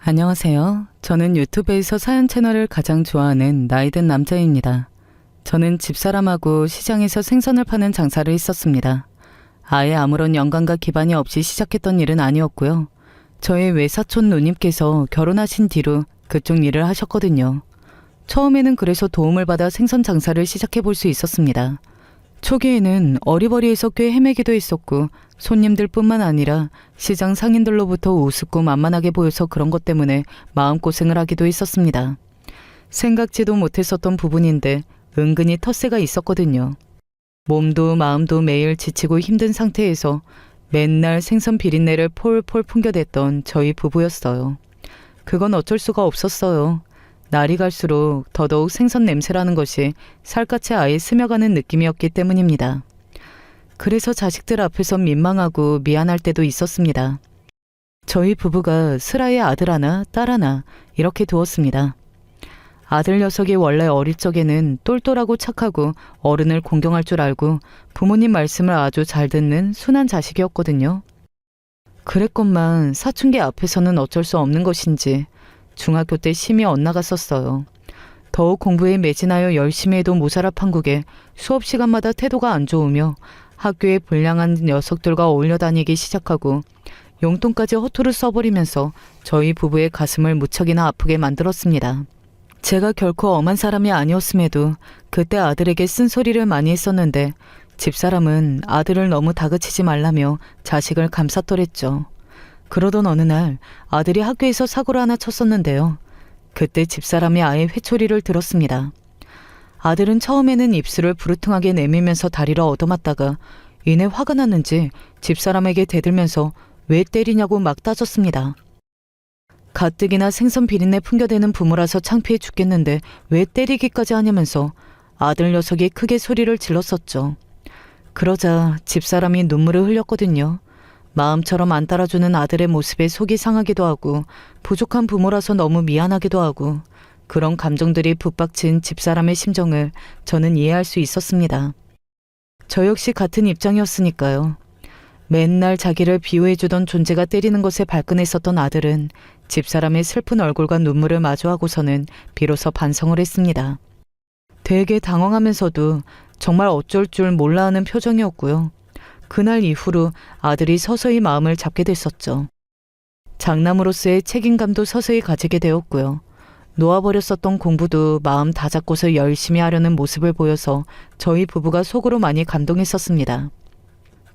안녕하세요. 저는 유튜브에서 사연 채널을 가장 좋아하는 나이든 남자입니다. 저는 집사람하고 시장에서 생선을 파는 장사를 했었습니다. 아예 아무런 연관과 기반이 없이 시작했던 일은 아니었고요. 저의 외사촌 누님께서 결혼하신 뒤로 그쪽 일을 하셨거든요. 처음에는 그래서 도움을 받아 생선 장사를 시작해 볼 수 있었습니다. 초기에는 어리버리해서 꽤 헤매기도 했었고 손님들뿐만 아니라 시장 상인들로부터 우습고 만만하게 보여서 그런 것 때문에 마음고생을 하기도 했었습니다. 생각지도 못했었던 부분인데 은근히 텃세가 있었거든요. 몸도 마음도 매일 지치고 힘든 상태에서 맨날 생선 비린내를 폴폴 풍겨댔던 저희 부부였어요. 그건 어쩔 수가 없었어요. 날이 갈수록 더더욱 생선 냄새라는 것이 살갗에 아예 스며가는 느낌이었기 때문입니다. 그래서 자식들 앞에서 민망하고 미안할 때도 있었습니다. 저희 부부가 슬아의 아들 하나, 딸 하나 이렇게 두었습니다. 아들 녀석이 원래 어릴 적에는 똘똘하고 착하고 어른을 공경할 줄 알고 부모님 말씀을 아주 잘 듣는 순한 자식이었거든요. 그랬건만 사춘기 앞에서는 어쩔 수 없는 것인지 중학교 때 심히 엇나갔었어요. 더욱 공부에 매진하여 열심히 해도 모자라 판국에 수업 시간마다 태도가 안 좋으며 학교에 불량한 녀석들과 어울려 다니기 시작하고 용돈까지 허투루 써버리면서 저희 부부의 가슴을 무척이나 아프게 만들었습니다. 제가 결코 엄한 사람이 아니었음에도 그때 아들에게 쓴소리를 많이 했었는데 집사람은 아들을 너무 다그치지 말라며 자식을 감쌌더랬죠. 그러던 어느 날 아들이 학교에서 사고를 하나 쳤었는데요. 그때 집사람이 아예 회초리를 들었습니다. 아들은 처음에는 입술을 부르퉁하게 내밀면서 다리를 얻어맞다가 이내 화가 났는지 집사람에게 대들면서 왜 때리냐고 막 따졌습니다. 가뜩이나 생선 비린내 풍겨대는 부모라서 창피해 죽겠는데 왜 때리기까지 하냐면서 아들 녀석이 크게 소리를 질렀었죠. 그러자 집사람이 눈물을 흘렸거든요. 마음처럼 안 따라주는 아들의 모습에 속이 상하기도 하고 부족한 부모라서 너무 미안하기도 하고 그런 감정들이 붙박친 집사람의 심정을 저는 이해할 수 있었습니다. 저 역시 같은 입장이었으니까요. 맨날 자기를 비호해주던 존재가 때리는 것에 발끈했었던 아들은 집사람의 슬픈 얼굴과 눈물을 마주하고서는 비로소 반성을 했습니다. 되게 당황하면서도 정말 어쩔 줄 몰라 하는 표정이었고요. 그날 이후로 아들이 서서히 마음을 잡게 됐었죠. 장남으로서의 책임감도 서서히 가지게 되었고요. 놓아버렸었던 공부도 마음 다 잡고서 열심히 하려는 모습을 보여서 저희 부부가 속으로 많이 감동했었습니다.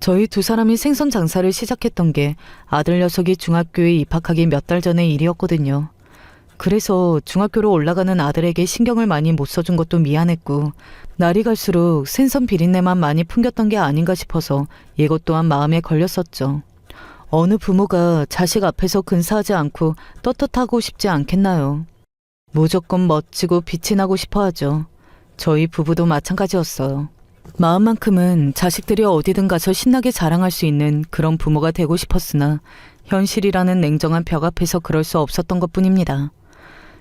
저희 두 사람이 생선 장사를 시작했던 게 아들 녀석이 중학교에 입학하기 몇 달 전의 일이었거든요. 그래서 중학교로 올라가는 아들에게 신경을 많이 못 써준 것도 미안했고 날이 갈수록 생선 비린내만 많이 풍겼던 게 아닌가 싶어서 이것 또한 마음에 걸렸었죠. 어느 부모가 자식 앞에서 근사하지 않고 떳떳하고 싶지 않겠나요? 무조건 멋지고 빛이 나고 싶어 하죠. 저희 부부도 마찬가지였어요. 마음만큼은 자식들이 어디든 가서 신나게 자랑할 수 있는 그런 부모가 되고 싶었으나 현실이라는 냉정한 벽 앞에서 그럴 수 없었던 것뿐입니다.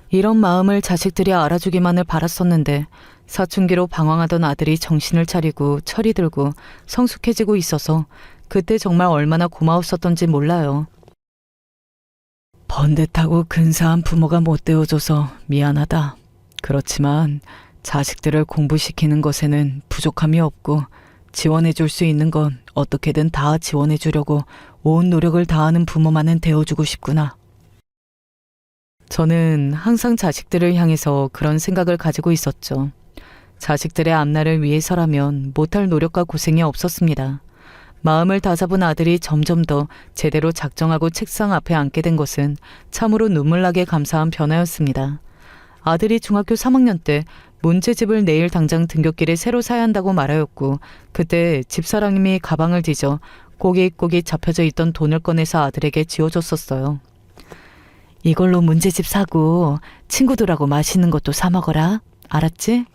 이런 마음을 자식들이 알아주기만을 바랐었는데 사춘기로 방황하던 아들이 정신을 차리고 철이 들고 성숙해지고 있어서 그때 정말 얼마나 고마웠었던지 몰라요. 번듯하고 근사한 부모가 못 되어줘서 미안하다. 그렇지만 자식들을 공부시키는 것에는 부족함이 없고 지원해줄 수 있는 건 어떻게든 다 지원해주려고 온 노력을 다하는 부모만은 되어주고 싶구나. 저는 항상 자식들을 향해서 그런 생각을 가지고 있었죠. 자식들의 앞날을 위해서라면 못할 노력과 고생이 없었습니다. 마음을 다잡은 아들이 점점 더 제대로 작정하고 책상 앞에 앉게 된 것은 참으로 눈물나게 감사한 변화였습니다. 아들이 중학교 3학년 때 문제집을 내일 당장 등굣길에 새로 사야 한다고 말하였고 그때 집사람이 가방을 뒤져 꼬깃꼬깃 잡혀져 있던 돈을 꺼내서 아들에게 쥐어줬었어요. 이걸로 문제집 사고 친구들하고 맛있는 것도 사 먹어라. 알았지?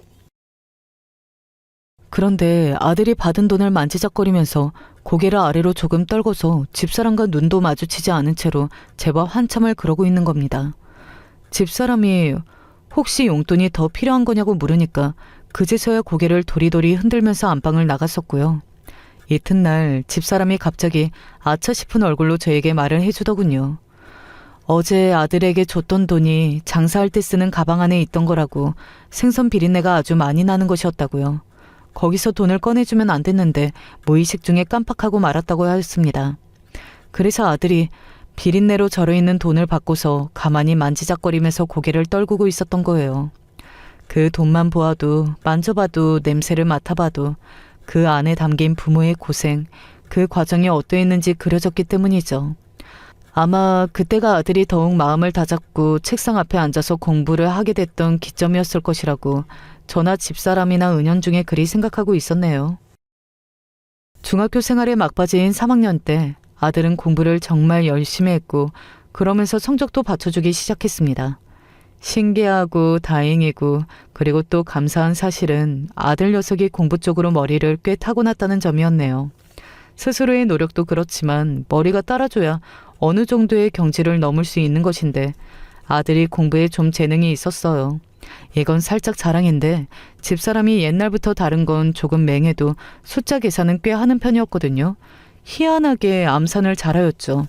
그런데 아들이 받은 돈을 만지작거리면서 고개를 아래로 조금 떨고서 집사람과 눈도 마주치지 않은 채로 제법 한참을 그러고 있는 겁니다. 집사람이 혹시 용돈이 더 필요한 거냐고 물으니까 그제서야 고개를 도리도리 흔들면서 안방을 나갔었고요. 이튿날 집사람이 갑자기 아차 싶은 얼굴로 저에게 말을 해주더군요. 어제 아들에게 줬던 돈이 장사할 때 쓰는 가방 안에 있던 거라고 생선 비린내가 아주 많이 나는 것이었다고요. 거기서 돈을 꺼내주면 안 됐는데 무의식 중에 깜빡하고 말았다고 하였습니다. 그래서 아들이 비린내로 절어있는 돈을 받고서 가만히 만지작거리면서 고개를 떨구고 있었던 거예요. 그 돈만 보아도 만져봐도 냄새를 맡아봐도 그 안에 담긴 부모의 고생, 그 과정이 어떠했는지 그려졌기 때문이죠. 아마 그때가 아들이 더욱 마음을 다잡고 책상 앞에 앉아서 공부를 하게 됐던 기점이었을 것이라고 저나 집사람이나 은연중에 그리 생각하고 있었네요. 중학교 생활에 막바지인 3학년 때 아들은 공부를 정말 열심히 했고 그러면서 성적도 받쳐주기 시작했습니다. 신기하고 다행이고 그리고 또 감사한 사실은 아들 녀석이 공부 쪽으로 머리를 꽤 타고났다는 점이었네요. 스스로의 노력도 그렇지만 머리가 따라줘야 어느 정도의 경지를 넘을 수 있는 것인데 아들이 공부에 좀 재능이 있었어요. 이건 살짝 자랑인데 집사람이 옛날부터 다른 건 조금 맹해도 숫자 계산은 꽤 하는 편이었거든요. 희한하게 암산을 잘하였죠.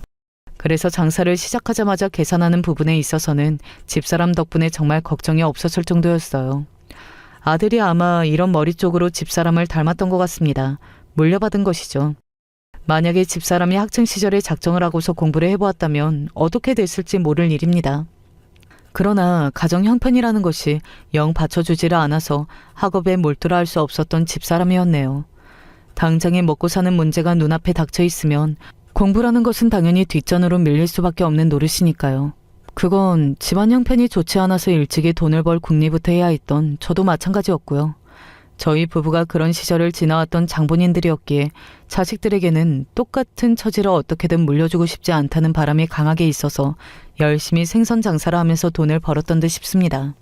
그래서 장사를 시작하자마자 계산하는 부분에 있어서는 집사람 덕분에 정말 걱정이 없었을 정도였어요. 아들이 아마 이런 머리 쪽으로 집사람을 닮았던 것 같습니다. 물려받은 것이죠. 만약에 집사람이 학창시절에 작정을 하고서 공부를 해보았다면 어떻게 됐을지 모를 일입니다. 그러나 가정 형편이라는 것이 영 받쳐주지를 않아서 학업에 몰두를 할 수 없었던 집사람이었네요. 당장에 먹고 사는 문제가 눈앞에 닥쳐 있으면 공부라는 것은 당연히 뒷전으로 밀릴 수밖에 없는 노릇이니까요. 그건 집안 형편이 좋지 않아서 일찍이 돈을 벌 궁리부터 해야 했던 저도 마찬가지였고요. 저희 부부가 그런 시절을 지나왔던 장본인들이었기에 자식들에게는 똑같은 처지를 어떻게든 물려주고 싶지 않다는 바람이 강하게 있어서 열심히 생선 장사를 하면서 돈을 벌었던 듯 싶습니다.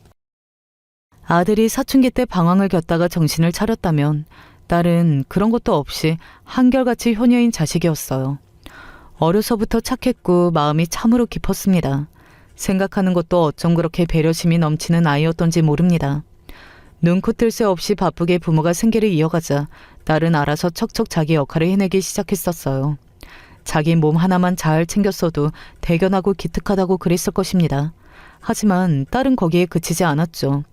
아들이 사춘기 때 방황을 겪다가 정신을 차렸다면 딸은 그런 것도 없이 한결같이 효녀인 자식이었어요. 어려서부터 착했고 마음이 참으로 깊었습니다. 생각하는 것도 어쩜 그렇게 배려심이 넘치는 아이였던지 모릅니다. 눈코 뜰 새 없이 바쁘게 부모가 생계를 이어가자 딸은 알아서 척척 자기 역할을 해내기 시작했었어요. 자기 몸 하나만 잘 챙겼어도 대견하고 기특하다고 그랬을 것입니다. 하지만 딸은 거기에 그치지 않았죠.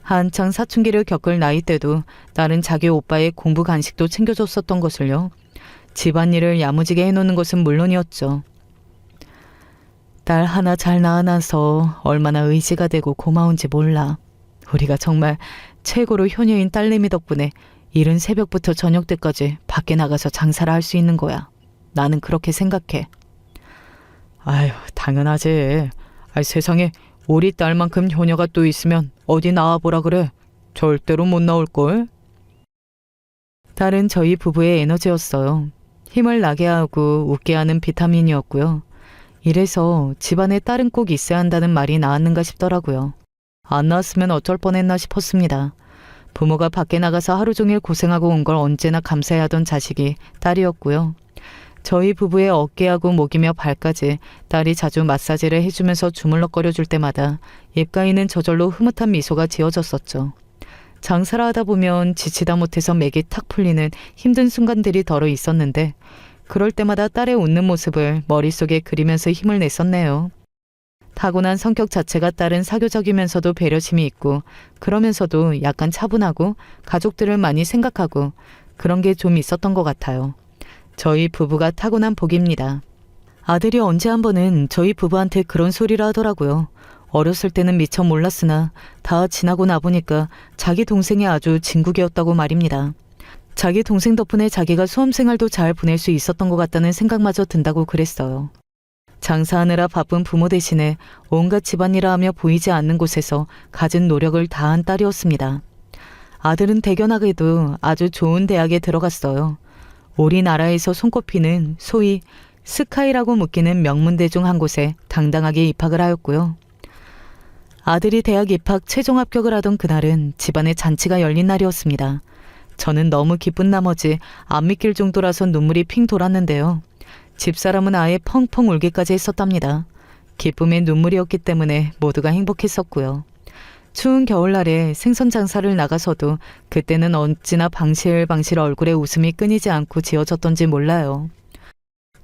한창 사춘기를 겪을 나이 때도 딸은 자기 오빠의 공부 간식도 챙겨줬었던 것을요. 집안일을 야무지게 해놓는 것은 물론이었죠. 딸 하나 잘 낳아놔서 얼마나 의지가 되고 고마운지 몰라. 우리가 정말 최고로 효녀인 딸내미 덕분에 이른 새벽부터 저녁 때까지 밖에 나가서 장사를 할 수 있는 거야. 나는 그렇게 생각해. 아유, 당연하지. 세상에 우리 딸만큼 효녀가 또 있으면 어디 나와보라 그래. 절대로 못 나올걸. 딸은 저희 부부의 에너지였어요. 힘을 나게 하고 웃게 하는 비타민이었고요. 이래서 집안에 딸은 꼭 있어야 한다는 말이 나왔는가 싶더라고요. 안 나왔으면 어쩔 뻔했나 싶었습니다. 부모가 밖에 나가서 하루 종일 고생하고 온 걸 언제나 감사해하던 자식이 딸이었고요. 저희 부부의 어깨하고 목이며 발까지 딸이 자주 마사지를 해주면서 주물럭거려 줄 때마다 입가에는 저절로 흐뭇한 미소가 지어졌었죠. 장사를 하다 보면 지치다 못해서 맥이 탁 풀리는 힘든 순간들이 덜어 있었는데 그럴 때마다 딸의 웃는 모습을 머릿속에 그리면서 힘을 냈었네요. 타고난 성격 자체가 딸은 사교적이면서도 배려심이 있고 그러면서도 약간 차분하고 가족들을 많이 생각하고 그런 게 좀 있었던 것 같아요. 저희 부부가 타고난 복입니다. 아들이 언제 한 번은 저희 부부한테 그런 소리를 하더라고요. 어렸을 때는 미처 몰랐으나 다 지나고 나보니까 자기 동생이 아주 진국이었다고 말입니다. 자기 동생 덕분에 자기가 수험생활도 잘 보낼 수 있었던 것 같다는 생각마저 든다고 그랬어요. 장사하느라 바쁜 부모 대신에 온갖 집안일을 하며 보이지 않는 곳에서 갖은 노력을 다한 딸이었습니다. 아들은 대견하게도 아주 좋은 대학에 들어갔어요. 우리나라에서 손꼽히는 소위 스카이라고 묶이는 명문대 중 한 곳에 당당하게 입학을 하였고요. 아들이 대학 입학 최종 합격을 하던 그날은 집안에 잔치가 열린 날이었습니다. 저는 너무 기쁜 나머지 안 믿길 정도라서 눈물이 핑 돌았는데요. 집사람은 아예 펑펑 울기까지 했었답니다. 기쁨의 눈물이었기 때문에 모두가 행복했었고요. 추운 겨울날에 생선 장사를 나가서도 그때는 어찌나 방실방실 얼굴에 웃음이 끊이지 않고 지어졌던지 몰라요.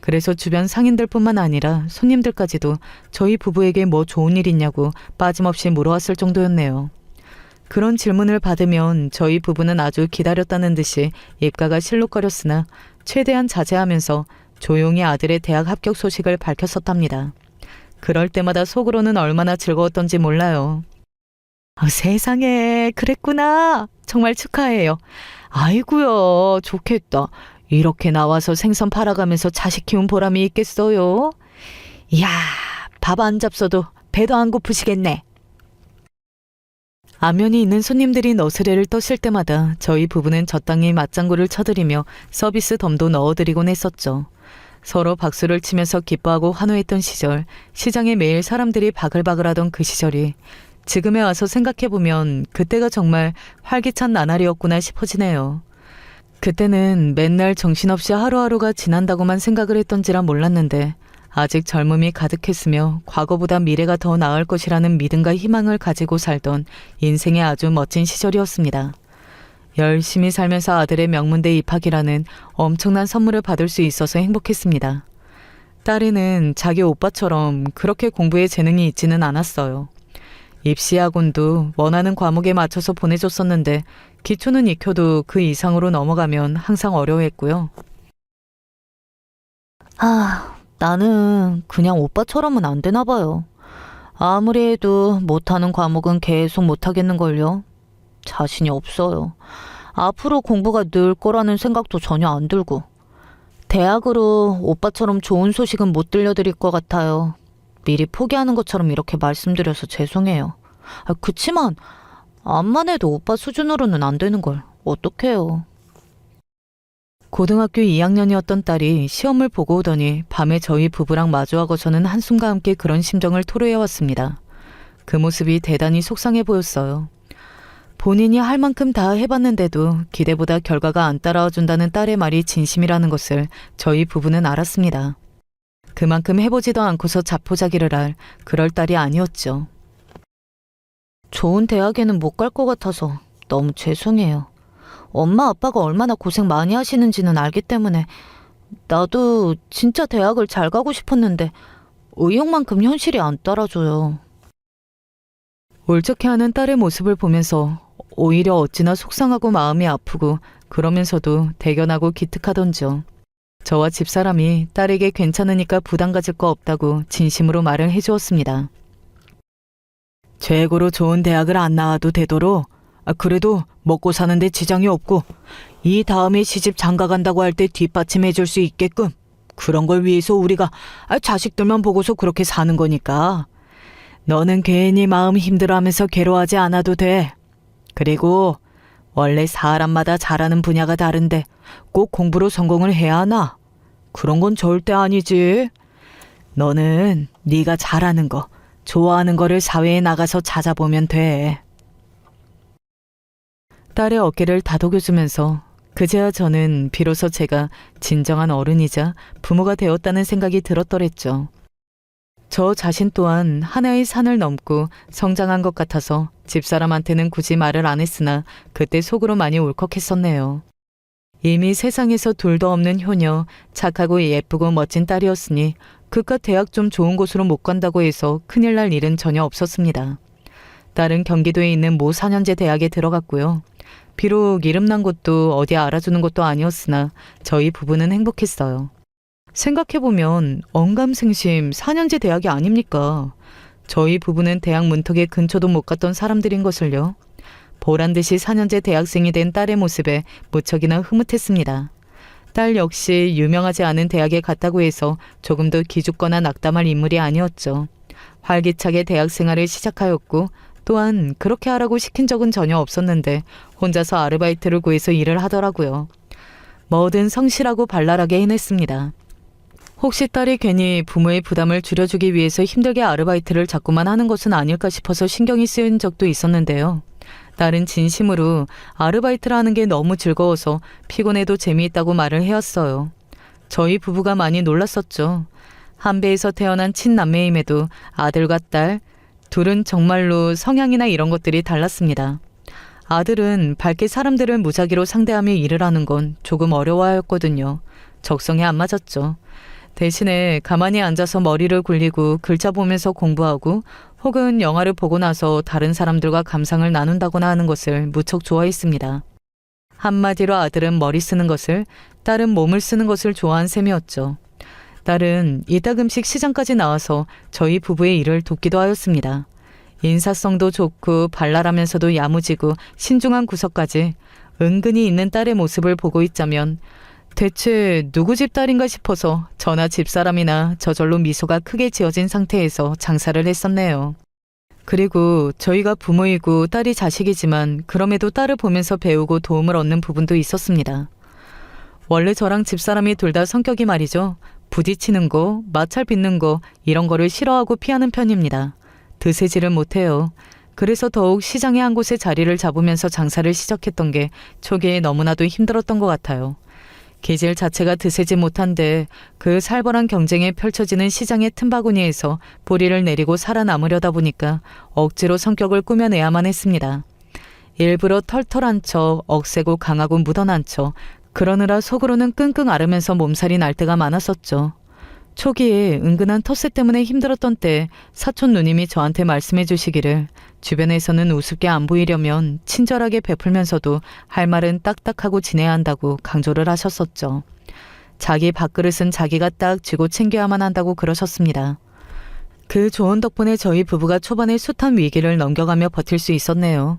그래서 주변 상인들뿐만 아니라 손님들까지도 저희 부부에게 뭐 좋은 일 있냐고 빠짐없이 물어왔을 정도였네요. 그런 질문을 받으면 저희 부부는 아주 기다렸다는 듯이 입가가 실룩거렸으나 최대한 자제하면서 조용히 아들의 대학 합격 소식을 밝혔었답니다. 그럴 때마다 속으로는 얼마나 즐거웠던지 몰라요. 세상에, 그랬구나. 정말 축하해요. 아이고요, 좋겠다. 이렇게 나와서 생선 팔아가면서 자식 키운 보람이 있겠어요. 이야, 밥 안 잡숴도 배도 안 고프시겠네. 안면이 있는 손님들이 너스레를 떠실 때마다 저희 부부는 적당히 맞장구를 쳐드리며 서비스 덤도 넣어드리곤 했었죠. 서로 박수를 치면서 기뻐하고 환호했던 시절, 시장에 매일 사람들이 바글바글하던 그 시절이 지금에 와서 생각해보면 그때가 정말 활기찬 나날이었구나 싶어지네요. 그때는 맨날 정신없이 하루하루가 지난다고만 생각을 했던지라 몰랐는데 아직 젊음이 가득했으며 과거보다 미래가 더 나을 것이라는 믿음과 희망을 가지고 살던 인생의 아주 멋진 시절이었습니다. 열심히 살면서 아들의 명문대 입학이라는 엄청난 선물을 받을 수 있어서 행복했습니다. 딸에는 자기 오빠처럼 그렇게 공부에 재능이 있지는 않았어요. 입시학원도 원하는 과목에 맞춰서 보내줬었는데 기초는 익혀도 그 이상으로 넘어가면 항상 어려워했고요. 나는 그냥 오빠처럼은 안 되나 봐요. 아무리 해도 못하는 과목은 계속 못하겠는걸요. 자신이 없어요. 앞으로 공부가 늘 거라는 생각도 전혀 안 들고. 대학으로 오빠처럼 좋은 소식은 못 들려드릴 것 같아요. 미리 포기하는 것처럼 이렇게 말씀드려서 죄송해요. 그치만 암만 해도 오빠 수준으로는 안 되는 걸 어떡해요. 고등학교 2학년이었던 딸이 시험을 보고 오더니 밤에 저희 부부랑 마주하고서는 한숨과 함께 그런 심정을 토로해왔습니다. 그 모습이 대단히 속상해 보였어요. 본인이 할 만큼 다 해봤는데도 기대보다 결과가 안 따라와준다는 딸의 말이 진심이라는 것을 저희 부부는 알았습니다. 그만큼 해보지도 않고서 자포자기를 할 그럴 딸이 아니었죠. 좋은 대학에는 못 갈 것 같아서 너무 죄송해요. 엄마 아빠가 얼마나 고생 많이 하시는지는 알기 때문에 나도 진짜 대학을 잘 가고 싶었는데 의욕만큼 현실이 안 따라줘요. 울적해하는 딸의 모습을 보면서 오히려 어찌나 속상하고 마음이 아프고 그러면서도 대견하고 기특하던지요. 저와 집사람이 딸에게 괜찮으니까 부담 가질 거 없다고 진심으로 말을 해주었습니다. 최고로 좋은 대학을 안 나와도 되도록 그래도 먹고 사는데 지장이 없고 이 다음에 시집 장가 간다고 할 때 뒷받침해 줄 수 있게끔 그런 걸 위해서 우리가 자식들만 보고서 그렇게 사는 거니까 너는 괜히 마음 힘들어하면서 괴로워하지 않아도 돼. 그리고 원래 사람마다 잘하는 분야가 다른데 꼭 공부로 성공을 해야 하나? 그런 건 절대 아니지. 너는 네가 잘하는 거, 좋아하는 거를 사회에 나가서 찾아보면 돼. 딸의 어깨를 다독여주면서 그제야 저는 비로소 제가 진정한 어른이자 부모가 되었다는 생각이 들었더랬죠. 저 자신 또한 하나의 산을 넘고 성장한 것 같아서 집사람한테는 굳이 말을 안 했으나 그때 속으로 많이 울컥했었네요. 이미 세상에서 둘도 없는 효녀, 착하고 예쁘고 멋진 딸이었으니 그깟 대학 좀 좋은 곳으로 못 간다고 해서 큰일 날 일은 전혀 없었습니다. 딸은 경기도에 있는 모 4년제 대학에 들어갔고요. 비록 이름난 곳도 어디 알아주는 것도 아니었으나 저희 부부는 행복했어요. 생각해보면 언감생심 4년제 대학이 아닙니까? 저희 부부는 대학 문턱에 근처도 못 갔던 사람들인 것을요. 보란듯이 4년제 대학생이 된 딸의 모습에 무척이나 흐뭇했습니다. 딸 역시 유명하지 않은 대학에 갔다고 해서 조금도 기죽거나 낙담할 인물이 아니었죠. 활기차게 대학 생활을 시작하였고 또한 그렇게 하라고 시킨 적은 전혀 없었는데 혼자서 아르바이트를 구해서 일을 하더라고요. 뭐든 성실하고 발랄하게 해냈습니다. 혹시 딸이 괜히 부모의 부담을 줄여주기 위해서 힘들게 아르바이트를 자꾸만 하는 것은 아닐까 싶어서 신경이 쓰인 적도 있었는데요. 딸은 진심으로 아르바이트를 하는 게 너무 즐거워서 피곤해도 재미있다고 말을 해왔어요. 저희 부부가 많이 놀랐었죠. 한 배에서 태어난 친남매임에도 아들과 딸, 둘은 정말로 성향이나 이런 것들이 달랐습니다. 아들은 밝게 사람들을 무작위로 상대하며 일을 하는 건 조금 어려워하였거든요. 적성에 안 맞았죠. 대신에 가만히 앉아서 머리를 굴리고 글자 보면서 공부하고 혹은 영화를 보고 나서 다른 사람들과 감상을 나눈다거나 하는 것을 무척 좋아했습니다. 한마디로 아들은 머리 쓰는 것을, 딸은 몸을 쓰는 것을 좋아한 셈이었죠. 딸은 이따금씩 시장까지 나와서 저희 부부의 일을 돕기도 하였습니다. 인사성도 좋고 발랄하면서도 야무지고 신중한 구석까지 은근히 있는 딸의 모습을 보고 있자면 대체 누구 집 딸인가 싶어서 저나 집사람이나 저절로 미소가 크게 지어진 상태에서 장사를 했었네요. 그리고 저희가 부모이고 딸이 자식이지만 그럼에도 딸을 보면서 배우고 도움을 얻는 부분도 있었습니다. 원래 저랑 집사람이 둘 다 성격이 말이죠. 부딪히는 거, 마찰 빚는 거 이런 거를 싫어하고 피하는 편입니다. 드세지를 못해요. 그래서 더욱 시장의 한 곳에 자리를 잡으면서 장사를 시작했던 게 초기에 너무나도 힘들었던 것 같아요. 기질 자체가 드세지 못한데 그 살벌한 경쟁에 펼쳐지는 시장의 틈바구니에서 뿌리를 내리고 살아남으려다 보니까 억지로 성격을 꾸며내야만 했습니다. 일부러 털털한 척, 억세고 강하고 묻어난 척, 그러느라 속으로는 끙끙 앓으면서 몸살이 날 때가 많았었죠. 초기에 은근한 텃세 때문에 힘들었던 때 사촌 누님이 저한테 말씀해 주시기를 주변에서는 우습게 안 보이려면 친절하게 베풀면서도 할 말은 딱딱하고 지내야 한다고 강조를 하셨었죠. 자기 밥그릇은 자기가 딱 쥐고 챙겨야만 한다고 그러셨습니다. 그 조언 덕분에 저희 부부가 초반에 숱한 위기를 넘겨가며 버틸 수 있었네요.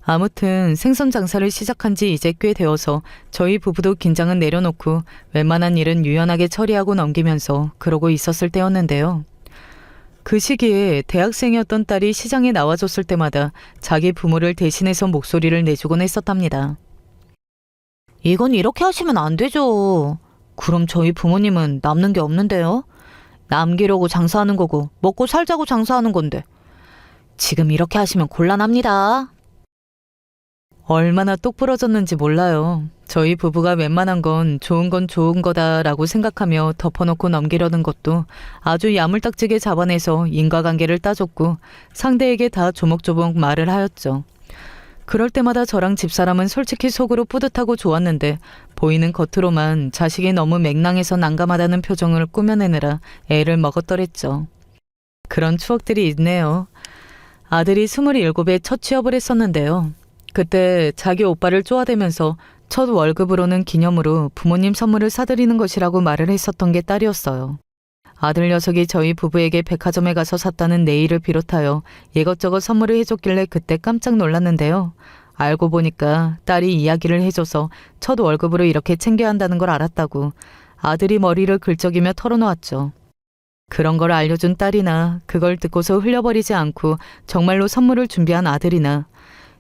아무튼 생선 장사를 시작한 지 이제 꽤 되어서 저희 부부도 긴장은 내려놓고 웬만한 일은 유연하게 처리하고 넘기면서 그러고 있었을 때였는데요. 그 시기에 대학생이었던 딸이 시장에 나와줬을 때마다 자기 부모를 대신해서 목소리를 내주곤 했었답니다. 이건 이렇게 하시면 안 되죠. 그럼 저희 부모님은 남는 게 없는데요. 남기려고 장사하는 거고 먹고 살자고 장사하는 건데. 지금 이렇게 하시면 곤란합니다. 얼마나 똑부러졌는지 몰라요. 저희 부부가 웬만한 건 좋은 거다라고 생각하며 덮어놓고 넘기려는 것도 아주 야물딱지게 잡아내서 인과관계를 따졌고 상대에게 다 조목조목 말을 하였죠. 그럴 때마다 저랑 집사람은 솔직히 속으로 뿌듯하고 좋았는데 보이는 겉으로만 자식이 너무 맹랑해서 난감하다는 표정을 꾸며내느라 애를 먹었더랬죠. 그런 추억들이 있네요. 아들이 27에 첫 취업을 했었는데요. 그때 자기 오빠를 쪼아대면서 첫 월급으로는 기념으로 부모님 선물을 사드리는 것이라고 말을 했었던 게 딸이었어요. 아들 녀석이 저희 부부에게 백화점에 가서 샀다는 네일을 비롯하여 이것저것 선물을 해줬길래 그때 깜짝 놀랐는데요. 알고 보니까 딸이 이야기를 해줘서 첫 월급으로 이렇게 챙겨야 한다는 걸 알았다고 아들이 머리를 긁적이며 털어놓았죠. 그런 걸 알려준 딸이나 그걸 듣고서 흘려버리지 않고 정말로 선물을 준비한 아들이나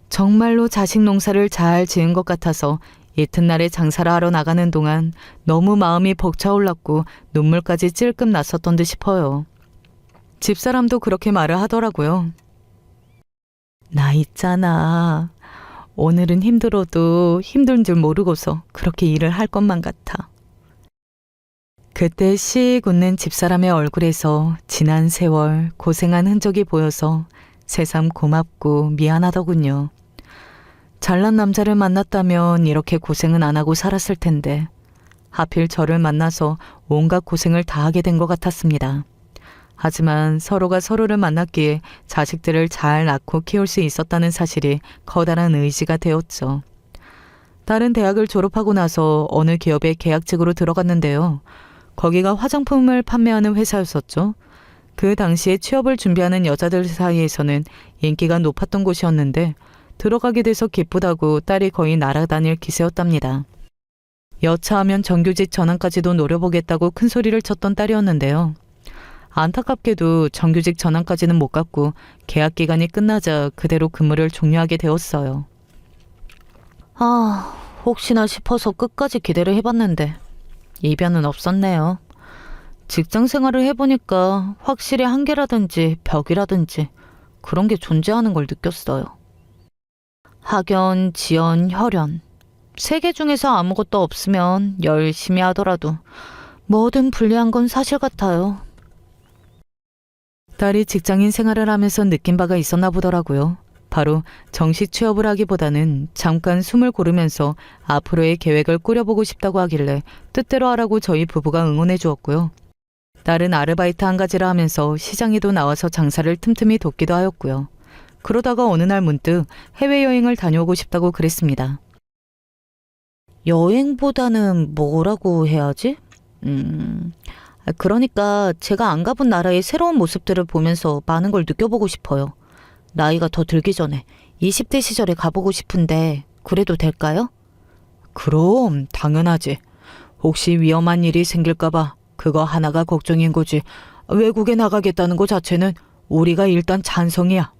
정말로 자식 농사를 잘 지은 것 같아서 이튿날에 장사를 하러 나가는 동안 너무 마음이 벅차올랐고 눈물까지 찔끔 났었던 듯 싶어요. 집사람도 그렇게 말을 하더라고요. 나 있잖아. 오늘은 힘들어도 힘든 줄 모르고서 그렇게 일을 할 것만 같아. 그때 씩 웃는 집사람의 얼굴에서 지난 세월 고생한 흔적이 보여서 새삼 고맙고 미안하더군요. 잘난 남자를 만났다면 이렇게 고생은 안 하고 살았을 텐데 하필 저를 만나서 온갖 고생을 다 하게 된 것 같았습니다. 하지만 서로가 서로를 만났기에 자식들을 잘 낳고 키울 수 있었다는 사실이 커다란 의지가 되었죠. 딸은 대학을 졸업하고 나서 어느 기업에 계약직으로 들어갔는데요. 거기가 화장품을 판매하는 회사였었죠. 그 당시에 취업을 준비하는 여자들 사이에서는 인기가 높았던 곳이었는데 들어가게 돼서 기쁘다고 딸이 거의 날아다닐 기세였답니다. 여차하면 정규직 전환까지도 노려보겠다고 큰 소리를 쳤던 딸이었는데요. 안타깝게도 정규직 전환까지는 못 갔고 계약 기간이 끝나자 그대로 근무를 종료하게 되었어요. 혹시나 싶어서 끝까지 기대를 해봤는데 이변은 없었네요. 직장 생활을 해보니까 확실히 한계라든지 벽이라든지 그런 게 존재하는 걸 느꼈어요. 학연, 지연, 혈연. 세 개 중에서 아무것도 없으면 열심히 하더라도 뭐든 불리한 건 사실 같아요. 딸이 직장인 생활을 하면서 느낀 바가 있었나 보더라고요. 바로 정식 취업을 하기보다는 잠깐 숨을 고르면서 앞으로의 계획을 꾸려보고 싶다고 하길래 뜻대로 하라고 저희 부부가 응원해 주었고요. 딸은 아르바이트 한 가지라 하면서 시장에도 나와서 장사를 틈틈이 돕기도 하였고요. 그러다가 어느 날 문득 해외여행을 다녀오고 싶다고 그랬습니다. 여행보다는 뭐라고 해야지? 그러니까 제가 안 가본 나라의 새로운 모습들을 보면서 많은 걸 느껴보고 싶어요. 나이가 더 들기 전에 20대 시절에 가보고 싶은데 그래도 될까요? 그럼 당연하지. 혹시 위험한 일이 생길까봐 그거 하나가 걱정인 거지. 외국에 나가겠다는 거 자체는 우리가 일단 찬성이야.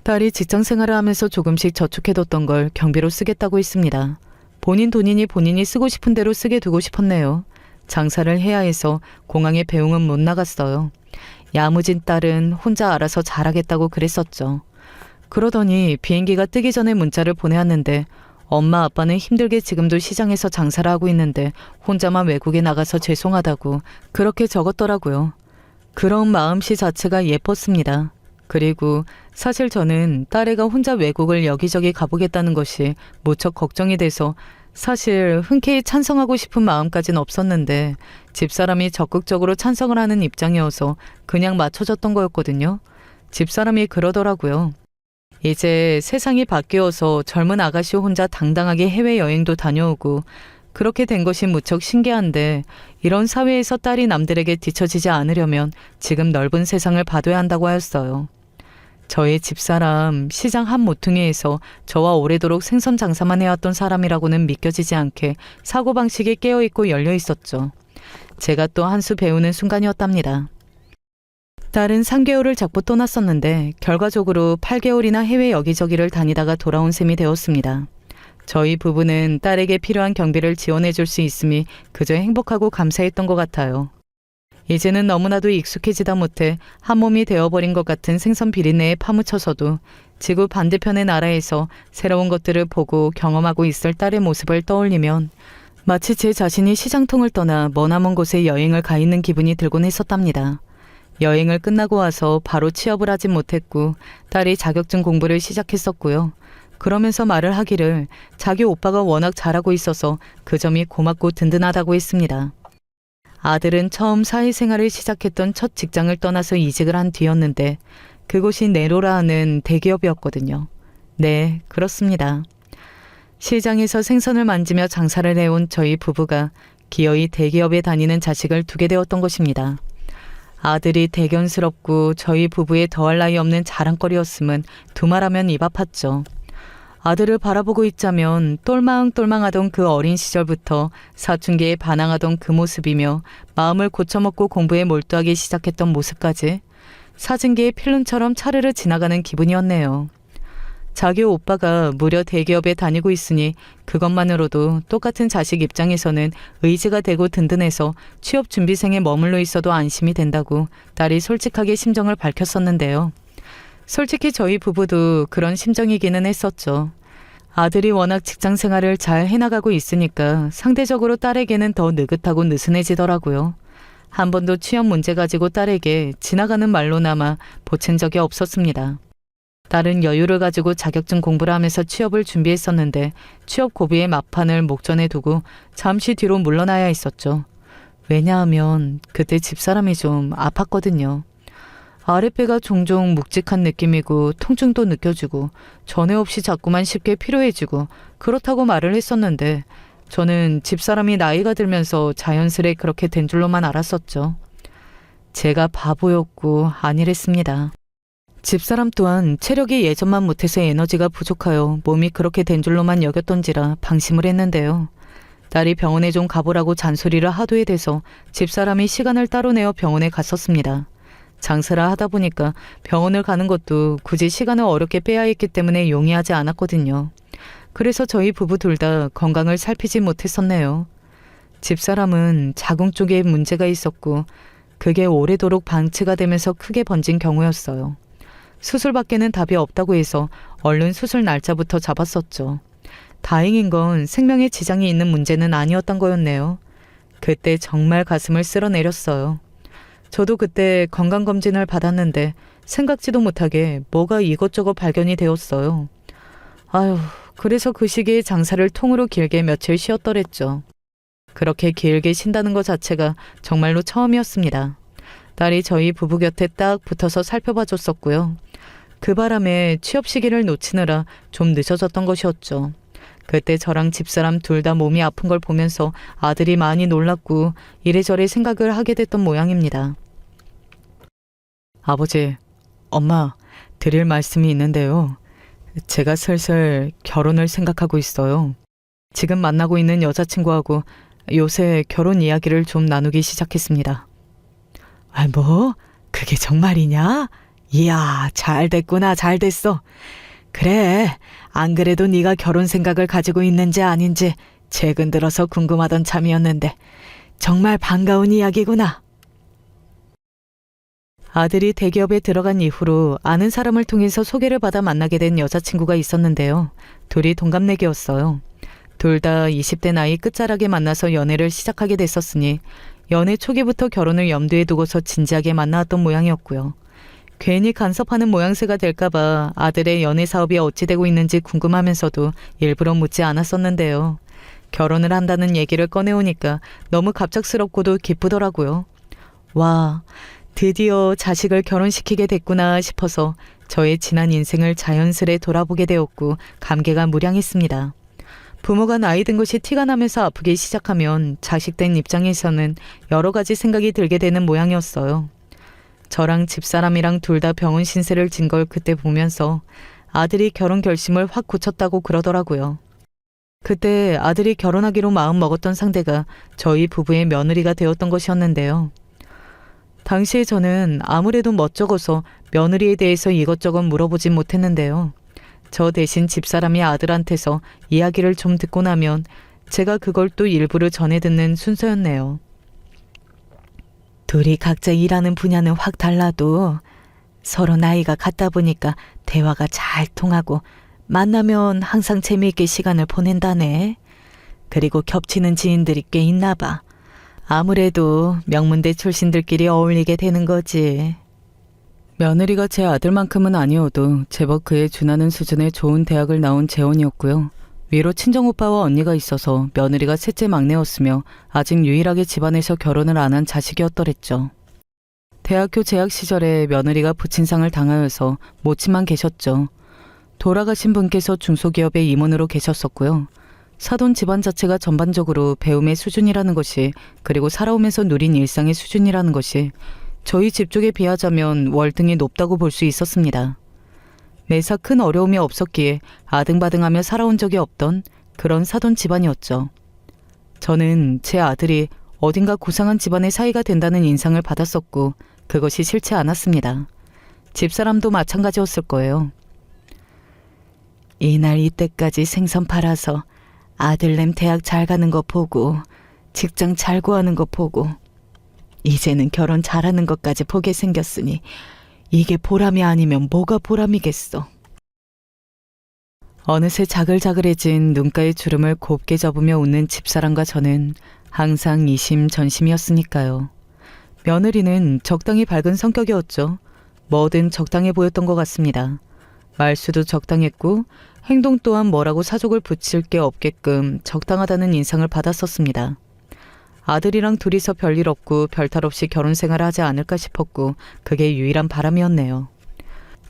딸이 직장 생활을 하면서 조금씩 저축해뒀던 걸 경비로 쓰겠다고 했습니다. 본인 돈이니 본인이 쓰고 싶은 대로 쓰게 두고 싶었네요. 장사를 해야 해서 공항에 배웅은 못 나갔어요. 야무진 딸은 혼자 알아서 잘하겠다고 그랬었죠. 그러더니 비행기가 뜨기 전에 문자를 보내왔는데 엄마 아빠는 힘들게 지금도 시장에서 장사를 하고 있는데 혼자만 외국에 나가서 죄송하다고 그렇게 적었더라고요. 그런 마음씨 자체가 예뻤습니다. 그리고 사실 저는 딸애가 혼자 외국을 여기저기 가보겠다는 것이 무척 걱정이 돼서 사실 흔쾌히 찬성하고 싶은 마음까지는 없었는데 집사람이 적극적으로 찬성을 하는 입장이어서 그냥 맞춰줬던 거였거든요. 집사람이 그러더라고요. 이제 세상이 바뀌어서 젊은 아가씨 혼자 당당하게 해외여행도 다녀오고 그렇게 된 것이 무척 신기한데 이런 사회에서 딸이 남들에게 뒤처지지 않으려면 지금 넓은 세상을 봐둬야 한다고 하였어요. 저의 집사람 시장 한 모퉁이에서 저와 오래도록 생선 장사만 해왔던 사람이라고는 믿겨지지 않게 사고방식이 깨어있고 열려있었죠. 제가 또 한 수 배우는 순간이었답니다. 딸은 3개월을 잡고 떠났었는데 결과적으로 8개월이나 해외 여기저기를 다니다가 돌아온 셈이 되었습니다. 저희 부부는 딸에게 필요한 경비를 지원해 줄 수 있음이 그저 행복하고 감사했던 것 같아요. 이제는 너무나도 익숙해지다 못해 한 몸이 되어버린 것 같은 생선 비린내에 파묻혀서도 지구 반대편의 나라에서 새로운 것들을 보고 경험하고 있을 딸의 모습을 떠올리면 마치 제 자신이 시장통을 떠나 머나먼 곳에 여행을 가 있는 기분이 들곤 했었답니다. 여행을 끝나고 와서 바로 취업을 하진 못했고 딸이 자격증 공부를 시작했었고요. 그러면서 말을 하기를 자기 오빠가 워낙 잘하고 있어서 그 점이 고맙고 든든하다고 했습니다. 아들은 처음 사회생활을 시작했던 첫 직장을 떠나서 이직을 한 뒤였는데 그곳이 네로라 하는 대기업이었거든요. 네, 그렇습니다. 시장에서 생선을 만지며 장사를 해온 저희 부부가 기어이 대기업에 다니는 자식을 두게 되었던 것입니다. 아들이 대견스럽고 저희 부부의 더할 나위 없는 자랑거리였음은 두말하면 입 아팠죠. 아들을 바라보고 있자면 똘망똘망하던 그 어린 시절부터 사춘기에 반항하던 그 모습이며 마음을 고쳐먹고 공부에 몰두하기 시작했던 모습까지 사진기의 필름처럼 차르르 지나가는 기분이었네요. 자기 오빠가 무려 대기업에 다니고 있으니 그것만으로도 똑같은 자식 입장에서는 의지가 되고 든든해서 취업 준비생에 머물러 있어도 안심이 된다고 딸이 솔직하게 심정을 밝혔었는데요. 솔직히 저희 부부도 그런 심정이기는 했었죠. 아들이 워낙 직장 생활을 잘 해나가고 있으니까 상대적으로 딸에게는 더 느긋하고 느슨해지더라고요. 한 번도 취업 문제 가지고 딸에게 지나가는 말로나마 보챈 적이 없었습니다. 딸은 여유를 가지고 자격증 공부를 하면서 취업을 준비했었는데 취업 고비의 막판을 목전에 두고 잠시 뒤로 물러나야 했었죠. 왜냐하면 그때 집사람이 좀 아팠거든요. 아랫배가 종종 묵직한 느낌이고 통증도 느껴지고 전에 없이 자꾸만 쉽게 피로해지고 그렇다고 말을 했었는데 저는 집사람이 나이가 들면서 자연스레 그렇게 된 줄로만 알았었죠. 제가 바보였고 안일했습니다. 집사람 또한 체력이 예전만 못해서 에너지가 부족하여 몸이 그렇게 된 줄로만 여겼던지라 방심을 했는데요. 딸이 병원에 좀 가보라고 잔소리를 하도 해대서 집사람이 시간을 따로 내어 병원에 갔었습니다. 장사를 하다 보니까 병원을 가는 것도 굳이 시간을 어렵게 빼야 했기 때문에 용이하지 않았거든요. 그래서 저희 부부 둘 다 건강을 살피지 못했었네요. 집사람은 자궁 쪽에 문제가 있었고 그게 오래도록 방치가 되면서 크게 번진 경우였어요. 수술밖에는 답이 없다고 해서 얼른 수술 날짜부터 잡았었죠. 다행인 건 생명에 지장이 있는 문제는 아니었던 거였네요. 그때 정말 가슴을 쓸어내렸어요. 저도 그때 건강검진을 받았는데 생각지도 못하게 뭐가 이것저것 발견이 되었어요. 아휴, 그래서 그 시기에 장사를 통으로 길게 며칠 쉬었더랬죠. 그렇게 길게 쉰다는 것 자체가 정말로 처음이었습니다. 딸이 저희 부부 곁에 딱 붙어서 살펴봐 줬었고요. 그 바람에 취업 시기를 놓치느라 좀 늦어졌던 것이었죠. 그때 저랑 집사람 둘 다 몸이 아픈 걸 보면서 아들이 많이 놀랐고 이래저래 생각을 하게 됐던 모양입니다. 아버지, 엄마, 드릴 말씀이 있는데요. 제가 슬슬 결혼을 생각하고 있어요. 지금 만나고 있는 여자친구하고 요새 결혼 이야기를 좀 나누기 시작했습니다. 아, 뭐? 그게 정말이냐? 이야, 잘 됐구나, 잘 됐어. 그래, 안 그래도 네가 결혼 생각을 가지고 있는지 아닌지 최근 들어서 궁금하던 참이었는데 정말 반가운 이야기구나. 아들이 대기업에 들어간 이후로 아는 사람을 통해서 소개를 받아 만나게 된 여자친구가 있었는데요. 둘이 동갑내기였어요. 둘 다 20대 나이 끝자락에 만나서 연애를 시작하게 됐었으니 연애 초기부터 결혼을 염두에 두고서 진지하게 만나왔던 모양이었고요. 괜히 간섭하는 모양새가 될까봐 아들의 연애 사업이 어찌 되고 있는지 궁금하면서도 일부러 묻지 않았었는데요. 결혼을 한다는 얘기를 꺼내오니까 너무 갑작스럽고도 기쁘더라고요. 와, 드디어 자식을 결혼시키게 됐구나 싶어서 저의 지난 인생을 자연스레 돌아보게 되었고 감개가 무량했습니다. 부모가 나이 든 것이 티가 나면서 아프기 시작하면 자식된 입장에서는 여러 가지 생각이 들게 되는 모양이었어요. 저랑 집사람이랑 둘 다 병원 신세를 진 걸 그때 보면서 아들이 결혼 결심을 확 굳혔다고 그러더라고요. 그때 아들이 결혼하기로 마음 먹었던 상대가 저희 부부의 며느리가 되었던 것이었는데요. 당시에 저는 아무래도 멋쩍어서 며느리에 대해서 이것저것 물어보진 못했는데요. 저 대신 집사람이 아들한테서 이야기를 좀 듣고 나면 제가 그걸 또 일부러 전해 듣는 순서였네요. 둘이 각자 일하는 분야는 확 달라도 서로 나이가 같다 보니까 대화가 잘 통하고 만나면 항상 재미있게 시간을 보낸다네. 그리고 겹치는 지인들이 꽤 있나 봐. 아무래도 명문대 출신들끼리 어울리게 되는 거지. 며느리가 제 아들만큼은 아니어도 제법 그에 준하는 수준의 좋은 대학을 나온 재혼이었고요. 위로 친정오빠와 언니가 있어서 며느리가 셋째 막내였으며 아직 유일하게 집안에서 결혼을 안 한 자식이었더랬죠. 대학교 재학 시절에 며느리가 부친상을 당하여서 모친만 계셨죠. 돌아가신 분께서 중소기업의 임원으로 계셨었고요. 사돈 집안 자체가 전반적으로 배움의 수준이라는 것이, 그리고 살아오면서 누린 일상의 수준이라는 것이 저희 집 쪽에 비하자면 월등히 높다고 볼 수 있었습니다. 매사 큰 어려움이 없었기에 아등바등하며 살아온 적이 없던 그런 사돈 집안이었죠. 저는 제 아들이 어딘가 고상한 집안의 사이가 된다는 인상을 받았었고 그것이 싫지 않았습니다. 집사람도 마찬가지였을 거예요. 이날 이때까지 생선 팔아서 아들냄 대학 잘 가는 거 보고 직장 잘 구하는 거 보고 이제는 결혼 잘하는 것까지 보게 생겼으니 이게 보람이 아니면 뭐가 보람이겠어. 어느새 자글자글해진 눈가의 주름을 곱게 접으며 웃는 집사람과 저는 항상 이심전심이었으니까요. 며느리는 적당히 밝은 성격이었죠. 뭐든 적당해 보였던 것 같습니다. 말수도 적당했고 행동 또한 뭐라고 사족을 붙일 게 없게끔 적당하다는 인상을 받았었습니다. 아들이랑 둘이서 별일 없고 별탈 없이 결혼 생활을 하지 않을까 싶었고 그게 유일한 바람이었네요.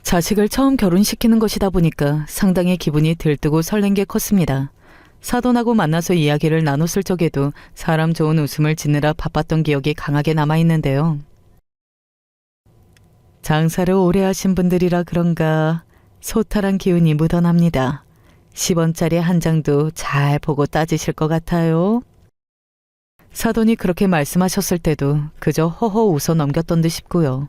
자식을 처음 결혼시키는 것이다 보니까 상당히 기분이 들뜨고 설렌 게 컸습니다. 사돈하고 만나서 이야기를 나눴을 적에도 사람 좋은 웃음을 짓느라 바빴던 기억이 강하게 남아있는데요. 장사를 오래 하신 분들이라 그런가 소탈한 기운이 묻어납니다. 10원짜리 한 장도 잘 보고 따지실 것 같아요. 사돈이 그렇게 말씀하셨을 때도 그저 허허 웃어 넘겼던 듯 싶고요.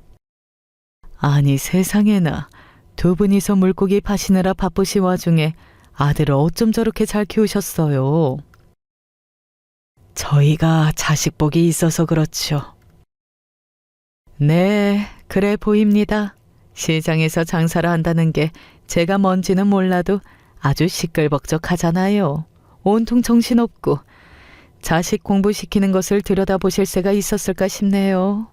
아니 세상에나 두 분이서 물고기 파시느라 바쁘신 와중에 아들을 어쩜 저렇게 잘 키우셨어요. 저희가 자식복이 있어서 그렇죠. 네, 그래 보입니다. 시장에서 장사를 한다는 게 제가 뭔지는 몰라도 아주 시끌벅적하잖아요. 온통 정신없고 자식 공부시키는 것을 들여다보실 새가 있었을까 싶네요.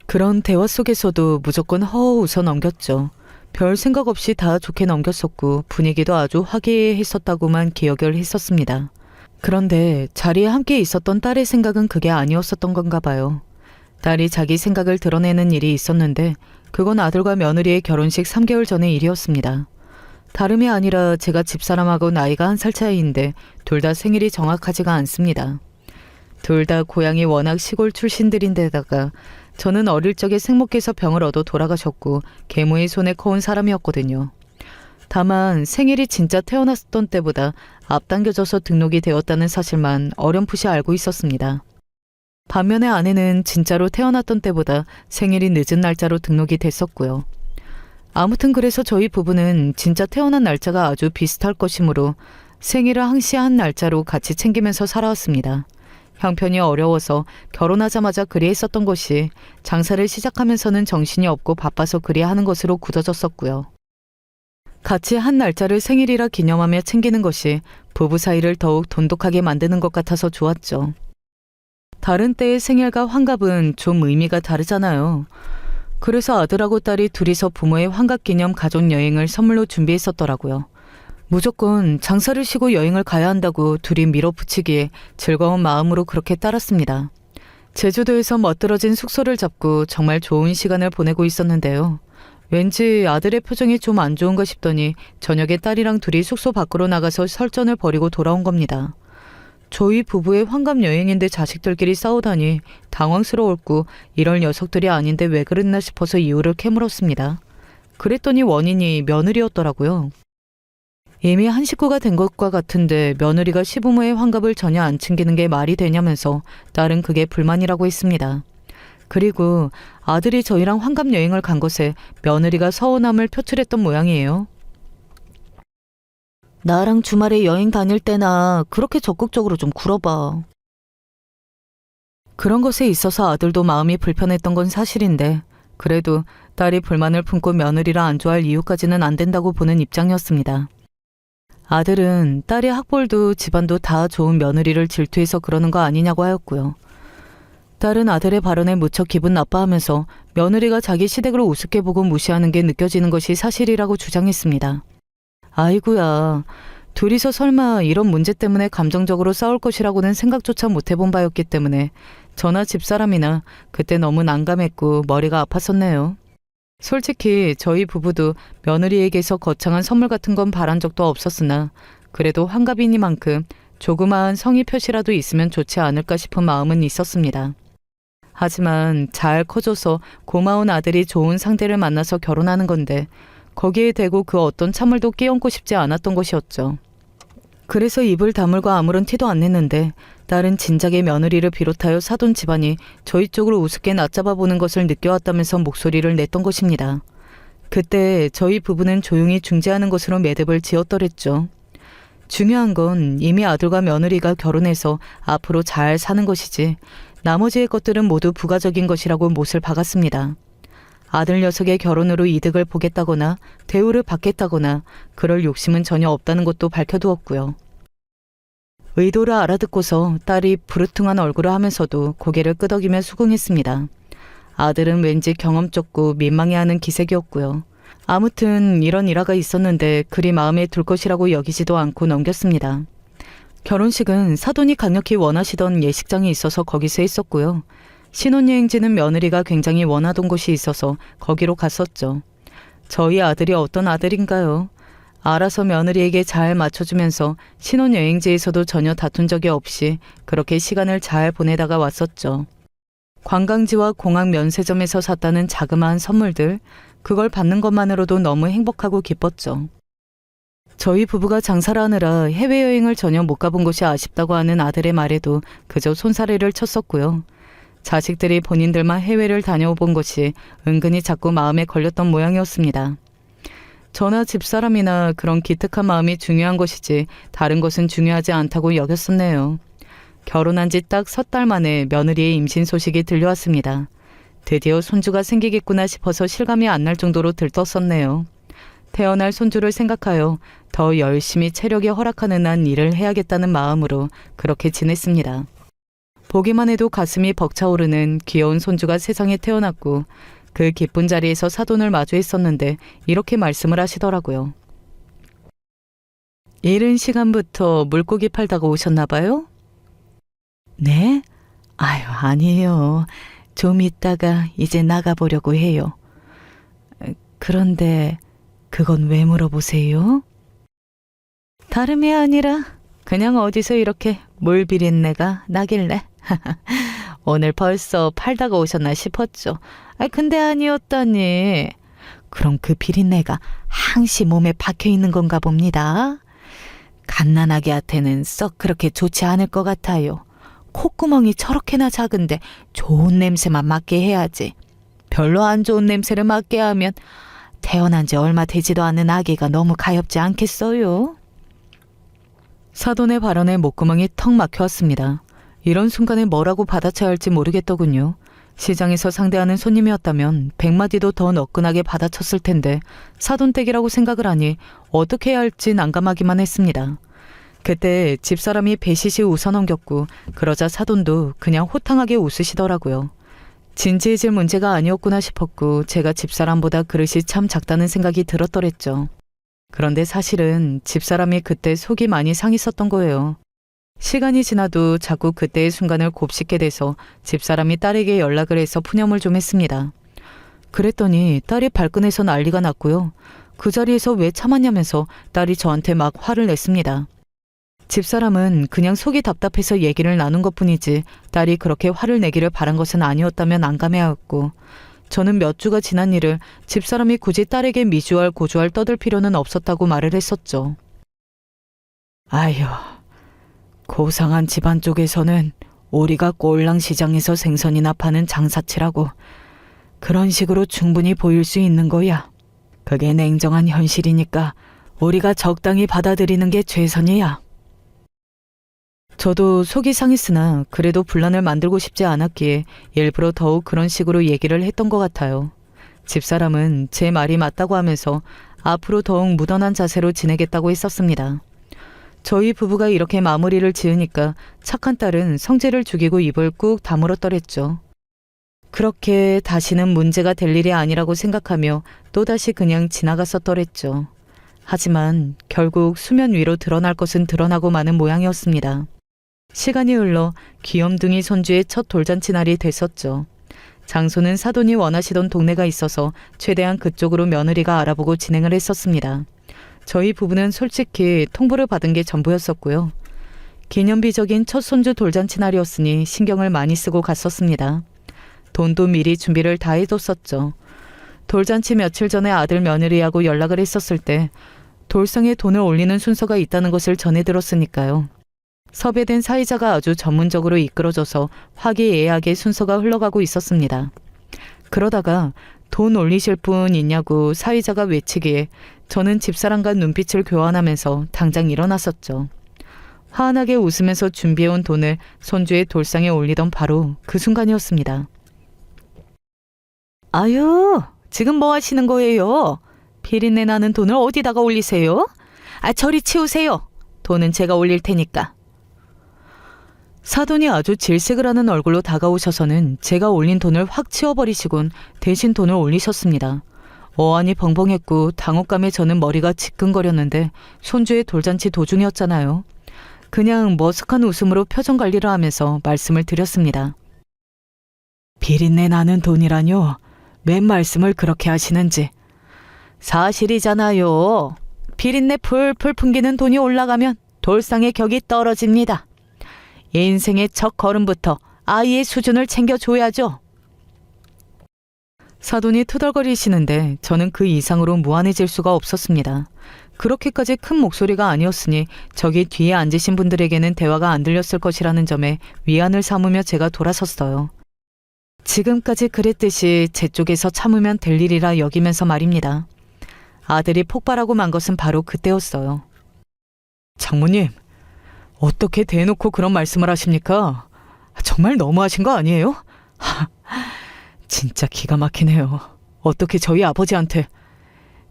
그런 대화 속에서도 무조건 허허 웃어 넘겼죠. 별 생각 없이 다 좋게 넘겼었고 분위기도 아주 화기애애했었다고만 기억을 했었습니다. 그런데 자리에 함께 있었던 딸의 생각은 그게 아니었었던 건가 봐요. 딸이 자기 생각을 드러내는 일이 있었는데 그건 아들과 며느리의 결혼식 3개월 전의 일이었습니다. 다름이 아니라 제가 집사람하고 나이가 1살 차이인데 둘 다 생일이 정확하지가 않습니다. 둘 다 고향이 워낙 시골 출신들인데다가 저는 어릴 적에 생목께서 병을 얻어 돌아가셨고 계모의 손에 커온 사람이었거든요. 다만 생일이 진짜 태어났던 때보다 앞당겨져서 등록이 되었다는 사실만 어렴풋이 알고 있었습니다. 반면에 아내는 진짜로 태어났던 때보다 생일이 늦은 날짜로 등록이 됐었고요. 아무튼 그래서 저희 부부는 진짜 태어난 날짜가 아주 비슷할 것이므로 생일을 항시한 날짜로 같이 챙기면서 살아왔습니다. 형편이 어려워서 결혼하자마자 그리 했었던 것이 장사를 시작하면서는 정신이 없고 바빠서 그리 하는 것으로 굳어졌었고요. 같이 한 날짜를 생일이라 기념하며 챙기는 것이 부부 사이를 더욱 돈독하게 만드는 것 같아서 좋았죠. 다른 때의 생일과 환갑은 좀 의미가 다르잖아요. 그래서 아들하고 딸이 둘이서 부모의 환갑기념 가족여행을 선물로 준비했었더라고요. 무조건 장사를 쉬고 여행을 가야 한다고 둘이 밀어붙이기에 즐거운 마음으로 그렇게 따랐습니다. 제주도에서 멋들어진 숙소를 잡고 정말 좋은 시간을 보내고 있었는데요. 왠지 아들의 표정이 좀 안 좋은가 싶더니 저녁에 딸이랑 둘이 숙소 밖으로 나가서 설전을 벌이고 돌아온 겁니다. 저희 부부의 환갑 여행인데 자식들끼리 싸우다니 당황스러웠고 이럴 녀석들이 아닌데 왜 그랬나 싶어서 이유를 캐물었습니다. 그랬더니 원인이 며느리였더라고요. 이미 한 식구가 된 것과 같은데 며느리가 시부모의 환갑을 전혀 안 챙기는 게 말이 되냐면서 딸은 그게 불만이라고 했습니다. 그리고 아들이 저희랑 환갑 여행을 간 것에 며느리가 서운함을 표출했던 모양이에요. 나랑 주말에 여행 다닐 때나 그렇게 적극적으로 좀 굴어봐. 그런 것에 있어서 아들도 마음이 불편했던 건 사실인데 그래도 딸이 불만을 품고 며느리라 안 좋아할 이유까지는 안 된다고 보는 입장이었습니다. 아들은 딸이 학벌도 집안도 다 좋은 며느리를 질투해서 그러는 거 아니냐고 하였고요. 딸은 아들의 발언에 무척 기분 나빠하면서 며느리가 자기 시댁을 우습게 보고 무시하는 게 느껴지는 것이 사실이라고 주장했습니다. 아이고야, 둘이서 설마 이런 문제 때문에 감정적으로 싸울 것이라고는 생각조차 못 해본 바였기 때문에 저나 집사람이나 그때 너무 난감했고 머리가 아팠었네요. 솔직히 저희 부부도 며느리에게서 거창한 선물 같은 건 바란 적도 없었으나 그래도 환갑이니만큼 조그마한 성의 표시라도 있으면 좋지 않을까 싶은 마음은 있었습니다. 하지만 잘 커져서 고마운 아들이 좋은 상대를 만나서 결혼하는 건데 거기에 대고 그 어떤 찬물도 끼얹고 싶지 않았던 것이었죠. 그래서 입을 다물고 아무런 티도 안 냈는데 딸은 진작에 며느리를 비롯하여 사돈 집안이 저희 쪽으로 우습게 낯잡아 보는 것을 느껴왔다면서 목소리를 냈던 것입니다. 그때 저희 부부는 조용히 중재하는 것으로 매듭을 지었더랬죠. 중요한 건 이미 아들과 며느리가 결혼해서 앞으로 잘 사는 것이지 나머지의 것들은 모두 부가적인 것이라고 못을 박았습니다. 아들 녀석의 결혼으로 이득을 보겠다거나 대우를 받겠다거나 그럴 욕심은 전혀 없다는 것도 밝혀두었고요. 의도를 알아듣고서 딸이 부르퉁한 얼굴을 하면서도 고개를 끄덕이며 수긍했습니다. 아들은 왠지 경험 적고 민망해하는 기색이었고요. 아무튼 이런 일화가 있었는데 그리 마음에 둘 것이라고 여기지도 않고 넘겼습니다. 결혼식은 사돈이 강력히 원하시던 예식장이 있어서 거기서 했었고요. 신혼여행지는 며느리가 굉장히 원하던 곳이 있어서 거기로 갔었죠. 저희 아들이 어떤 아들인가요? 알아서 며느리에게 잘 맞춰주면서 신혼여행지에서도 전혀 다툰 적이 없이 그렇게 시간을 잘 보내다가 왔었죠. 관광지와 공항 면세점에서 샀다는 자그마한 선물들, 그걸 받는 것만으로도 너무 행복하고 기뻤죠. 저희 부부가 장사를 하느라 해외여행을 전혀 못 가본 것이 아쉽다고 하는 아들의 말에도 그저 손사래를 쳤었고요. 자식들이 본인들만 해외를 다녀본 것이 은근히 자꾸 마음에 걸렸던 모양이었습니다. 저나 집사람이나 그런 기특한 마음이 중요한 것이지 다른 것은 중요하지 않다고 여겼었네요. 결혼한 지 딱 3달 만에 며느리의 임신 소식이 들려왔습니다. 드디어 손주가 생기겠구나 싶어서 실감이 안 날 정도로 들떴었네요. 태어날 손주를 생각하여 더 열심히 체력이 허락하는 한 일을 해야겠다는 마음으로 그렇게 지냈습니다. 보기만 해도 가슴이 벅차오르는 귀여운 손주가 세상에 태어났고 그 기쁜 자리에서 사돈을 마주했었는데 이렇게 말씀을 하시더라고요. 이른 시간부터 물고기 팔다가 오셨나 봐요? 네? 아유, 아니에요. 좀 있다가 이제 나가보려고 해요. 그런데 그건 왜 물어보세요? 다름이 아니라 그냥 어디서 이렇게 물 비린내가 나길래 오늘 벌써 팔다가 오셨나 싶었죠. 근데 아니었다니. 그럼 그 비린내가 항시 몸에 박혀 있는 건가 봅니다. 갓난아기한테는 썩 그렇게 좋지 않을 것 같아요. 콧구멍이 저렇게나 작은데 좋은 냄새만 맡게 해야지. 별로 안 좋은 냄새를 맡게 하면 태어난 지 얼마 되지도 않은 아기가 너무 가엾지 않겠어요? 사돈의 발언에 목구멍이 턱 막혀왔습니다. 이런 순간에 뭐라고 받아쳐야 할지 모르겠더군요. 시장에서 상대하는 손님이었다면 100마디도 더 너끈하게 받아쳤을 텐데 사돈댁이라고 생각을 하니 어떻게 해야 할지 난감하기만 했습니다. 그때 집사람이 배시시 웃어넘겼고 그러자 사돈도 그냥 호탕하게 웃으시더라고요. 진지해질 문제가 아니었구나 싶었고 제가 집사람보다 그릇이 참 작다는 생각이 들었더랬죠. 그런데 사실은 집사람이 그때 속이 많이 상했었던 거예요. 시간이 지나도 자꾸 그때의 순간을 곱씹게 돼서 집사람이 딸에게 연락을 해서 푸념을 좀 했습니다. 그랬더니 딸이 발끈해서 난리가 났고요. 그 자리에서 왜 참았냐면서 딸이 저한테 막 화를 냈습니다. 집사람은 그냥 속이 답답해서 얘기를 나눈 것뿐이지 딸이 그렇게 화를 내기를 바란 것은 아니었다며 난감해하였고 저는 몇 주가 지난 일을 집사람이 굳이 딸에게 미주알 고주알 떠들 필요는 없었다고 말을 했었죠. 아휴, 고상한 집안 쪽에서는 우리가 꼴랑시장에서 생선이나 파는 장사치라고 그런 식으로 충분히 보일 수 있는 거야. 그게 냉정한 현실이니까 우리가 적당히 받아들이는 게 최선이야. 저도 속이 상했으나 그래도 분란을 만들고 싶지 않았기에 일부러 더욱 그런 식으로 얘기를 했던 것 같아요. 집사람은 제 말이 맞다고 하면서 앞으로 더욱 무던한 자세로 지내겠다고 했었습니다. 저희 부부가 이렇게 마무리를 지으니까 착한 딸은 성질을 죽이고 입을 꾹 다물었더랬죠. 그렇게 다시는 문제가 될 일이 아니라고 생각하며 또다시 그냥 지나갔었더랬죠. 하지만 결국 수면 위로 드러날 것은 드러나고 마는 모양이었습니다. 시간이 흘러 귀염둥이 손주의 첫 돌잔치 날이 됐었죠. 장소는 사돈이 원하시던 동네가 있어서 최대한 그쪽으로 며느리가 알아보고 진행을 했었습니다. 저희 부부는 솔직히 통보를 받은 게 전부였었고요. 기념비적인 첫 손주 돌잔치 날이었으니 신경을 많이 쓰고 갔었습니다. 돈도 미리 준비를 다 해뒀었죠. 돌잔치 며칠 전에 아들 며느리하고 연락을 했었을 때 돌상에 돈을 올리는 순서가 있다는 것을 전해 들었으니까요. 섭외된 사이자가 아주 전문적으로 이끌어줘서 화기애애하게 순서가 흘러가고 있었습니다. 그러다가 돈 올리실 분 있냐고 사이자가 외치기에 저는 집사람과 눈빛을 교환하면서 당장 일어났었죠. 환하게 웃으면서 준비해온 돈을 손주의 돌상에 올리던 바로 그 순간이었습니다. 아유, 지금 뭐 하시는 거예요? 비린내 나는 돈을 어디다가 올리세요? 저리 치우세요. 돈은 제가 올릴 테니까. 사돈이 아주 질색을 하는 얼굴로 다가오셔서는 제가 올린 돈을 확 치워버리시곤 대신 돈을 올리셨습니다. 어안이 벙벙했고 당혹감에 저는 머리가 지끈거렸는데 손주의 돌잔치 도중이었잖아요. 그냥 머쓱한 웃음으로 표정 관리를 하면서 말씀을 드렸습니다. 비린내 나는 돈이라뇨? 웬 말씀을 그렇게 하시는지. 사실이잖아요. 비린내 풀풀 풍기는 돈이 올라가면 돌상의 격이 떨어집니다. 인생의 첫 걸음부터 아이의 수준을 챙겨줘야죠. 사돈이 투덜거리시는데 저는 그 이상으로 무안해질 수가 없었습니다. 그렇게까지 큰 목소리가 아니었으니 저기 뒤에 앉으신 분들에게는 대화가 안 들렸을 것이라는 점에 위안을 삼으며 제가 돌아섰어요. 지금까지 그랬듯이 제 쪽에서 참으면 될 일이라 여기면서 말입니다. 아들이 폭발하고 만 것은 바로 그때였어요. 장모님, 어떻게 대놓고 그런 말씀을 하십니까? 정말 너무하신 거 아니에요? 진짜 기가 막히네요. 어떻게 저희 아버지한테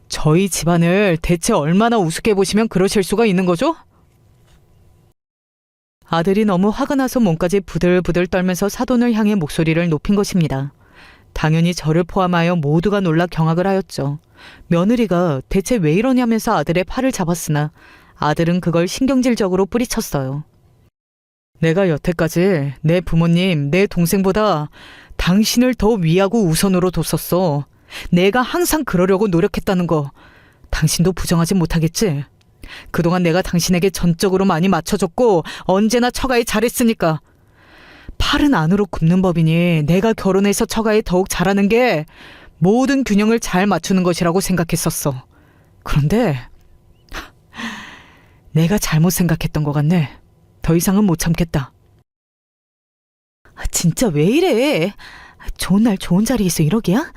저희 집안을 대체 얼마나 우습게 보시면 그러실 수가 있는 거죠? 아들이 너무 화가 나서 몸까지 부들부들 떨면서 사돈을 향해 목소리를 높인 것입니다. 당연히 저를 포함하여 모두가 놀라 경악을 하였죠. 며느리가 대체 왜 이러냐면서 아들의 팔을 잡았으나 아들은 그걸 신경질적으로 뿌리쳤어요. 내가 여태까지 내 부모님, 내 동생보다 당신을 더 위하고 우선으로 뒀었어. 내가 항상 그러려고 노력했다는 거 당신도 부정하지 못하겠지? 그동안 내가 당신에게 전적으로 많이 맞춰줬고 언제나 처가에 잘했으니까. 팔은 안으로 굽는 법이니 내가 결혼해서 처가에 더욱 잘하는 게 모든 균형을 잘 맞추는 것이라고 생각했었어. 그런데 내가 잘못 생각했던 것 같네. 더 이상은 못 참겠다. 진짜 왜 이래? 좋은 날 좋은 자리에서 이러기야?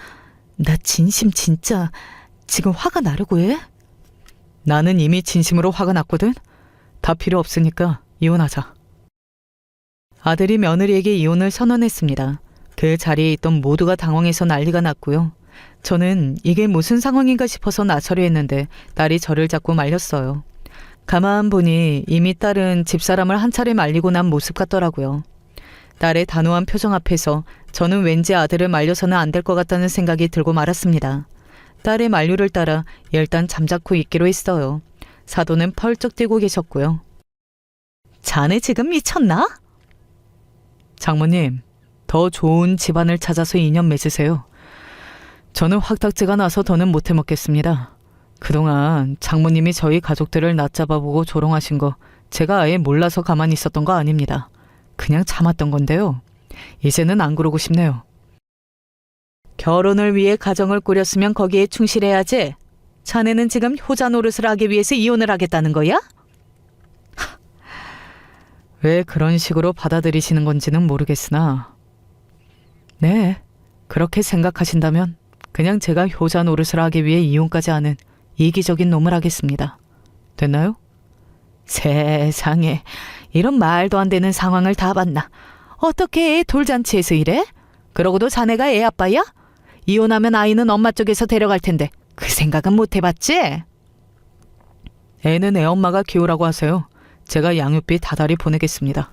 나 진심 진짜 지금 화가 나려고 해? 나는 이미 진심으로 화가 났거든. 다 필요 없으니까 이혼하자. 아들이 며느리에게 이혼을 선언했습니다. 그 자리에 있던 모두가 당황해서 난리가 났고요. 저는 이게 무슨 상황인가 싶어서 나서려 했는데 딸이 저를 자꾸 말렸어요. 가만 보니 이미 딸은 집사람을 한 차례 말리고 난 모습 같더라고요. 딸의 단호한 표정 앞에서 저는 왠지 아들을 말려서는 안 될 것 같다는 생각이 들고 말았습니다. 딸의 만류를 따라 일단 잠자코 있기로 했어요. 사돈은 펄쩍 뛰고 계셨고요. 자네 지금 미쳤나? 장모님, 더 좋은 집안을 찾아서 인연 맺으세요. 저는 확닥지가 나서 더는 못 해먹겠습니다. 그동안 장모님이 저희 가족들을 낮잡아보고 조롱하신 거 제가 아예 몰라서 가만히 있었던 거 아닙니다. 그냥 참았던 건데요. 이제는 안 그러고 싶네요. 결혼을 위해 가정을 꾸렸으면 거기에 충실해야지. 자네는 지금 효자 노릇을 하기 위해서 이혼을 하겠다는 거야? 왜 그런 식으로 받아들이시는 건지는 모르겠으나 네, 그렇게 생각하신다면 그냥 제가 효자 노릇을 하기 위해 이혼까지 하는 이기적인 놈을 하겠습니다. 됐나요? 세상에, 이런 말도 안 되는 상황을 다 봤나. 어떻게 애 돌잔치에서 이래? 그러고도 자네가 애 아빠야? 이혼하면 아이는 엄마 쪽에서 데려갈 텐데 그 생각은 못 해봤지? 애는 애 엄마가 키우라고 하세요. 제가 양육비 다달이 보내겠습니다.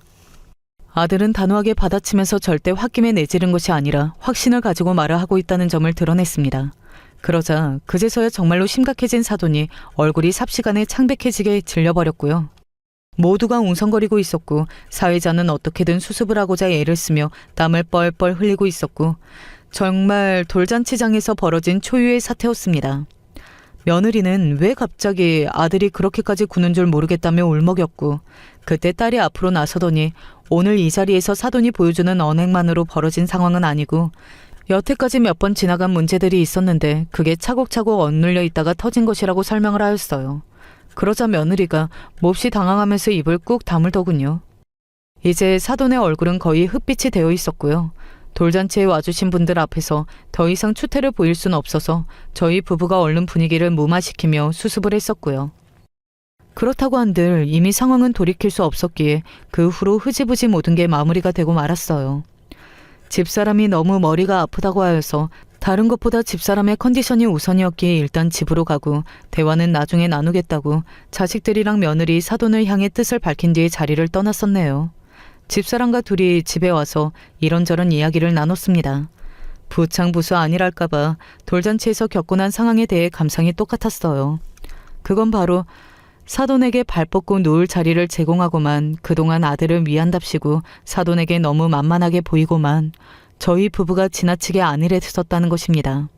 아들은 단호하게 받아치면서 절대 홧김에 내지른 것이 아니라 확신을 가지고 말을 하고 있다는 점을 드러냈습니다. 그러자 그제서야 정말로 심각해진 사돈이 얼굴이 삽시간에 창백해지게 질려버렸고요. 모두가 웅성거리고 있었고 사회자는 어떻게든 수습을 하고자 애를 쓰며 땀을 뻘뻘 흘리고 있었고 정말 돌잔치장에서 벌어진 초유의 사태였습니다. 며느리는 왜 갑자기 아들이 그렇게까지 구는 줄 모르겠다며 울먹였고 그때 딸이 앞으로 나서더니 오늘 이 자리에서 사돈이 보여주는 언행만으로 벌어진 상황은 아니고 여태까지 몇 번 지나간 문제들이 있었는데 그게 차곡차곡 억눌려 있다가 터진 것이라고 설명을 하였어요. 그러자 며느리가 몹시 당황하면서 입을 꾹 다물더군요. 이제 사돈의 얼굴은 거의 흑빛이 되어 있었고요. 돌잔치에 와주신 분들 앞에서 더 이상 추태를 보일 수는 없어서 저희 부부가 얼른 분위기를 무마시키며 수습을 했었고요. 그렇다고 한들 이미 상황은 돌이킬 수 없었기에 그 후로 흐지부지 모든 게 마무리가 되고 말았어요. 집사람이 너무 머리가 아프다고 하여서 다른 것보다 집사람의 컨디션이 우선이었기에 일단 집으로 가고 대화는 나중에 나누겠다고 자식들이랑 며느리 사돈을 향해 뜻을 밝힌 뒤에 자리를 떠났었네요. 집사람과 둘이 집에 와서 이런저런 이야기를 나눴습니다. 부창부수 아니랄까봐 돌잔치에서 겪고 난 상황에 대해 감상이 똑같았어요. 그건 바로 사돈에게 발 뻗고 누울 자리를 제공하고만 그동안 아들을 위한답시고 사돈에게 너무 만만하게 보이고만 저희 부부가 지나치게 안일해 했었다는 것입니다.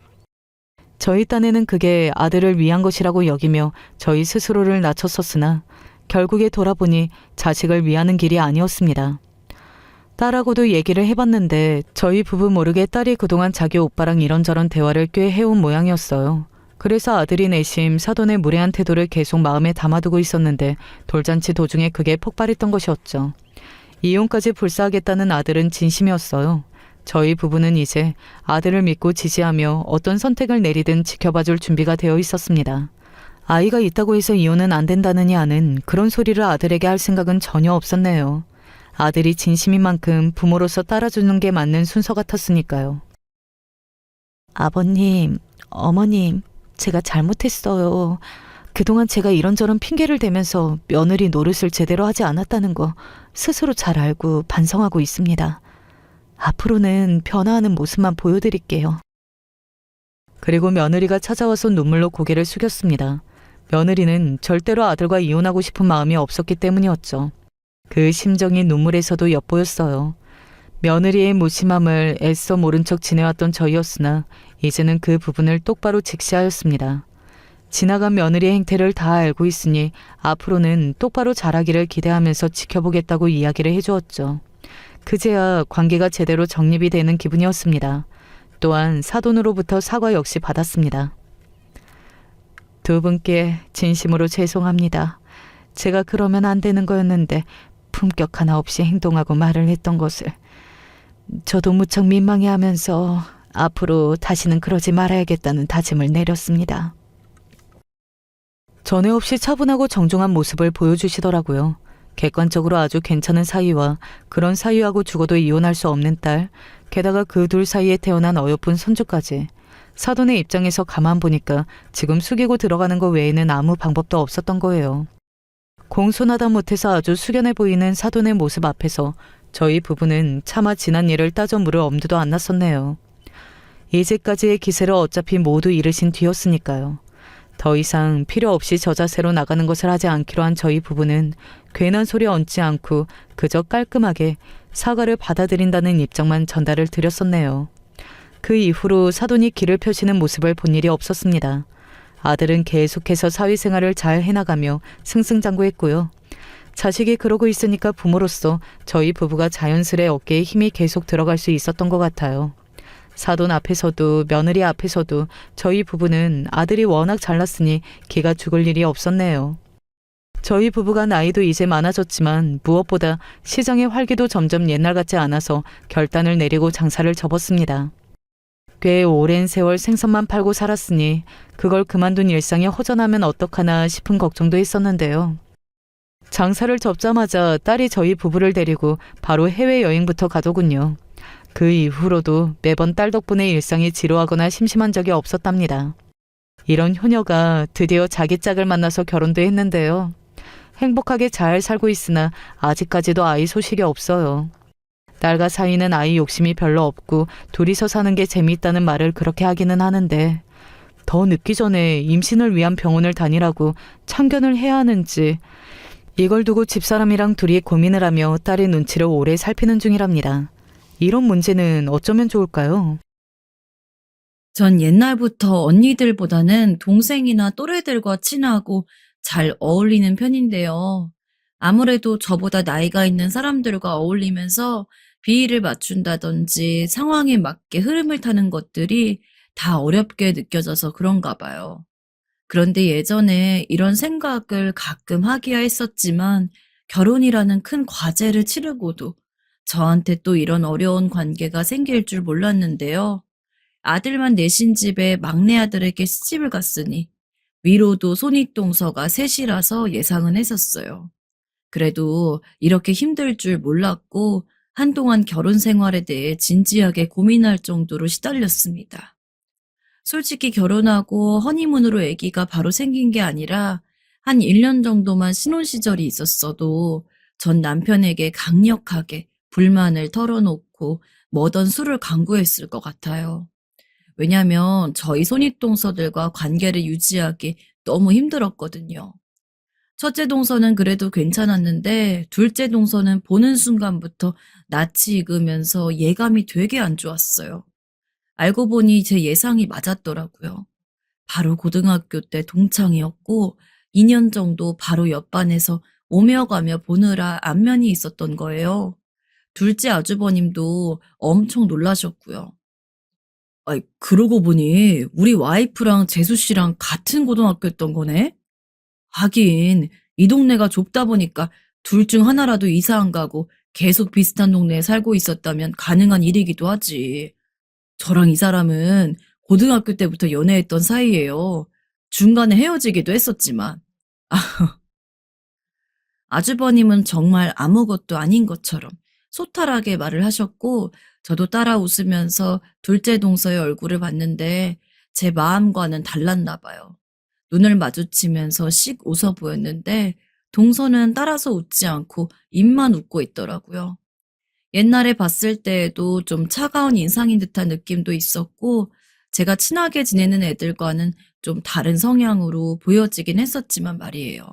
저희 딴에는 그게 아들을 위한 것이라고 여기며 저희 스스로를 낮췄었으나 결국에 돌아보니 자식을 위하는 길이 아니었습니다. 딸하고도 얘기를 해봤는데 저희 부부 모르게 딸이 그동안 자기 오빠랑 이런저런 대화를 꽤 해온 모양이었어요. 그래서 아들이 내심 사돈의 무례한 태도를 계속 마음에 담아두고 있었는데 돌잔치 도중에 그게 폭발했던 것이었죠. 이혼까지 불사하겠다는 아들은 진심이었어요. 저희 부부는 이제 아들을 믿고 지지하며 어떤 선택을 내리든 지켜봐줄 준비가 되어 있었습니다. 아이가 있다고 해서 이혼은 안 된다느니 하는 그런 소리를 아들에게 할 생각은 전혀 없었네요. 아들이 진심인 만큼 부모로서 따라주는 게 맞는 순서 같았으니까요. 아버님, 어머님, 제가 잘못했어요. 그동안 제가 이런저런 핑계를 대면서 며느리 노릇을 제대로 하지 않았다는 거 스스로 잘 알고 반성하고 있습니다. 앞으로는 변화하는 모습만 보여드릴게요. 그리고 며느리가 찾아와서 눈물로 고개를 숙였습니다. 며느리는 절대로 아들과 이혼하고 싶은 마음이 없었기 때문이었죠. 그 심정이 눈물에서도 엿보였어요. 며느리의 무심함을 애써 모른 척 지내왔던 저희였으나 이제는 그 부분을 똑바로 직시하였습니다. 지나간 며느리의 행태를 다 알고 있으니 앞으로는 똑바로 잘하기를 기대하면서 지켜보겠다고 이야기를 해주었죠. 그제야 관계가 제대로 정립이 되는 기분이었습니다. 또한 사돈으로부터 사과 역시 받았습니다. 두 분께 진심으로 죄송합니다. 제가 그러면 안 되는 거였는데 품격 하나 없이 행동하고 말을 했던 것을. 저도 무척 민망해하면서 앞으로 다시는 그러지 말아야겠다는 다짐을 내렸습니다. 전에 없이 차분하고 정중한 모습을 보여주시더라고요. 객관적으로 아주 괜찮은 사이와 그런 사이하고 죽어도 이혼할 수 없는 딸, 게다가 그 둘 사이에 태어난 어여쁜 손주까지. 사돈의 입장에서 가만 보니까 지금 숙이고 들어가는 것 외에는 아무 방법도 없었던 거예요. 공손하다 못해서 아주 숙연해 보이는 사돈의 모습 앞에서 저희 부부는 차마 지난 일을 따져 물을 엄두도 안 났었네요. 이제까지의 기세를 어차피 모두 잃으신 뒤였으니까요. 더 이상 필요 없이 저 자세로 나가는 것을 하지 않기로 한 저희 부부는 괜한 소리 얹지 않고 그저 깔끔하게 사과를 받아들인다는 입장만 전달을 드렸었네요. 그 이후로 사돈이 길을 펴시는 모습을 본 일이 없었습니다. 아들은 계속해서 사회생활을 잘 해나가며 승승장구했고요. 자식이 그러고 있으니까 부모로서 저희 부부가 자연스레 어깨에 힘이 계속 들어갈 수 있었던 것 같아요. 사돈 앞에서도 며느리 앞에서도 저희 부부는 아들이 워낙 잘났으니 기가 죽을 일이 없었네요. 저희 부부가 나이도 이제 많아졌지만 무엇보다 시장의 활기도 점점 옛날 같지 않아서 결단을 내리고 장사를 접었습니다. 꽤 오랜 세월 생선만 팔고 살았으니 그걸 그만둔 일상이 허전하면 어떡하나 싶은 걱정도 했었는데요. 장사를 접자마자 딸이 저희 부부를 데리고 바로 해외여행부터 가더군요. 그 이후로도 매번 딸 덕분에 일상이 지루하거나 심심한 적이 없었답니다. 이런 효녀가 드디어 자기 짝을 만나서 결혼도 했는데요. 행복하게 잘 살고 있으나 아직까지도 아이 소식이 없어요. 딸과 사이는 아이 욕심이 별로 없고 둘이서 사는 게 재미있다는 말을 그렇게 하기는 하는데 더 늦기 전에 임신을 위한 병원을 다니라고 참견을 해야 하는지 이걸 두고 집사람이랑 둘이 고민을 하며 딸의 눈치를 오래 살피는 중이랍니다. 이런 문제는 어쩌면 좋을까요? 전 옛날부터 언니들보다는 동생이나 또래들과 친하고 잘 어울리는 편인데요. 아무래도 저보다 나이가 있는 사람들과 어울리면서 비위를 맞춘다든지 상황에 맞게 흐름을 타는 것들이 다 어렵게 느껴져서 그런가 봐요. 그런데 예전에 이런 생각을 가끔 하기야 했었지만 결혼이라는 큰 과제를 치르고도 저한테 또 이런 어려운 관계가 생길 줄 몰랐는데요. 아들만 내신 집에 막내 아들에게 시집을 갔으니 위로도 손윗동서가 셋이라서 예상은 했었어요. 그래도 이렇게 힘들 줄 몰랐고 한동안 결혼 생활에 대해 진지하게 고민할 정도로 시달렸습니다. 솔직히 결혼하고 허니문으로 아기가 바로 생긴 게 아니라 한 1년 정도만 신혼 시절이 있었어도 전 남편에게 강력하게 불만을 털어놓고 뭐던 수를 강구했을 것 같아요. 왜냐면 저희 손윗동서들과 관계를 유지하기 너무 힘들었거든요. 첫째 동서는 그래도 괜찮았는데 둘째 동서는 보는 순간부터 낯이 익으면서 예감이 되게 안 좋았어요. 알고 보니 제 예상이 맞았더라고요. 바로 고등학교 때 동창이었고 2년 정도 바로 옆반에서 오며 가며 보느라 안면이 있었던 거예요. 둘째 아주버님도 엄청 놀라셨고요. 아이, 그러고 보니 우리 와이프랑 재수 씨랑 같은 고등학교였던 거네? 하긴 이 동네가 좁다 보니까 둘 중 하나라도 이사 안 가고 계속 비슷한 동네에 살고 있었다면 가능한 일이기도 하지. 저랑 이 사람은 고등학교 때부터 연애했던 사이예요. 중간에 헤어지기도 했었지만. 아주버님은 정말 아무것도 아닌 것처럼 소탈하게 말을 하셨고 저도 따라 웃으면서 둘째 동서의 얼굴을 봤는데 제 마음과는 달랐나 봐요. 눈을 마주치면서 씩 웃어 보였는데 동서는 따라서 웃지 않고 입만 웃고 있더라고요. 옛날에 봤을 때에도 좀 차가운 인상인 듯한 느낌도 있었고 제가 친하게 지내는 애들과는 좀 다른 성향으로 보여지긴 했었지만 말이에요.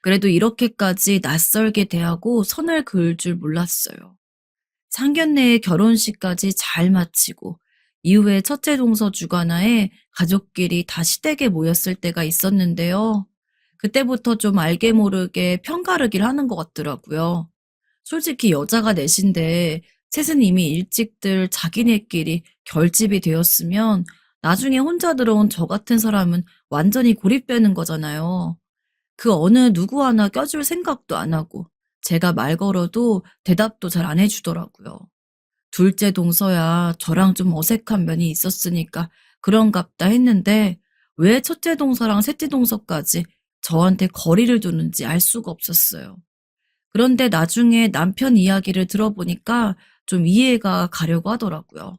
그래도 이렇게까지 낯설게 대하고 선을 그을 줄 몰랐어요. 상견례의 결혼식까지 잘 마치고 이후에 첫째 동서 주관하에 가족끼리 다 시댁에 모였을 때가 있었는데요. 그때부터 좀 알게 모르게 편가르기를 하는 것 같더라고요. 솔직히 여자가 넷인데 셋은 이미 일찍들 자기네끼리 결집이 되었으면 나중에 혼자 들어온 저 같은 사람은 완전히 고립되는 거잖아요. 그 어느 누구 하나 껴줄 생각도 안 하고 제가 말 걸어도 대답도 잘 안 해주더라고요. 둘째 동서야 저랑 좀 어색한 면이 있었으니까 그런갑다 했는데 왜 첫째 동서랑 셋째 동서까지 저한테 거리를 두는지 알 수가 없었어요. 그런데 나중에 남편 이야기를 들어보니까 좀 이해가 가려고 하더라고요.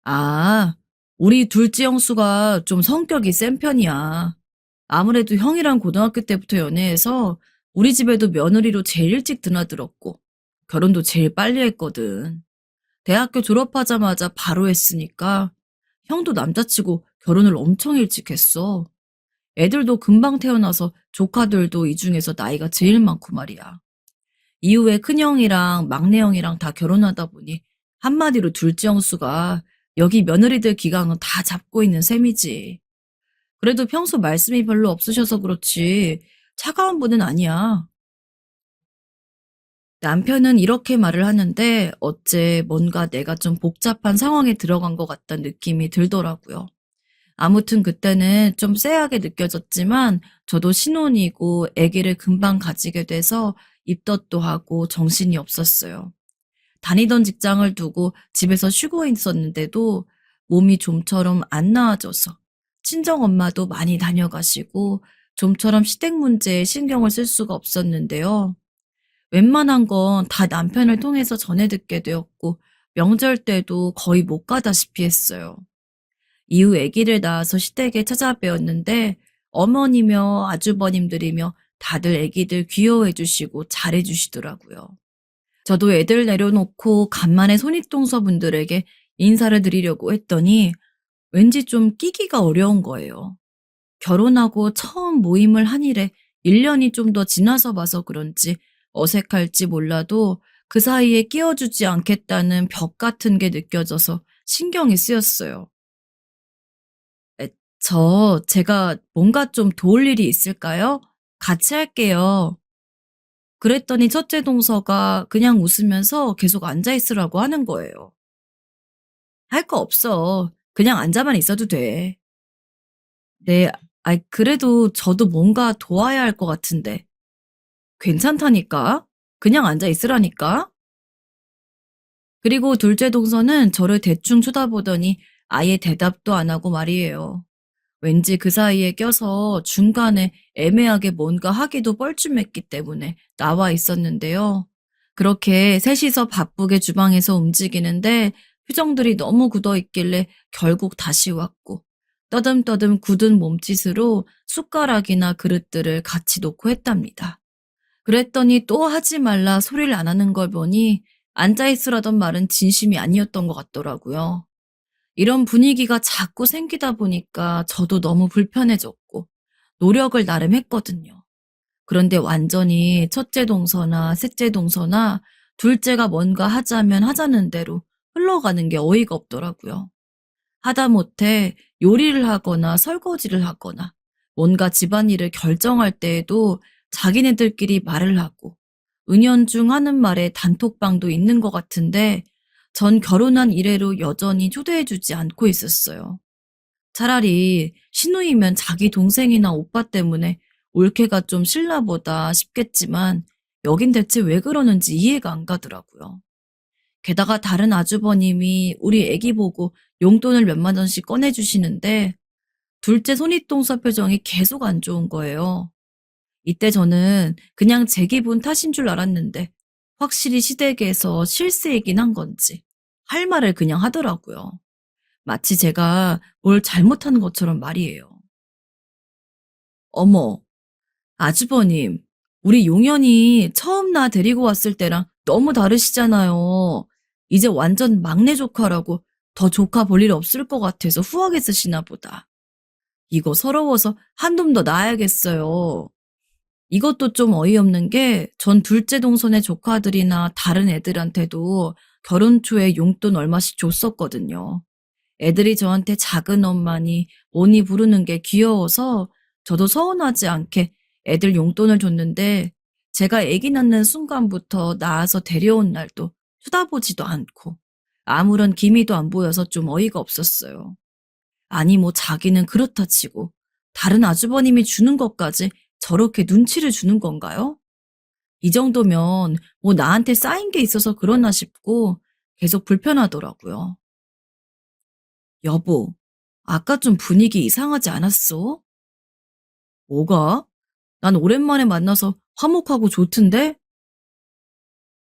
아, 우리 둘째 형수가 좀 성격이 센 편이야. 아무래도 형이랑 고등학교 때부터 연애해서 우리 집에도 며느리로 제일 일찍 드나들었고 결혼도 제일 빨리 했거든. 대학교 졸업하자마자 바로 했으니까 형도 남자치고 결혼을 엄청 일찍 했어. 애들도 금방 태어나서 조카들도 이 중에서 나이가 제일 많고 말이야. 이후에 큰형이랑 막내형이랑 다 결혼하다 보니 한마디로 둘째 형수가 여기 며느리들 기강은 다 잡고 있는 셈이지. 그래도 평소 말씀이 별로 없으셔서 그렇지 차가운 분은 아니야. 남편은 이렇게 말을 하는데 어째 뭔가 내가 좀 복잡한 상황에 들어간 것 같다는 느낌이 들더라고요. 아무튼 그때는 좀 쎄하게 느껴졌지만 저도 신혼이고 아기를 금방 가지게 돼서 입덧도 하고 정신이 없었어요. 다니던 직장을 두고 집에서 쉬고 있었는데도 몸이 좀처럼 안 나아져서 친정엄마도 많이 다녀가시고 좀처럼 시댁 문제에 신경을 쓸 수가 없었는데요. 웬만한 건 다 남편을 통해서 전해 듣게 되었고 명절 때도 거의 못 가다시피 했어요. 이후 아기를 낳아서 시댁에 찾아뵈었는데 어머니며 아주버님들이며 다들 아기들 귀여워해 주시고 잘해 주시더라고요. 저도 애들 내려놓고 간만에 손윗동서분들에게 인사를 드리려고 했더니 왠지 좀 끼기가 어려운 거예요. 결혼하고 처음 모임을 한 이래 1년이 좀 더 지나서 봐서 그런지 어색할지 몰라도 그 사이에 끼워주지 않겠다는 벽 같은 게 느껴져서 신경이 쓰였어요. 제가 뭔가 좀 도울 일이 있을까요? 같이 할게요. 그랬더니 첫째 동서가 그냥 웃으면서 계속 앉아있으라고 하는 거예요. 할 거 없어. 그냥 앉아만 있어도 돼. 네, 그래도 저도 뭔가 도와야 할 것 같은데. 괜찮다니까? 그냥 앉아있으라니까? 그리고 둘째 동서는 저를 대충 쳐다보더니 아예 대답도 안 하고 말이에요. 왠지 그 사이에 껴서 중간에 애매하게 뭔가 하기도 뻘쭘했기 때문에 나와 있었는데요. 그렇게 셋이서 바쁘게 주방에서 움직이는데 표정들이 너무 굳어 있길래 결국 다시 왔고 떠듬떠듬 굳은 몸짓으로 숟가락이나 그릇들을 같이 놓고 했답니다. 그랬더니 또 하지 말라 소리를 안 하는 걸 보니 앉아있으라던 말은 진심이 아니었던 것 같더라고요. 이런 분위기가 자꾸 생기다 보니까 저도 너무 불편해졌고 노력을 나름 했거든요. 그런데 완전히 첫째 동서나 셋째 동서나 둘째가 뭔가 하자면 하자는 대로 흘러가는 게 어이가 없더라고요. 하다못해 요리를 하거나 설거지를 하거나 뭔가 집안일을 결정할 때에도 자기네들끼리 말을 하고 은연중 하는 말에 단톡방도 있는 것 같은데 전 결혼한 이래로 여전히 초대해주지 않고 있었어요. 차라리 시누이면 자기 동생이나 오빠 때문에 올케가 좀 싫나 보다 싶겠지만 여긴 대체 왜 그러는지 이해가 안 가더라고요. 게다가 다른 아주버님이 우리 애기 보고 용돈을 몇만 원씩 꺼내주시는데 둘째 손윗동서 표정이 계속 안 좋은 거예요. 이때 저는 그냥 제 기분 탓인 줄 알았는데 확실히 시댁에서 실세이긴 한 건지 할 말을 그냥 하더라고요. 마치 제가 뭘 잘못한 것처럼 말이에요. 어머, 아주버님, 우리 용현이 처음 나 데리고 왔을 때랑 너무 다르시잖아요. 이제 완전 막내 조카라고 더 조카 볼 일 없을 것 같아서 후하게 쓰시나 보다. 이거 서러워서 한 놈 더 낳아야겠어요. 이것도 좀 어이없는 게 전 둘째 동선의 조카들이나 다른 애들한테도 결혼 초에 용돈 얼마씩 줬었거든요. 애들이 저한테 작은 엄마니 뭐니 부르는 게 귀여워서 저도 서운하지 않게 애들 용돈을 줬는데 제가 애기 낳는 순간부터 낳아서 데려온 날도 쳐다보지도 않고 아무런 기미도 안 보여서 좀 어이가 없었어요. 아니 뭐 자기는 그렇다 치고 다른 아주버님이 주는 것까지 저렇게 눈치를 주는 건가요? 이 정도면 뭐 나한테 쌓인 게 있어서 그러나 싶고 계속 불편하더라고요. 여보, 아까 좀 분위기 이상하지 않았어? 뭐가? 난 오랜만에 만나서 화목하고 좋던데?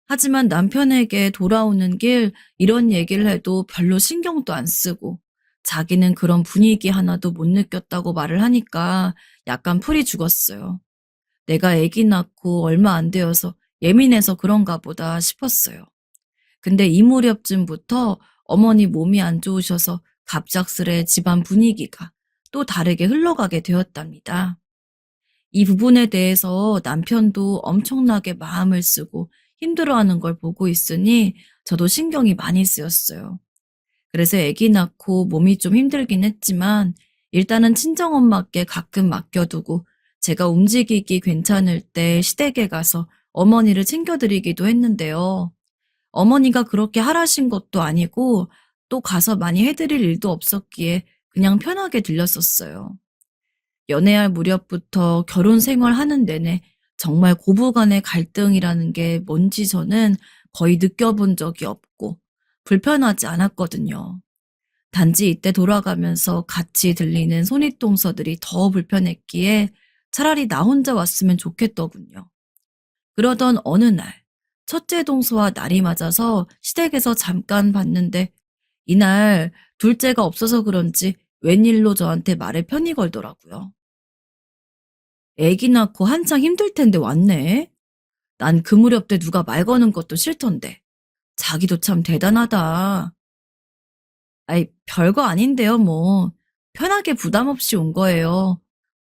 하지만 남편에게 돌아오는 길 이런 얘기를 해도 별로 신경도 안 쓰고 자기는 그런 분위기 하나도 못 느꼈다고 말을 하니까 약간 풀이 죽었어요. 내가 아기 낳고 얼마 안 되어서 예민해서 그런가 보다 싶었어요. 근데 이 무렵쯤부터 어머니 몸이 안 좋으셔서 갑작스레 집안 분위기가 또 다르게 흘러가게 되었답니다. 이 부분에 대해서 남편도 엄청나게 마음을 쓰고 힘들어하는 걸 보고 있으니 저도 신경이 많이 쓰였어요. 그래서 아기 낳고 몸이 좀 힘들긴 했지만 일단은 친정엄마께 가끔 맡겨두고 제가 움직이기 괜찮을 때 시댁에 가서 어머니를 챙겨드리기도 했는데요. 어머니가 그렇게 하라신 것도 아니고 또 가서 많이 해드릴 일도 없었기에 그냥 편하게 들렸었어요. 연애할 무렵부터 결혼 생활하는 내내 정말 고부간의 갈등이라는 게 뭔지 저는 거의 느껴본 적이 없고 불편하지 않았거든요. 단지 이때 돌아가면서 같이 들리는 손윗동서들이 더 불편했기에 차라리 나 혼자 왔으면 좋겠더군요. 그러던 어느 날, 첫째 동서와 날이 맞아서 시댁에서 잠깐 봤는데 이날 둘째가 없어서 그런지 웬일로 저한테 말에 편히 걸더라고요. 애기 낳고 한창 힘들 텐데 왔네. 난 그 무렵 때 누가 말 거는 것도 싫던데. 자기도 참 대단하다. 아이, 별거 아닌데요, 뭐. 편하게 부담 없이 온 거예요.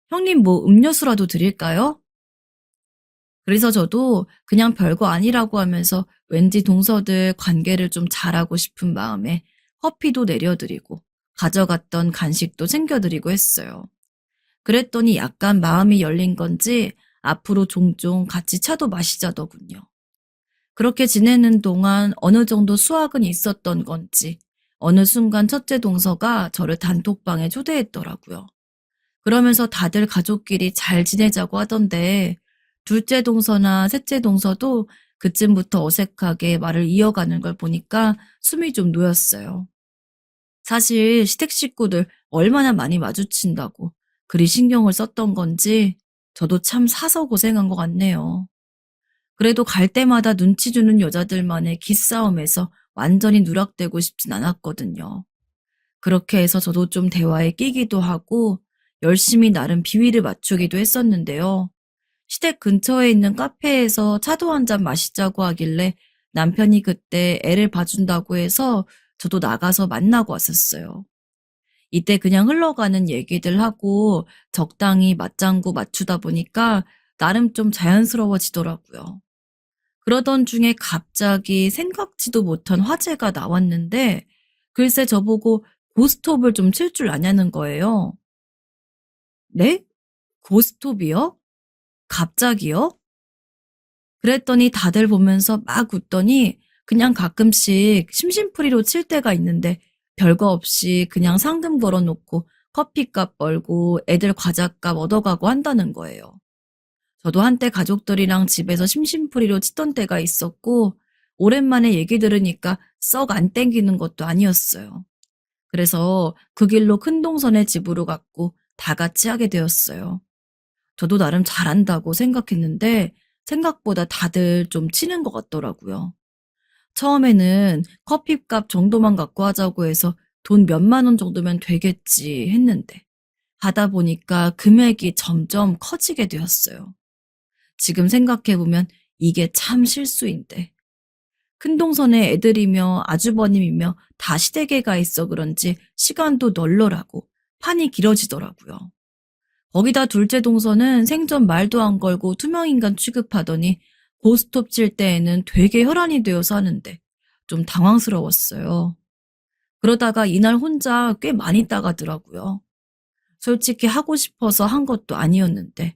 형님 뭐 음료수라도 드릴까요? 그래서 저도 그냥 별거 아니라고 하면서 왠지 동서들 관계를 좀 잘하고 싶은 마음에 커피도 내려드리고 가져갔던 간식도 챙겨드리고 했어요. 그랬더니 약간 마음이 열린 건지 앞으로 종종 같이 차도 마시자더군요. 그렇게 지내는 동안 어느 정도 수확은 있었던 건지 어느 순간 첫째 동서가 저를 단톡방에 초대했더라고요. 그러면서 다들 가족끼리 잘 지내자고 하던데 둘째 동서나 셋째 동서도 그쯤부터 어색하게 말을 이어가는 걸 보니까 숨이 좀 놓였어요. 사실 시댁 식구들 얼마나 많이 마주친다고 그리 신경을 썼던 건지 저도 참 사서 고생한 것 같네요. 그래도 갈 때마다 눈치 주는 여자들만의 기싸움에서 완전히 누락되고 싶진 않았거든요. 그렇게 해서 저도 좀 대화에 끼기도 하고 열심히 나름 비위를 맞추기도 했었는데요. 시댁 근처에 있는 카페에서 차도 한 잔 마시자고 하길래 남편이 그때 애를 봐준다고 해서 저도 나가서 만나고 왔었어요. 이때 그냥 흘러가는 얘기들 하고 적당히 맞장구 맞추다 보니까 나름 좀 자연스러워지더라고요. 그러던 중에 갑자기 생각지도 못한 화제가 나왔는데 글쎄 저보고 고스톱을 좀 칠 줄 아냐는 거예요. 네? 고스톱이요? 갑자기요? 그랬더니 다들 보면서 막 웃더니 그냥 가끔씩 심심풀이로 칠 때가 있는데 별거 없이 그냥 상금 걸어놓고 커피값 벌고 애들 과자값 얻어가고 한다는 거예요. 저도 한때 가족들이랑 집에서 심심풀이로 치던 때가 있었고 오랜만에 얘기 들으니까 썩 안 땡기는 것도 아니었어요. 그래서 그 길로 큰 동선의 집으로 갔고 다 같이 하게 되었어요. 저도 나름 잘한다고 생각했는데 생각보다 다들 좀 치는 것 같더라고요. 처음에는 커피값 정도만 갖고 하자고 해서 돈 몇만 원 정도면 되겠지 했는데 하다 보니까 금액이 점점 커지게 되었어요. 지금 생각해보면 이게 참 실수인데. 큰 동선에 애들이며 아주버님이며 다 시댁에 가 있어 그런지 시간도 널널하고 판이 길어지더라고요. 거기다 둘째 동서는 생전 말도 안 걸고 투명인간 취급하더니 고스톱 칠 때에는 되게 혈안이 되어서 하는데 좀 당황스러웠어요. 그러다가 이날 혼자 꽤 많이 따가더라고요. 솔직히 하고 싶어서 한 것도 아니었는데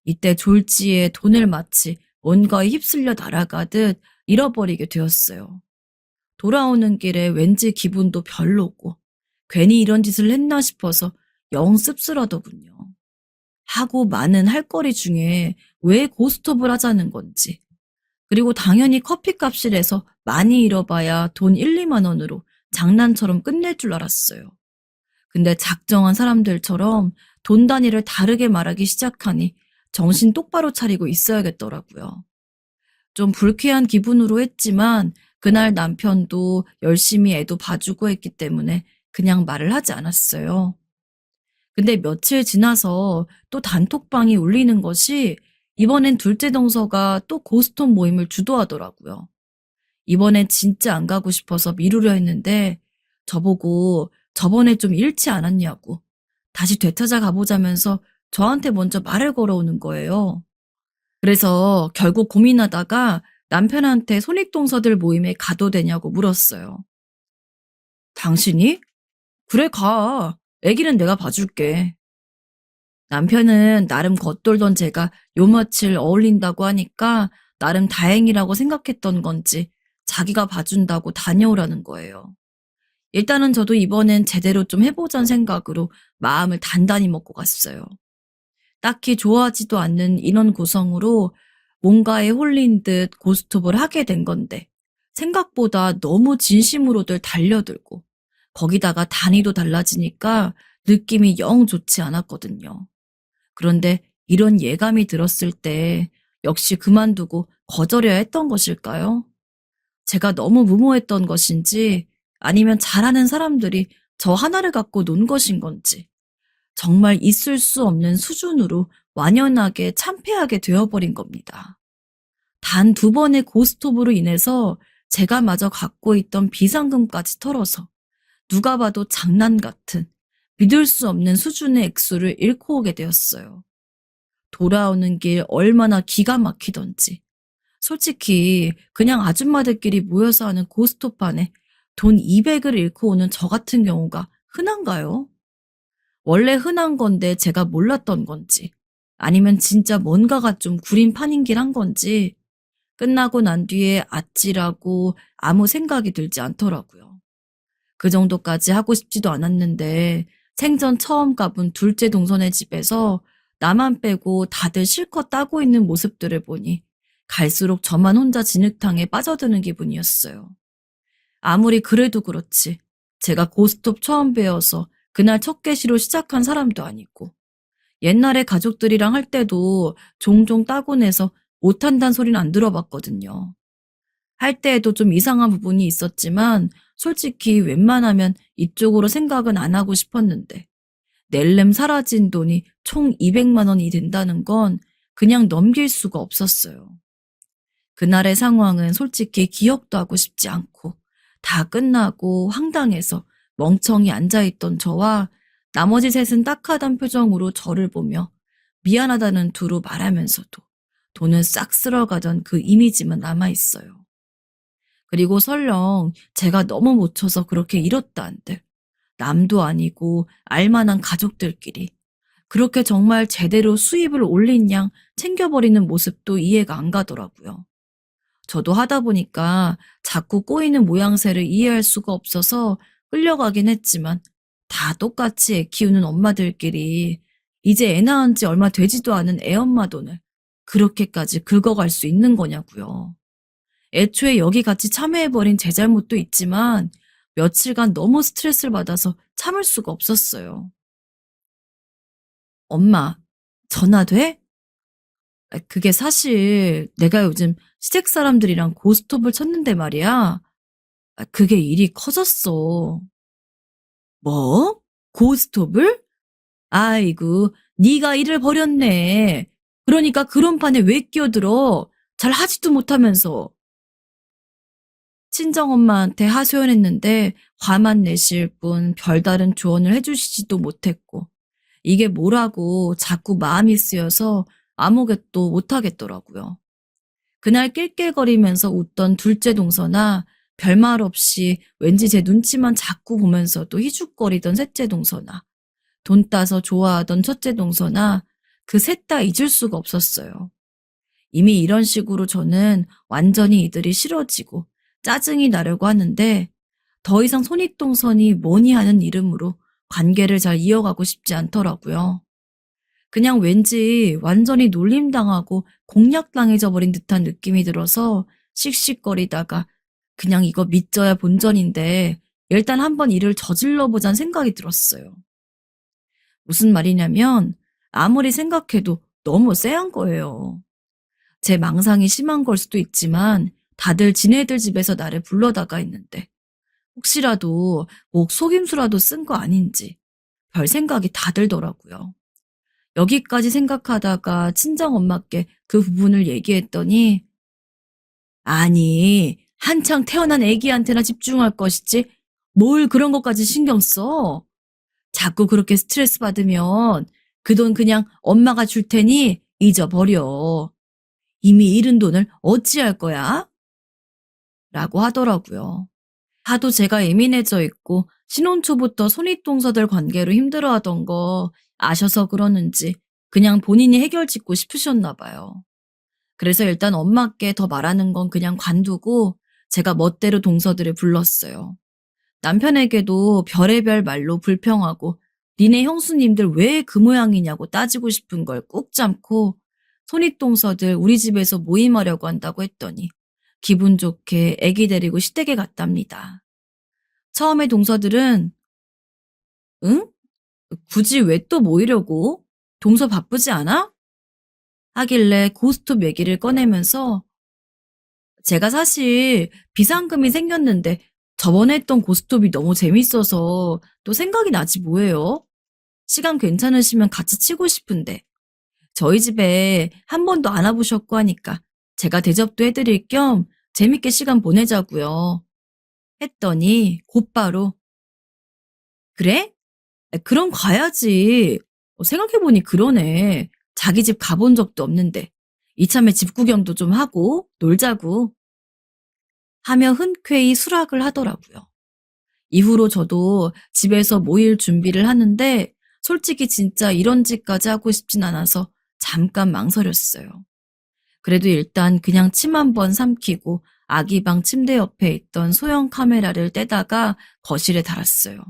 이때 졸지에 돈을 마치 뭔가에 휩쓸려 날아가듯 잃어버리게 되었어요. 돌아오는 길에 왠지 기분도 별로고 괜히 이런 짓을 했나 싶어서 영 씁쓸하더군요. 하고 많은 할 거리 중에 왜 고스톱을 하자는 건지, 그리고 당연히 커피값이라서 많이 잃어봐야 돈 1, 2만 원으로 장난처럼 끝낼 줄 알았어요. 근데 작정한 사람들처럼 돈 단위를 다르게 말하기 시작하니 정신 똑바로 차리고 있어야겠더라고요. 좀 불쾌한 기분으로 했지만 그날 남편도 열심히 애도 봐주고 했기 때문에 그냥 말을 하지 않았어요. 근데 며칠 지나서 또 단톡방이 울리는 것이 이번엔 둘째 동서가 또 고스톱 모임을 주도하더라고요. 이번엔 진짜 안 가고 싶어서 미루려 했는데 저보고 저번에 좀 잃지 않았냐고 다시 되찾아 가보자면서 저한테 먼저 말을 걸어오는 거예요. 그래서 결국 고민하다가 남편한테 손익동서들 모임에 가도 되냐고 물었어요. 당신이? 그래, 가. 애기는 내가 봐줄게. 남편은 나름 겉돌던 제가 요며칠 어울린다고 하니까 나름 다행이라고 생각했던 건지 자기가 봐준다고 다녀오라는 거예요. 일단은 저도 이번엔 제대로 좀 해보자는 생각으로 마음을 단단히 먹고 갔어요. 딱히 좋아하지도 않는 인원 구성으로 뭔가에 홀린 듯 고스톱을 하게 된 건데 생각보다 너무 진심으로들 달려들고 거기다가 단위도 달라지니까 느낌이 영 좋지 않았거든요. 그런데 이런 예감이 들었을 때 역시 그만두고 거절해야 했던 것일까요? 제가 너무 무모했던 것인지 아니면 잘하는 사람들이 저 하나를 갖고 논 것인 건지 정말 있을 수 없는 수준으로 완연하게 참패하게 되어버린 겁니다. 단 2번의 고스톱으로 인해서 제가 마저 갖고 있던 비상금까지 털어서 누가 봐도 장난 같은 믿을 수 없는 수준의 액수를 잃고 오게 되었어요. 돌아오는 길 얼마나 기가 막히던지. 솔직히 그냥 아줌마들끼리 모여서 하는 고스톱판에 돈 200을 잃고 오는 저 같은 경우가 흔한가요? 원래 흔한 건데 제가 몰랐던 건지 아니면 진짜 뭔가가 좀 구린 판인길 한 건지 끝나고 난 뒤에 아찔하고 아무 생각이 들지 않더라고요. 그 정도까지 하고 싶지도 않았는데 생전 처음 가본 둘째 동선의 집에서 나만 빼고 다들 실컷 따고 있는 모습들을 보니 갈수록 저만 혼자 진흙탕에 빠져드는 기분이었어요. 아무리 그래도 그렇지 제가 고스톱 처음 배워서 그날 첫 개시로 시작한 사람도 아니고 옛날에 가족들이랑 할 때도 종종 따고 내서 못한다는 소리는 안 들어봤거든요. 할 때에도 좀 이상한 부분이 있었지만 솔직히 웬만하면 이쪽으로 생각은 안 하고 싶었는데 낼름 사라진 돈이 총 200만 원이 된다는 건 그냥 넘길 수가 없었어요. 그날의 상황은 솔직히 기억도 하고 싶지 않고 다 끝나고 황당해서 멍청이 앉아있던 저와 나머지 셋은 딱하단 표정으로 저를 보며 미안하다는 투로 말하면서도 돈은 싹 쓸어가던 그 이미지만 남아있어요. 그리고 설령 제가 너무 못 쳐서 그렇게 잃었다 한들 남도 아니고 알만한 가족들끼리 그렇게 정말 제대로 수입을 올린 양 챙겨버리는 모습도 이해가 안 가더라고요. 저도 하다 보니까 자꾸 꼬이는 모양새를 이해할 수가 없어서 끌려가긴 했지만 다 똑같이 애 키우는 엄마들끼리 이제 애 낳은 지 얼마 되지도 않은 애엄마 돈을 그렇게까지 긁어갈 수 있는 거냐고요. 애초에 여기 같이 참여해버린 제 잘못도 있지만 며칠간 너무 스트레스를 받아서 참을 수가 없었어요. 엄마, 전화 돼? 그게 사실 내가 요즘 시댁 사람들이랑 고스톱을 쳤는데 말이야. 그게 일이 커졌어. 뭐? 고스톱을? 아이고, 네가 일을 벌였네. 그러니까 그런 판에 왜 끼어들어? 잘 하지도 못하면서. 친정엄마한테 하소연했는데 화만 내실 뿐 별다른 조언을 해주시지도 못했고 이게 뭐라고 자꾸 마음이 쓰여서 아무것도 못하겠더라고요. 그날 낄낄거리면서 웃던 둘째 동서나 별말 없이 왠지 제 눈치만 자꾸 보면서도 희죽거리던 셋째 동서나 돈 따서 좋아하던 첫째 동서나 그 셋 다 잊을 수가 없었어요. 이미 이런 식으로 저는 완전히 이들이 싫어지고 짜증이 나려고 하는데 더 이상 손익동선이 뭐니 하는 이름으로 관계를 잘 이어가고 싶지 않더라고요. 그냥 왠지 완전히 놀림당하고 공략당해져 버린 듯한 느낌이 들어서 씩씩거리다가 그냥 이거 믿져야 본전인데 일단 한번 일을 저질러 보자는 생각이 들었어요. 무슨 말이냐면 아무리 생각해도 너무 쎄한 거예요. 제 망상이 심한 걸 수도 있지만 다들 지네들 집에서 나를 불러다가 있는데 혹시라도 목 속임수라도 쓴 거 아닌지 별 생각이 다 들더라고요. 여기까지 생각하다가 친정엄마께 그 부분을 얘기했더니 아니 한창 태어난 애기한테나 집중할 것이지 뭘 그런 것까지 신경 써. 자꾸 그렇게 스트레스 받으면 그 돈 그냥 엄마가 줄 테니 잊어버려. 이미 잃은 돈을 어찌할 거야? 라고 하더라고요. 하도 제가 예민해져 있고 신혼 초부터 손윗동서들 관계로 힘들어하던 거 아셔서 그러는지 그냥 본인이 해결짓고 싶으셨나 봐요. 그래서 일단 엄마께 더 말하는 건 그냥 관두고 제가 멋대로 동서들을 불렀어요. 남편에게도 별의별 말로 불평하고 니네 형수님들 왜 그 모양이냐고 따지고 싶은 걸 꾹 참고 손윗동서들 우리 집에서 모임하려고 한다고 했더니 기분 좋게 애기 데리고 시댁에 갔답니다. 처음에 동서들은 응? 굳이 왜 또 모이려고? 동서 바쁘지 않아? 하길래 고스톱 얘기를 꺼내면서 제가 사실 비상금이 생겼는데 저번에 했던 고스톱이 너무 재밌어서 또 생각이 나지 뭐예요? 시간 괜찮으시면 같이 치고 싶은데 저희 집에 한 번도 안 와보셨고 하니까 제가 대접도 해드릴 겸 재밌게 시간 보내자고요. 했더니 곧바로 그래? 그럼 가야지. 생각해보니 그러네. 자기 집 가본 적도 없는데 이참에 집 구경도 좀 하고 놀자고 하며 흔쾌히 수락을 하더라고요. 이후로 저도 집에서 모일 준비를 하는데 솔직히 진짜 이런 짓까지 하고 싶진 않아서 잠깐 망설였어요. 그래도 일단 그냥 침 한 번 삼키고 아기 방 침대 옆에 있던 소형 카메라를 떼다가 거실에 달았어요.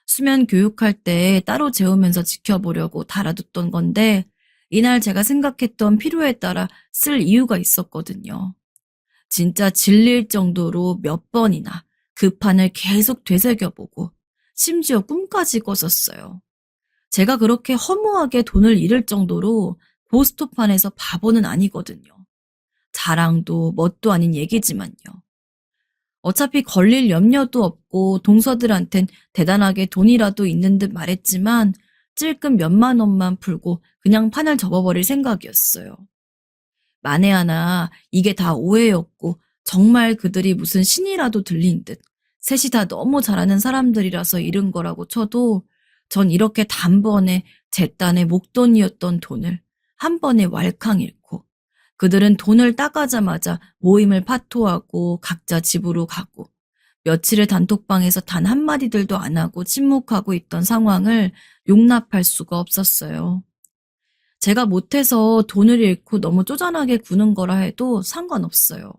수면 교육할 때 따로 재우면서 지켜보려고 달아뒀던 건데 이날 제가 생각했던 필요에 따라 쓸 이유가 있었거든요. 진짜 질릴 정도로 몇 번이나 그 판을 계속 되새겨보고 심지어 꿈까지 꿨었어요. 제가 그렇게 허무하게 돈을 잃을 정도로 고스톱판에서 바보는 아니거든요. 자랑도 뭣도 아닌 얘기지만요. 어차피 걸릴 염려도 없고 동서들한텐 대단하게 돈이라도 있는 듯 말했지만 찔끔 몇만 원만 풀고 그냥 판을 접어버릴 생각이었어요. 만에 하나 이게 다 오해였고 정말 그들이 무슨 신이라도 들린 듯 셋이 다 너무 잘하는 사람들이라서 잃은 거라고 쳐도 전 이렇게 단번에 제 딴의 목돈이었던 돈을 한 번에 왈캉 잃고 그들은 돈을 따가자마자 모임을 파토하고 각자 집으로 가고 며칠을 단톡방에서 단 한마디들도 안 하고 침묵하고 있던 상황을 용납할 수가 없었어요. 제가 못해서 돈을 잃고 너무 쪼잔하게 구는 거라 해도 상관없어요.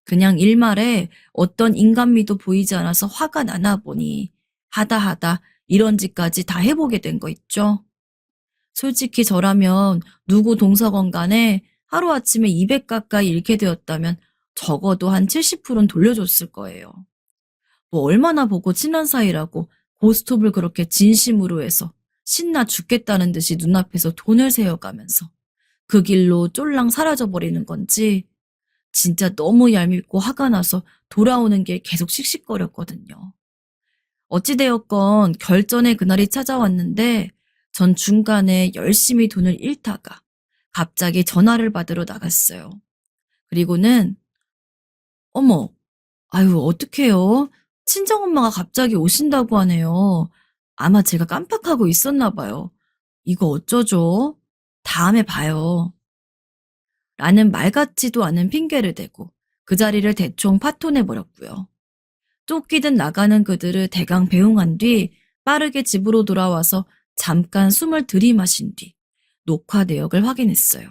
그냥 일말에 어떤 인간미도 보이지 않아서 화가 나나 보니 하다 이런 짓까지 다 해보게 된 거 있죠. 솔직히 저라면 누구 동서건 간에 하루아침에 200 가까이 잃게 되었다면 적어도 한 70%는 돌려줬을 거예요. 뭐 얼마나 보고 친한 사이라고 고스톱을 그렇게 진심으로 해서 신나 죽겠다는 듯이 눈앞에서 돈을 세어가면서 그 길로 쫄랑 사라져버리는 건지 진짜 너무 얄밉고 화가 나서 돌아오는 게 계속 씩씩거렸거든요. 어찌되었건 결전의 그날이 찾아왔는데 전 중간에 열심히 돈을 잃다가 갑자기 전화를 받으러 나갔어요. 그리고는 어머, 아유, 어떡해요? 친정엄마가 갑자기 오신다고 하네요. 아마 제가 깜빡하고 있었나 봐요. 이거 어쩌죠? 다음에 봐요. 라는 말 같지도 않은 핑계를 대고 그 자리를 대충 파토내버렸고요. 쫓기듯 나가는 그들을 대강 배웅한 뒤 빠르게 집으로 돌아와서 잠깐 숨을 들이마신 뒤 녹화 내역을 확인했어요.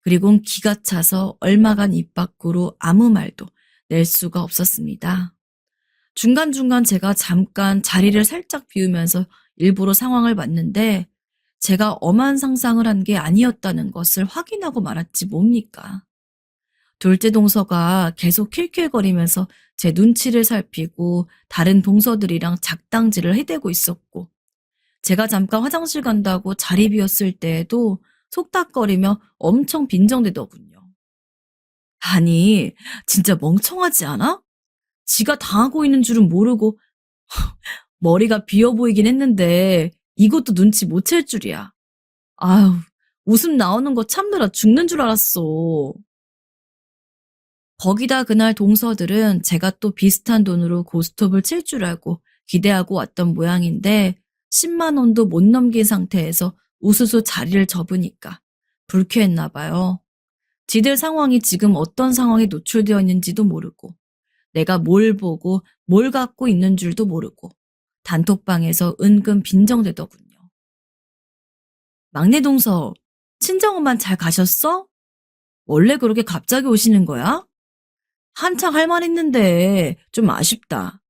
그리곤 기가 차서 얼마간 입 밖으로 아무 말도 낼 수가 없었습니다. 중간중간 제가 잠깐 자리를 살짝 비우면서 일부러 상황을 봤는데 제가 엄한 상상을 한 게 아니었다는 것을 확인하고 말았지 뭡니까. 둘째 동서가 계속 킬킬거리면서 제 눈치를 살피고 다른 동서들이랑 작당질을 해대고 있었고 제가 잠깐 화장실 간다고 자리 비었을 때에도 속닥거리며 엄청 빈정대더군요. 아니, 진짜 멍청하지 않아? 지가 당하고 있는 줄은 모르고 머리가 비어 보이긴 했는데 이것도 눈치 못 챌 줄이야. 아유, 웃음 나오는 거 참느라 죽는 줄 알았어. 거기다 그날 동서들은 제가 또 비슷한 돈으로 고스톱을 칠 줄 알고 기대하고 왔던 모양인데 10만 원도 못 넘긴 상태에서 우수수 자리를 접으니까 불쾌했나 봐요. 지들 상황이 지금 어떤 상황에 노출되어 있는지도 모르고 내가 뭘 보고 뭘 갖고 있는 줄도 모르고 단톡방에서 은근 빈정대더군요. 막내 동서, 친정엄만 잘 가셨어? 원래 그렇게 갑자기 오시는 거야? 한창 할 말 있는데 좀 아쉽다.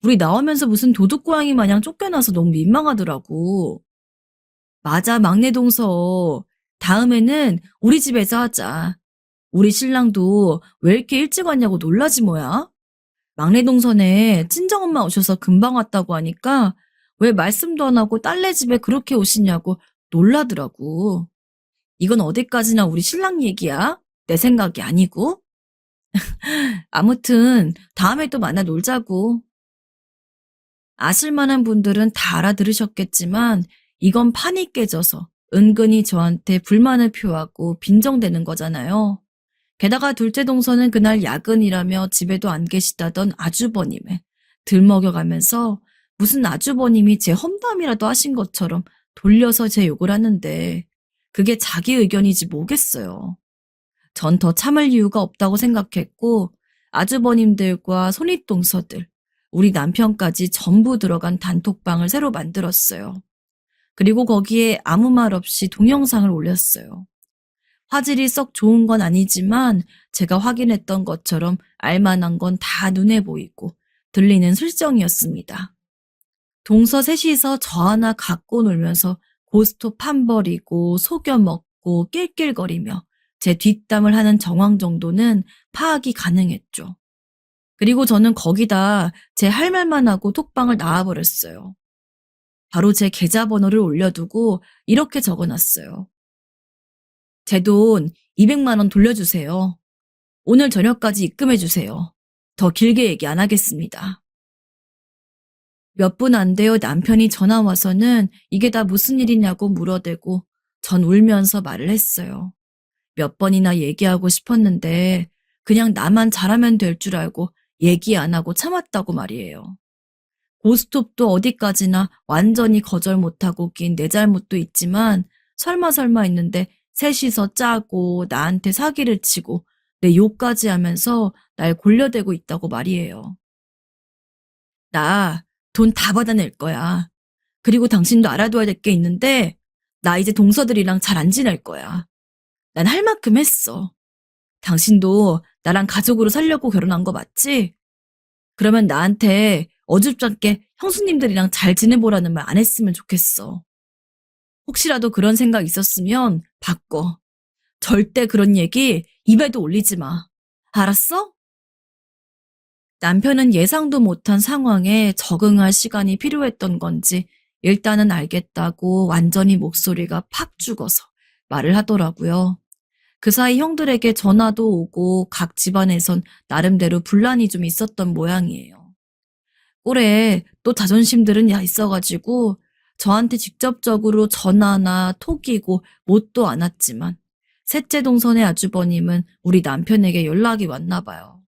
우리 나오면서 무슨 도둑고양이 마냥 쫓겨나서 너무 민망하더라고. 맞아, 막내 동서. 다음에는 우리 집에서 하자. 우리 신랑도 왜 이렇게 일찍 왔냐고 놀라지 뭐야? 막내 동선에 친정엄마 오셔서 금방 왔다고 하니까 왜 말씀도 안 하고 딸네 집에 그렇게 오시냐고 놀라더라고. 이건 어디까지나 우리 신랑 얘기야? 내 생각이 아니고. 아무튼 다음에 또 만나 놀자고. 아실만한 분들은 다 알아들으셨겠지만 이건 판이 깨져서 은근히 저한테 불만을 표하고 빈정대는 거잖아요. 게다가 둘째 동서는 그날 야근이라며 집에도 안 계시다던 아주버님을 들먹여가면서 무슨 아주버님이 제 험담이라도 하신 것처럼 돌려서 제 욕을 하는데 그게 자기 의견이지 뭐겠어요. 전 더 참을 이유가 없다고 생각했고 아주버님들과 손윗동서들, 우리 남편까지 전부 들어간 단톡방을 새로 만들었어요. 그리고 거기에 아무 말 없이 동영상을 올렸어요. 화질이 썩 좋은 건 아니지만 제가 확인했던 것처럼 알만한 건 다 눈에 보이고 들리는 술정이었습니다. 동서 셋이서 저 하나 갖고 놀면서 고스톱 판 버리고 속여 먹고 낄낄거리며 제 뒷담을 하는 정황 정도는 파악이 가능했죠. 그리고 저는 거기다 제 할 말만 하고 톡방을 나와버렸어요. 바로 제 계좌번호를 올려두고 이렇게 적어놨어요. 제 돈 200만 원 돌려주세요. 오늘 저녁까지 입금해주세요. 더 길게 얘기 안 하겠습니다. 몇 분 안 되어 남편이 전화 와서는 이게 다 무슨 일이냐고 물어대고 전 울면서 말을 했어요. 몇 번이나 얘기하고 싶었는데 그냥 나만 잘하면 될 줄 알고 얘기 안 하고 참았다고 말이에요. 고스톱도 어디까지나 완전히 거절 못하고 낀 내 잘못도 있지만 설마 했는데 셋이서 짜고 나한테 사기를 치고 내 욕까지 하면서 날 골려대고 있다고 말이에요. 나 돈 다 받아낼 거야. 그리고 당신도 알아둬야 될 게 있는데 나 이제 동서들이랑 잘 안 지낼 거야. 난 할 만큼 했어. 당신도 나랑 가족으로 살려고 결혼한 거 맞지? 그러면 나한테 어줍잖게 형수님들이랑 잘 지내보라는 말 안 했으면 좋겠어. 혹시라도 그런 생각 있었으면 바꿔. 절대 그런 얘기 입에도 올리지 마. 알았어? 남편은 예상도 못한 상황에 적응할 시간이 필요했던 건지 일단은 알겠다고 완전히 목소리가 팍 죽어서 말을 하더라고요. 그 사이 형들에게 전화도 오고 각 집안에선 나름대로 분란이 좀 있었던 모양이에요. 꼴에 또 자존심들은 있어가지고 저한테 직접적으로 전화나 톡이고 못도 않았지만 셋째 동선의 아주버님은 우리 남편에게 연락이 왔나 봐요.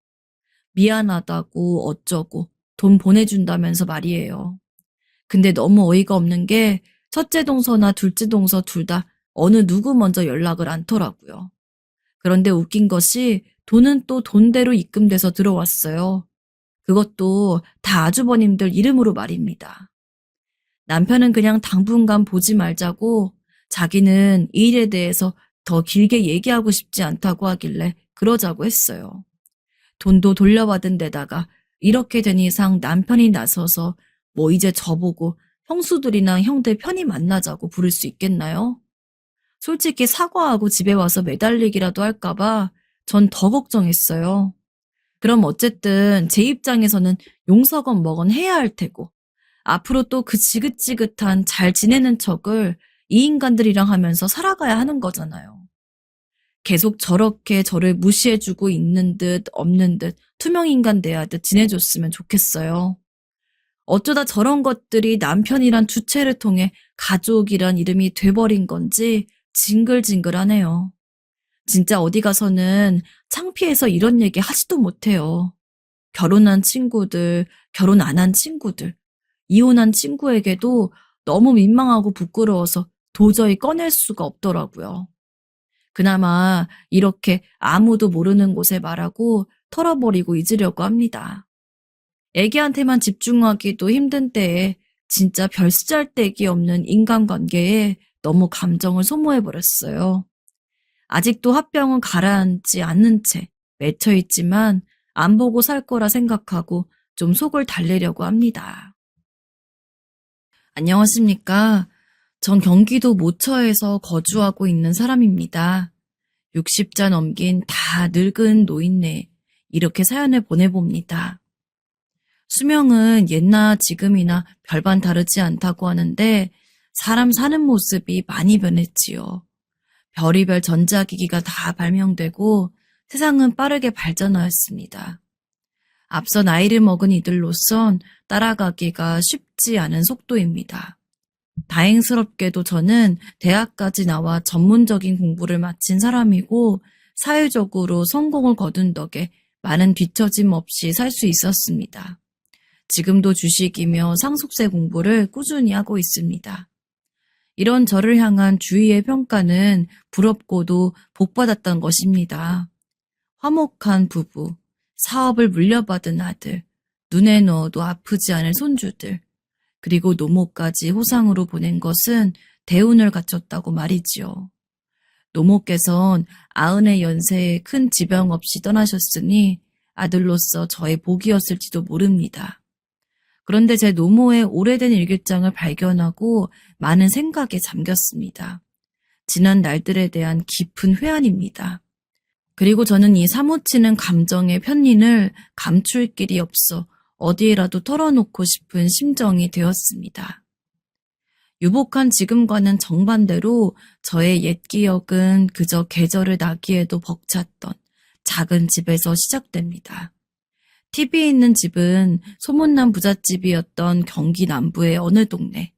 미안하다고 어쩌고 돈 보내준다면서 말이에요. 근데 너무 어이가 없는 게 첫째 동서나 둘째 동서 둘 다 어느 누구 먼저 연락을 않더라고요. 그런데 웃긴 것이 돈은 또 돈대로 입금돼서 들어왔어요. 그것도 다 아주버님들 이름으로 말입니다. 남편은 그냥 당분간 보지 말자고 자기는 이 일에 대해서 더 길게 얘기하고 싶지 않다고 하길래 그러자고 했어요. 돈도 돌려받은 데다가 이렇게 된 이상 남편이 나서서 뭐 이제 저보고 형수들이나 형들 편히 만나자고 부를 수 있겠나요? 솔직히 사과하고 집에 와서 매달리기라도 할까봐 전 더 걱정했어요. 그럼 어쨌든 제 입장에서는 용서건 뭐건 해야 할 테고 앞으로 또 그 지긋지긋한 잘 지내는 척을 이 인간들이랑 하면서 살아가야 하는 거잖아요. 계속 저렇게 저를 무시해주고 있는 듯 없는 듯 투명인간 대하듯 지내줬으면 좋겠어요. 어쩌다 저런 것들이 남편이란 주체를 통해 가족이란 이름이 돼버린 건지 징글징글하네요. 진짜 어디 가서는 창피해서 이런 얘기 하지도 못해요. 결혼한 친구들, 결혼 안 한 친구들, 이혼한 친구에게도 너무 민망하고 부끄러워서 도저히 꺼낼 수가 없더라고요. 그나마 이렇게 아무도 모르는 곳에 말하고 털어버리고 잊으려고 합니다. 애기한테만 집중하기도 힘든 때에 진짜 별 쓰잘데기 없는 인간관계에 너무 감정을 소모해버렸어요. 아직도 화병은 가라앉지 않는 채 맺혀있지만 안 보고 살 거라 생각하고 좀 속을 달래려고 합니다. 안녕하십니까. 전 경기도 모처에서 거주하고 있는 사람입니다. 60자 넘긴 다 늙은 노인네 이렇게 사연을 보내봅니다. 수명은 옛나 지금이나 별반 다르지 않다고 하는데 사람 사는 모습이 많이 변했지요. 별의별 전자기기가 다 발명되고 세상은 빠르게 발전하였습니다. 앞서 나이를 먹은 이들로선 따라가기가 쉽지 않은 속도입니다. 다행스럽게도 저는 대학까지 나와 전문적인 공부를 마친 사람이고 사회적으로 성공을 거둔 덕에 많은 뒤처짐 없이 살 수 있었습니다. 지금도 주식이며 상속세 공부를 꾸준히 하고 있습니다. 이런 저를 향한 주위의 평가는 부럽고도 복받았던 것입니다. 화목한 부부, 사업을 물려받은 아들, 눈에 넣어도 아프지 않을 손주들, 그리고 노모까지 호상으로 보낸 것은 대운을 갖췄다고 말이지요. 노모께선 90의 연세에 큰 지병 없이 떠나셨으니 아들로서 저의 복이었을지도 모릅니다. 그런데 제 노모의 오래된 일기장을 발견하고 많은 생각에 잠겼습니다. 지난 날들에 대한 깊은 회한입니다. 그리고 저는 이 사무치는 감정의 편린을 감출 길이 없어 어디에라도 털어놓고 싶은 심정이 되었습니다. 유복한 지금과는 정반대로 저의 옛 기억은 그저 계절을 나기에도 벅찼던 작은 집에서 시작됩니다. TV 있는 집은 소문난 부잣집이었던 경기 남부의 어느 동네.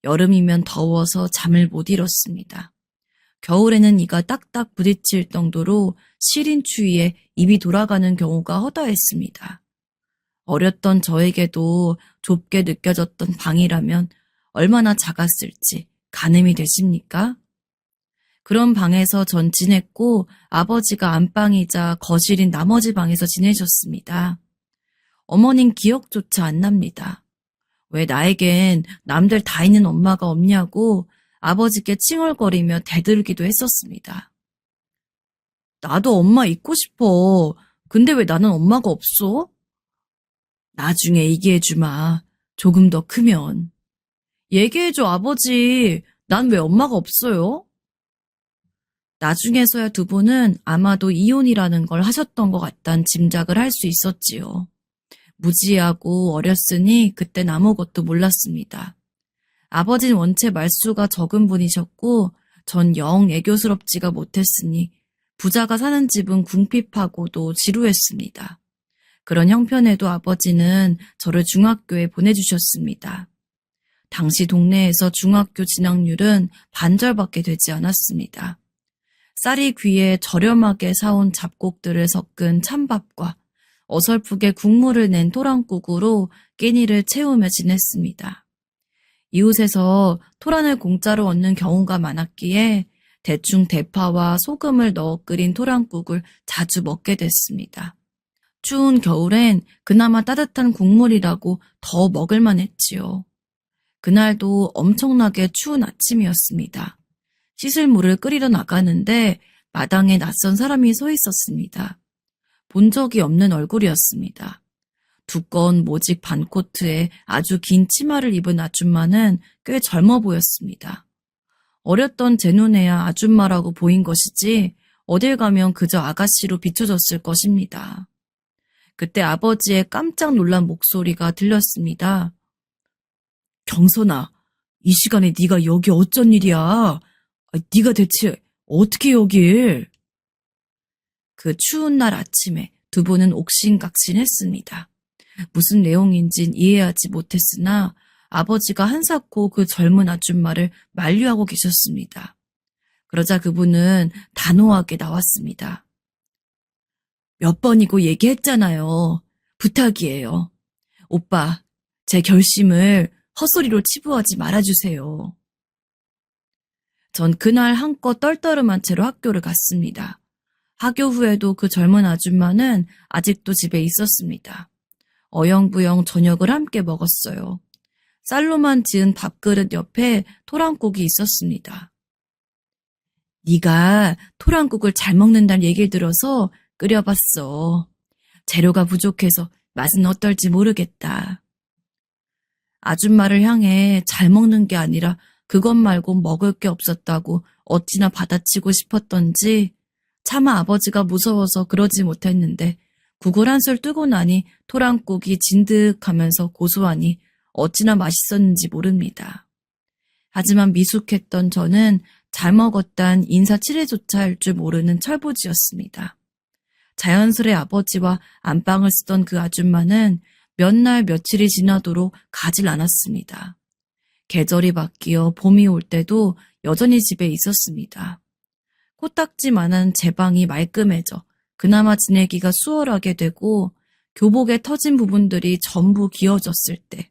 여름이면 더워서 잠을 못 이뤘습니다. 겨울에는 이가 딱딱 부딪힐 정도로 시린 추위에 입이 돌아가는 경우가 허다했습니다. 어렸던 저에게도 좁게 느껴졌던 방이라면 얼마나 작았을지 가늠이 되십니까? 그런 방에서 전 지냈고 아버지가 안방이자 거실인 나머지 방에서 지내셨습니다. 어머닌 기억조차 안 납니다. 왜 나에겐 남들 다 있는 엄마가 없냐고 아버지께 칭얼거리며 대들기도 했었습니다. 나도 엄마 있고 싶어. 근데 왜 나는 엄마가 없어? 나중에 얘기해주마. 조금 더 크면. 얘기해줘, 아버지. 난 왜 엄마가 없어요? 나중에서야 두 분은 아마도 이혼이라는 걸 하셨던 것 같단 짐작을 할 수 있었지요. 무지하고 어렸으니 그땐 아무것도 몰랐습니다. 아버지는 원체 말수가 적은 분이셨고 전 영 애교스럽지가 못했으니 부자가 사는 집은 궁핍하고도 지루했습니다. 그런 형편에도 아버지는 저를 중학교에 보내주셨습니다. 당시 동네에서 중학교 진학률은 반절밖에 되지 않았습니다. 쌀이 귀에 저렴하게 사온 잡곡들을 섞은 찬밥과 어설프게 국물을 낸 토란국으로 끼니를 채우며 지냈습니다. 이웃에서 토란을 공짜로 얻는 경우가 많았기에 대충 대파와 소금을 넣어 끓인 토란국을 자주 먹게 됐습니다. 추운 겨울엔 그나마 따뜻한 국물이라고 더 먹을만 했지요. 그날도 엄청나게 추운 아침이었습니다. 씻을 물을 끓이러 나가는데 마당에 낯선 사람이 서 있었습니다. 본 적이 없는 얼굴이었습니다. 두꺼운 모직 반코트에 아주 긴 치마를 입은 아줌마는 꽤 젊어 보였습니다. 어렸던 제 눈에야 아줌마라고 보인 것이지 어딜 가면 그저 아가씨로 비춰졌을 것입니다. 그때 아버지의 깜짝 놀란 목소리가 들렸습니다. 경선아, 이 시간에 네가 여기 어쩐 일이야? 네가 대체 어떻게 여길? 그 추운 날 아침에 두 분은 옥신각신했습니다. 무슨 내용인진 이해하지 못했으나 아버지가 한사코 그 젊은 아줌마를 만류하고 계셨습니다. 그러자 그분은 단호하게 나왔습니다. 몇 번이고 얘기했잖아요. 부탁이에요. 오빠, 제 결심을 헛소리로 치부하지 말아주세요. 전 그날 한껏 떨떠름한 채로 학교를 갔습니다. 학교 후에도 그 젊은 아줌마는 아직도 집에 있었습니다. 어영부영 저녁을 함께 먹었어요. 쌀로만 지은 밥그릇 옆에 토란국이 있었습니다. 네가 토란국을 잘 먹는다는 얘기를 들어서 끓여봤어. 재료가 부족해서 맛은 어떨지 모르겠다. 아줌마를 향해 잘 먹는 게 아니라 그것 말고 먹을 게 없었다고 어찌나 받아치고 싶었던지 차마 아버지가 무서워서 그러지 못했는데 국을 한술 뜨고 나니 토란국이 진득하면서 고소하니 어찌나 맛있었는지 모릅니다. 하지만 미숙했던 저는 잘 먹었단 인사치레조차 할 줄 모르는 철부지였습니다. 자연스레 아버지와 안방을 쓰던 그 아줌마는 몇 날 며칠이 지나도록 가질 않았습니다. 계절이 바뀌어 봄이 올 때도 여전히 집에 있었습니다. 코딱지만한 제 방이 말끔해져 그나마 지내기가 수월하게 되고 교복에 터진 부분들이 전부 기어졌을 때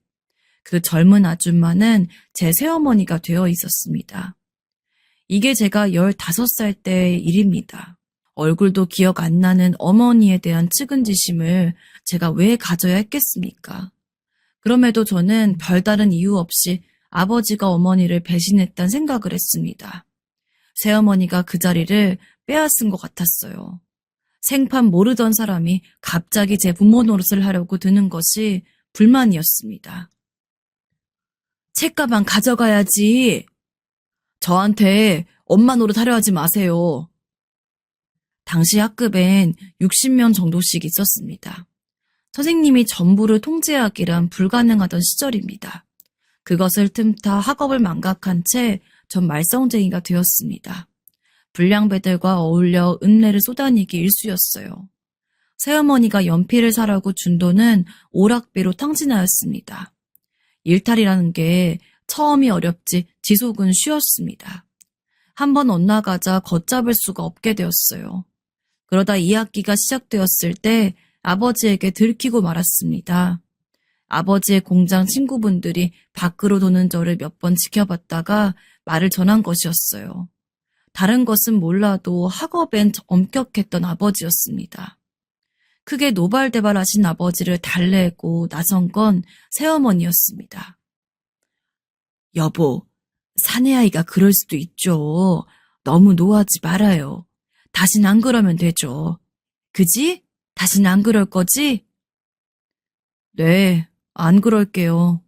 그 젊은 아줌마는 제 새어머니가 되어 있었습니다. 이게 제가 15살 때의 일입니다. 얼굴도 기억 안 나는 어머니에 대한 측은지심을 제가 왜 가져야 했겠습니까? 그럼에도 저는 별다른 이유 없이 아버지가 어머니를 배신했단 생각을 했습니다. 새어머니가 그 자리를 빼앗은 것 같았어요. 생판 모르던 사람이 갑자기 제 부모 노릇을 하려고 드는 것이 불만이었습니다. 책가방 가져가야지. 저한테 엄마 노릇 하려 하지 마세요. 당시 학급엔 60명 정도씩 있었습니다. 선생님이 전부를 통제하기란 불가능하던 시절입니다. 그것을 틈타 학업을 망각한 채 전 말썽쟁이가 되었습니다. 불량배들과 어울려 은내를 쏟아내기 일쑤였어요. 새어머니가 연필을 사라고 준 돈은 오락비로 탕진하였습니다. 일탈이라는 게 처음이 어렵지 지속은 쉬웠습니다. 한번 엇나가자 걷잡을 수가 없게 되었어요. 그러다 2학기가 시작되었을 때 아버지에게 들키고 말았습니다. 아버지의 공장 친구분들이 밖으로 도는 저를 몇 번 지켜봤다가 말을 전한 것이었어요. 다른 것은 몰라도 학업엔 엄격했던 아버지였습니다. 크게 노발대발하신 아버지를 달래고 나선 건 새어머니였습니다. 여보, 사내아이가 그럴 수도 있죠. 너무 노하지 말아요. 다신 안 그러면 되죠. 그지? 다신 안 그럴 거지? 네, 안 그럴게요.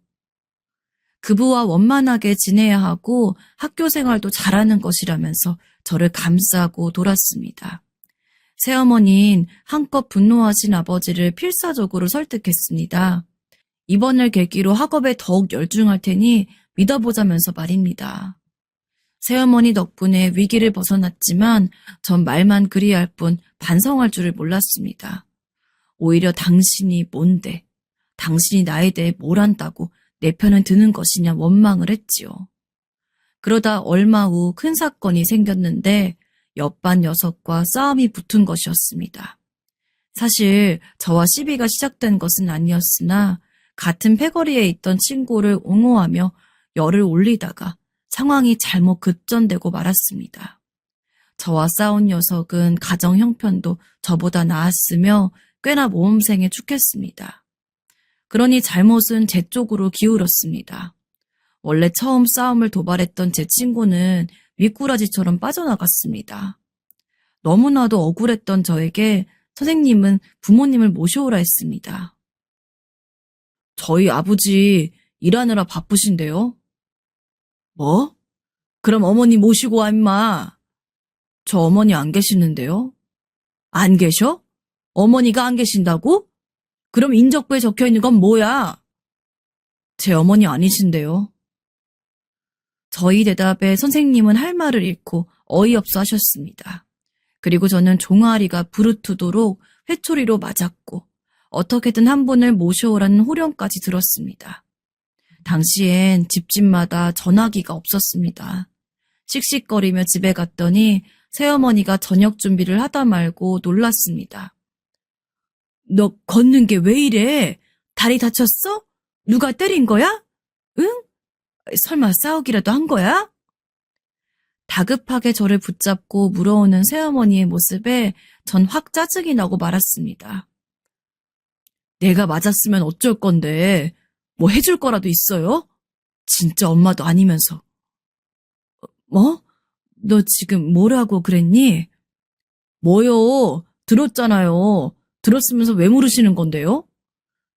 그부와 원만하게 지내야 하고 학교 생활도 잘하는 것이라면서 저를 감싸고 돌았습니다. 새어머니는 한껏 분노하신 아버지를 필사적으로 설득했습니다. 이번을 계기로 학업에 더욱 열중할 테니 믿어보자면서 말입니다. 새어머니 덕분에 위기를 벗어났지만 전 말만 그리할 뿐 반성할 줄을 몰랐습니다. 오히려 당신이 뭔데, 당신이 나에 대해 뭘 안다고 내 편을 드는 것이냐 원망을 했지요. 그러다 얼마 후 큰 사건이 생겼는데 옆반 녀석과 싸움이 붙은 것이었습니다. 사실 저와 시비가 시작된 것은 아니었으나 같은 패거리에 있던 친구를 옹호하며 열을 올리다가 상황이 잘못 급전되고 말았습니다. 저와 싸운 녀석은 가정 형편도 저보다 나았으며 꽤나 모험생에 축했습니다. 그러니 잘못은 제 쪽으로 기울었습니다. 원래 처음 싸움을 도발했던 제 친구는 미꾸라지처럼 빠져나갔습니다. 너무나도 억울했던 저에게 선생님은 부모님을 모셔오라 했습니다. 저희 아버지 일하느라 바쁘신데요. 뭐? 그럼 어머니 모시고 와, 임마. 저 어머니 안 계시는데요. 안 계셔? 어머니가 안 계신다고? 그럼 인적부에 적혀 있는 건 뭐야? 제 어머니 아니신데요. 저희 대답에 선생님은 할 말을 잃고 어이없어 하셨습니다. 그리고 저는 종아리가 부르트도록 회초리로 맞았고 어떻게든 한 분을 모셔오라는 호령까지 들었습니다. 당시엔 집집마다 전화기가 없었습니다. 씩씩거리며 집에 갔더니 새어머니가 저녁 준비를 하다 말고 놀랐습니다. 너 걷는 게 왜 이래? 다리 다쳤어? 누가 때린 거야? 응? 설마 싸우기라도 한 거야? 다급하게 저를 붙잡고 물어오는 새어머니의 모습에 전 확 짜증이 나고 말았습니다. 내가 맞았으면 어쩔 건데 뭐 해줄 거라도 있어요? 진짜 엄마도 아니면서. 뭐? 너 지금 뭐라고 그랬니? 뭐요? 들었잖아요. 들었으면서 왜 물으시는 건데요?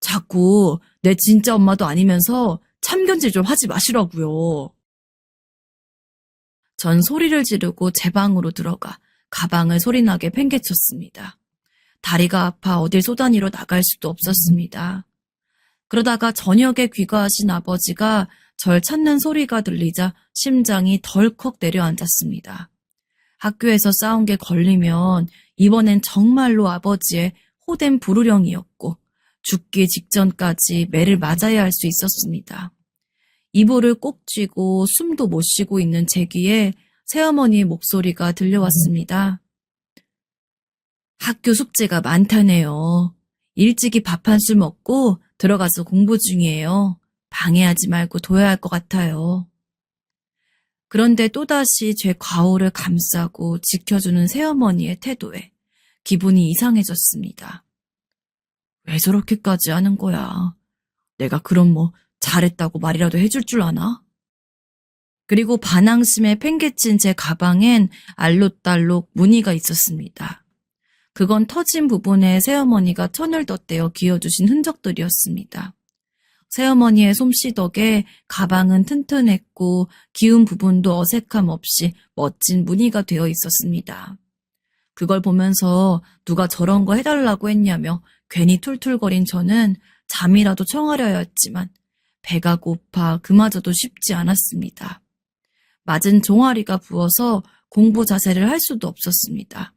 자꾸 내 진짜 엄마도 아니면서 참견질 좀 하지 마시라고요. 전 소리를 지르고 제 방으로 들어가 가방을 소리나게 팽개쳤습니다. 다리가 아파 어딜 쏘다니러 나갈 수도 없었습니다. 그러다가 저녁에 귀가하신 아버지가 절 찾는 소리가 들리자 심장이 덜컥 내려앉았습니다. 학교에서 싸운 게 걸리면 이번엔 정말로 아버지의 호된 불우령이었고 죽기 직전까지 매를 맞아야 할 수 있었습니다. 이불을 꼭 쥐고 숨도 못 쉬고 있는 제 귀에 새어머니의 목소리가 들려왔습니다. 학교 숙제가 많다네요. 일찍이 밥 한 술 먹고 들어가서 공부 중이에요. 방해하지 말고 둬야 할 것 같아요. 그런데 또다시 제 과오를 감싸고 지켜주는 새어머니의 태도에 기분이 이상해졌습니다. 왜 저렇게까지 하는 거야? 내가 그럼 뭐 잘했다고 말이라도 해줄 줄 아나? 그리고 반항심에 팽개친 제 가방엔 알록달록 무늬가 있었습니다. 그건 터진 부분에 새어머니가 천을 덧대어 기어주신 흔적들이었습니다. 새어머니의 솜씨 덕에 가방은 튼튼했고 기운 부분도 어색함 없이 멋진 무늬가 되어 있었습니다. 그걸 보면서 누가 저런 거 해달라고 했냐며 괜히 툴툴거린 저는 잠이라도 청하려야 했지만 배가 고파 그마저도 쉽지 않았습니다. 맞은 종아리가 부어서 공부 자세를 할 수도 없었습니다.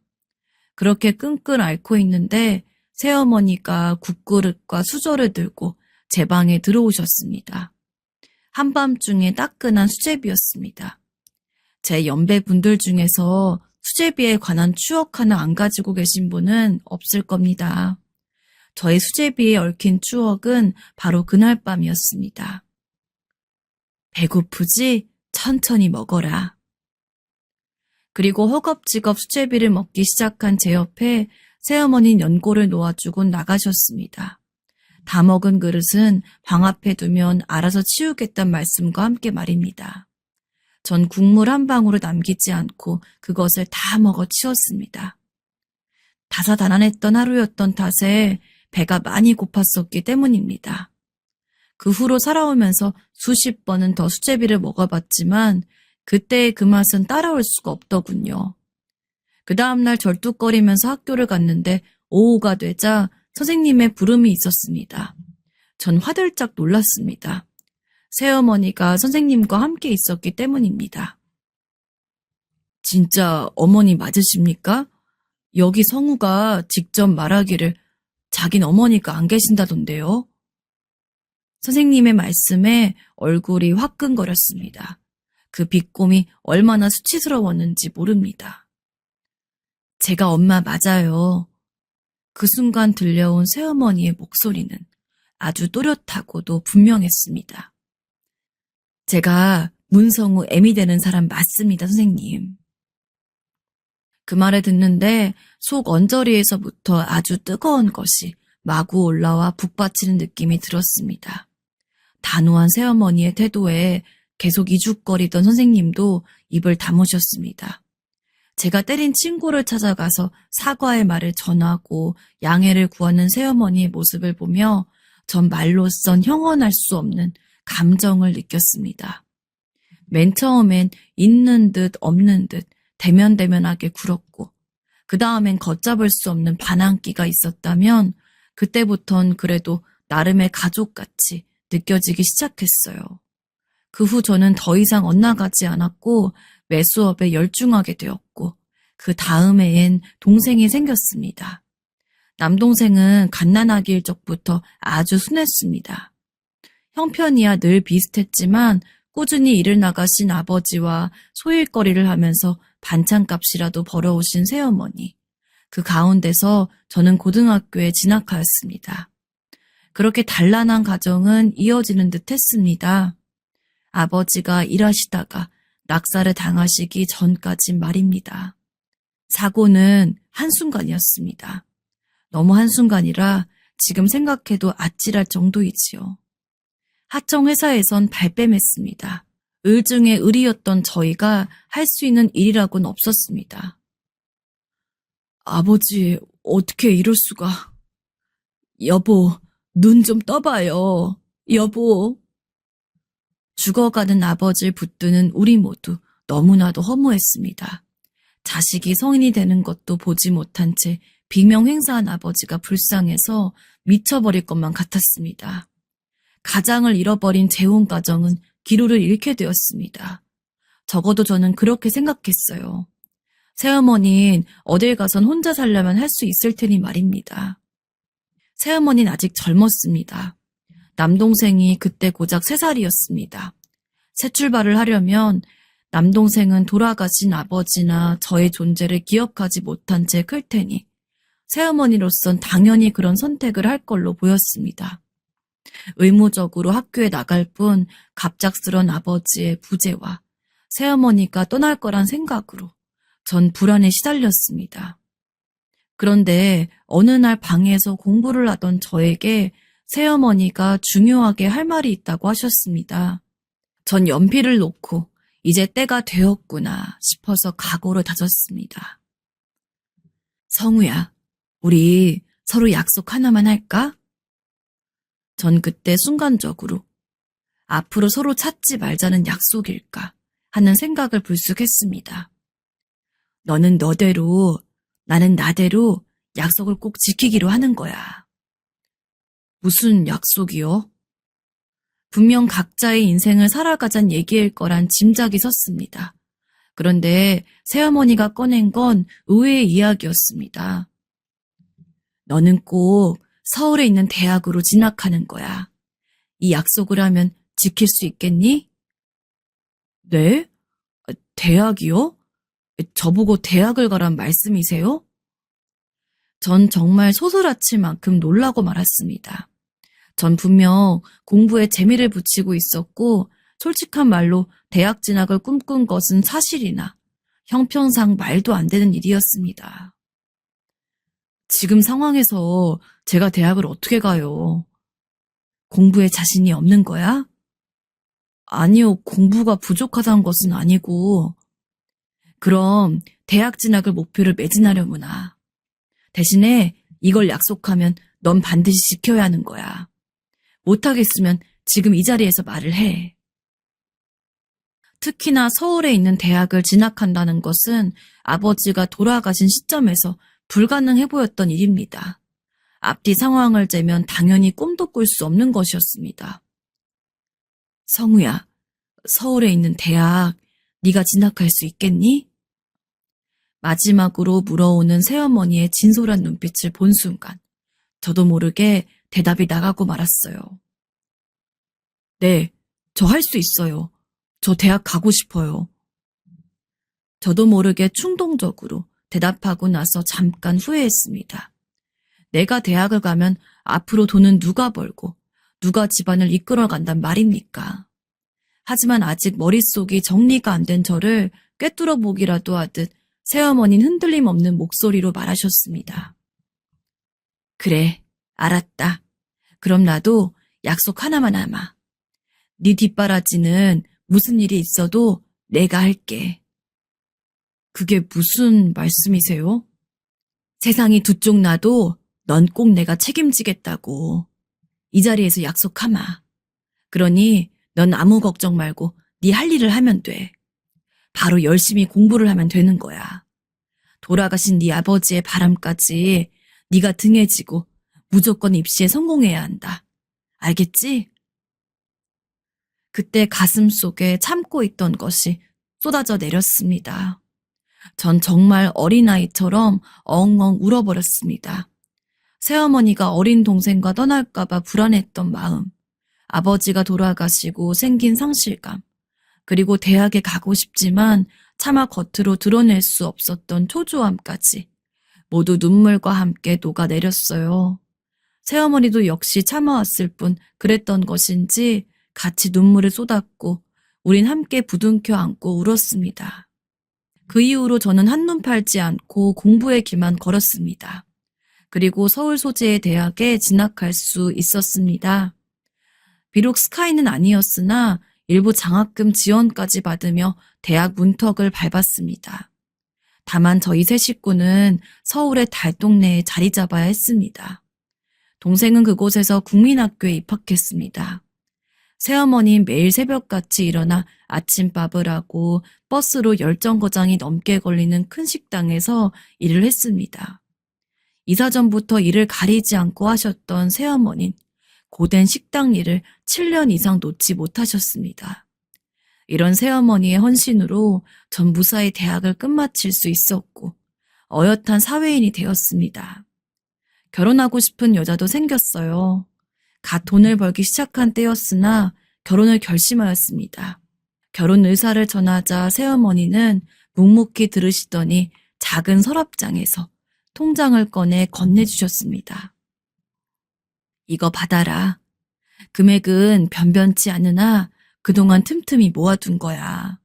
그렇게 끙끙 앓고 있는데 새어머니가 국그릇과 수저를 들고 제 방에 들어오셨습니다. 한밤중에 따끈한 수제비였습니다. 제 연배분들 중에서 수제비에 관한 추억 하나 안 가지고 계신 분은 없을 겁니다. 저의 수제비에 얽힌 추억은 바로 그날 밤이었습니다. 배고프지? 천천히 먹어라. 그리고 허겁지겁 수제비를 먹기 시작한 제 옆에 새어머니는 연고를 놓아주고 나가셨습니다. 다 먹은 그릇은 방 앞에 두면 알아서 치우겠다는 말씀과 함께 말입니다. 전 국물 한 방울을 남기지 않고 그것을 다 먹어 치웠습니다. 다사다난했던 하루였던 탓에 배가 많이 고팠었기 때문입니다. 그 후로 살아오면서 수십 번은 더 수제비를 먹어봤지만 그때의 그 맛은 따라올 수가 없더군요. 그 다음날 절뚝거리면서 학교를 갔는데 오후가 되자 선생님의 부름이 있었습니다. 전 화들짝 놀랐습니다. 새어머니가 선생님과 함께 있었기 때문입니다. 진짜 어머니 맞으십니까? 여기 성우가 직접 말하기를 자긴 어머니가 안 계신다던데요. 선생님의 말씀에 얼굴이 화끈거렸습니다. 그 비꼼이 얼마나 수치스러웠는지 모릅니다. 제가 엄마 맞아요. 그 순간 들려온 새어머니의 목소리는 아주 또렷하고도 분명했습니다. 제가 문성우 애미 되는 사람 맞습니다, 선생님. 그 말을 듣는데 속 언저리에서부터 아주 뜨거운 것이 마구 올라와 북받치는 느낌이 들었습니다. 단호한 새어머니의 태도에 계속 이죽거리던 선생님도 입을 다무셨습니다. 제가 때린 친구를 찾아가서 사과의 말을 전하고 양해를 구하는 새어머니의 모습을 보며 전 말로선 형언할 수 없는 감정을 느꼈습니다. 맨 처음엔 있는 듯 없는 듯 대면대면하게 굴었고 그 다음엔 걷잡을 수 없는 반항기가 있었다면 그때부턴 그래도 나름의 가족같이 느껴지기 시작했어요. 그 후 저는 더 이상 엇나가지 않았고 매수업에 열중하게 되었고 그 다음 해엔 동생이 생겼습니다. 남동생은 갓난아기일 적부터 아주 순했습니다. 형편이야 늘 비슷했지만 꾸준히 일을 나가신 아버지와 소일거리를 하면서 반찬값이라도 벌어오신 새어머니. 그 가운데서 저는 고등학교에 진학하였습니다. 그렇게 단란한 가정은 이어지는 듯 했습니다. 아버지가 일하시다가 낙사를 당하시기 전까진 말입니다. 사고는 한순간이었습니다. 너무 한순간이라 지금 생각해도 아찔할 정도이지요. 하청 회사에선 발뺌했습니다. 을 중에 을이었던 저희가 할 수 있는 일이라고는 없었습니다. 아버지, 어떻게 이럴 수가. 여보, 눈 좀 떠봐요. 여보. 죽어가는 아버지를 붙드는 우리 모두 너무나도 허무했습니다. 자식이 성인이 되는 것도 보지 못한 채 비명 행사한 아버지가 불쌍해서 미쳐버릴 것만 같았습니다. 가장을 잃어버린 재혼 가정은 기로를 잃게 되었습니다. 적어도 저는 그렇게 생각했어요. 새어머니는 어딜 가선 혼자 살려면 할 수 있을 테니 말입니다. 새어머니는 아직 젊었습니다. 남동생이 그때 고작 3살이었습니다. 새 출발을 하려면 남동생은 돌아가신 아버지나 저의 존재를 기억하지 못한 채 클 테니 새어머니로선 당연히 그런 선택을 할 걸로 보였습니다. 의무적으로 학교에 나갈 뿐 갑작스런 아버지의 부재와 새어머니가 떠날 거란 생각으로 전 불안에 시달렸습니다. 그런데 어느 날 방에서 공부를 하던 저에게 새어머니가 중요하게 할 말이 있다고 하셨습니다. 전 연필을 놓고 이제 때가 되었구나 싶어서 각오를 다졌습니다. 성우야, 우리 서로 약속 하나만 할까? 전 그때 순간적으로 앞으로 서로 찾지 말자는 약속일까 하는 생각을 불쑥했습니다. 너는 너대로, 나는 나대로 약속을 꼭 지키기로 하는 거야. 무슨 약속이요? 분명 각자의 인생을 살아가잔 얘기일 거란 짐작이 섰습니다. 그런데 새어머니가 꺼낸 건 의외의 이야기였습니다. 너는 꼭 서울에 있는 대학으로 진학하는 거야. 이 약속을 하면 지킬 수 있겠니? 네? 대학이요? 저보고 대학을 가란 말씀이세요? 전 정말 소스라칠 만큼 놀라고 말았습니다. 전 분명 공부에 재미를 붙이고 있었고 솔직한 말로 대학 진학을 꿈꾼 것은 사실이나 형편상 말도 안 되는 일이었습니다. 지금 상황에서 제가 대학을 어떻게 가요? 공부에 자신이 없는 거야? 아니요, 공부가 부족하다는 것은 아니고. 그럼 대학 진학을 목표로 매진하려구나. 대신에 이걸 약속하면 넌 반드시 지켜야 하는 거야. 못하겠으면 지금 이 자리에서 말을 해. 특히나 서울에 있는 대학을 진학한다는 것은 아버지가 돌아가신 시점에서 불가능해 보였던 일입니다. 앞뒤 상황을 재면 당연히 꿈도 꿀 수 없는 것이었습니다. 성우야, 서울에 있는 대학 네가 진학할 수 있겠니? 마지막으로 물어오는 새어머니의 진솔한 눈빛을 본 순간 저도 모르게 대답이 나가고 말았어요. 네, 저 할 수 있어요. 저 대학 가고 싶어요. 저도 모르게 충동적으로 대답하고 나서 잠깐 후회했습니다. 내가 대학을 가면 앞으로 돈은 누가 벌고 누가 집안을 이끌어간단 말입니까? 하지만 아직 머릿속이 정리가 안 된 저를 꿰뚫어 보기라도 하듯 새어머니는 흔들림 없는 목소리로 말하셨습니다. 그래, 알았다. 그럼 나도 약속 하나만 하마. 네 뒷바라지는 무슨 일이 있어도 내가 할게. 그게 무슨 말씀이세요? 세상이 두 쪽 나도 넌 꼭 내가 책임지겠다고. 이 자리에서 약속하마. 그러니 넌 아무 걱정 말고 네 할 일을 하면 돼. 바로 열심히 공부를 하면 되는 거야. 돌아가신 네 아버지의 바람까지 네가 등에 지고 무조건 입시에 성공해야 한다. 알겠지? 그때 가슴 속에 참고 있던 것이 쏟아져 내렸습니다. 전 정말 어린아이처럼 엉엉 울어버렸습니다. 새어머니가 어린 동생과 떠날까봐 불안했던 마음, 아버지가 돌아가시고 생긴 상실감, 그리고 대학에 가고 싶지만 차마 겉으로 드러낼 수 없었던 초조함까지 모두 눈물과 함께 녹아내렸어요. 새어머니도 역시 참아왔을 뿐 그랬던 것인지 같이 눈물을 쏟았고 우린 함께 부둥켜 안고 울었습니다. 그 이후로 저는 한눈 팔지 않고 공부의 길만 걸었습니다. 그리고 서울 소재의 대학에 진학할 수 있었습니다. 비록 스카이는 아니었으나 일부 장학금 지원까지 받으며 대학 문턱을 밟았습니다. 다만 저희 세 식구는 서울의 달동네에 자리 잡아야 했습니다. 동생은 그곳에서 국민학교에 입학했습니다. 새어머니는 매일 새벽같이 일어나 아침밥을 하고 버스로 열정거장이 넘게 걸리는 큰 식당에서 일을 했습니다. 이사 전부터 일을 가리지 않고 하셨던 새어머니는 고된 식당 일을 7년 이상 놓지 못하셨습니다. 이런 새어머니의 헌신으로 전 무사히 대학을 끝마칠 수 있었고 어엿한 사회인이 되었습니다. 결혼하고 싶은 여자도 생겼어요. 갓 돈을 벌기 시작한 때였으나 결혼을 결심하였습니다. 결혼 의사를 전하자 새어머니는 묵묵히 들으시더니 작은 서랍장에서 통장을 꺼내 건네주셨습니다. 이거 받아라. 금액은 변변치 않으나 그동안 틈틈이 모아둔 거야.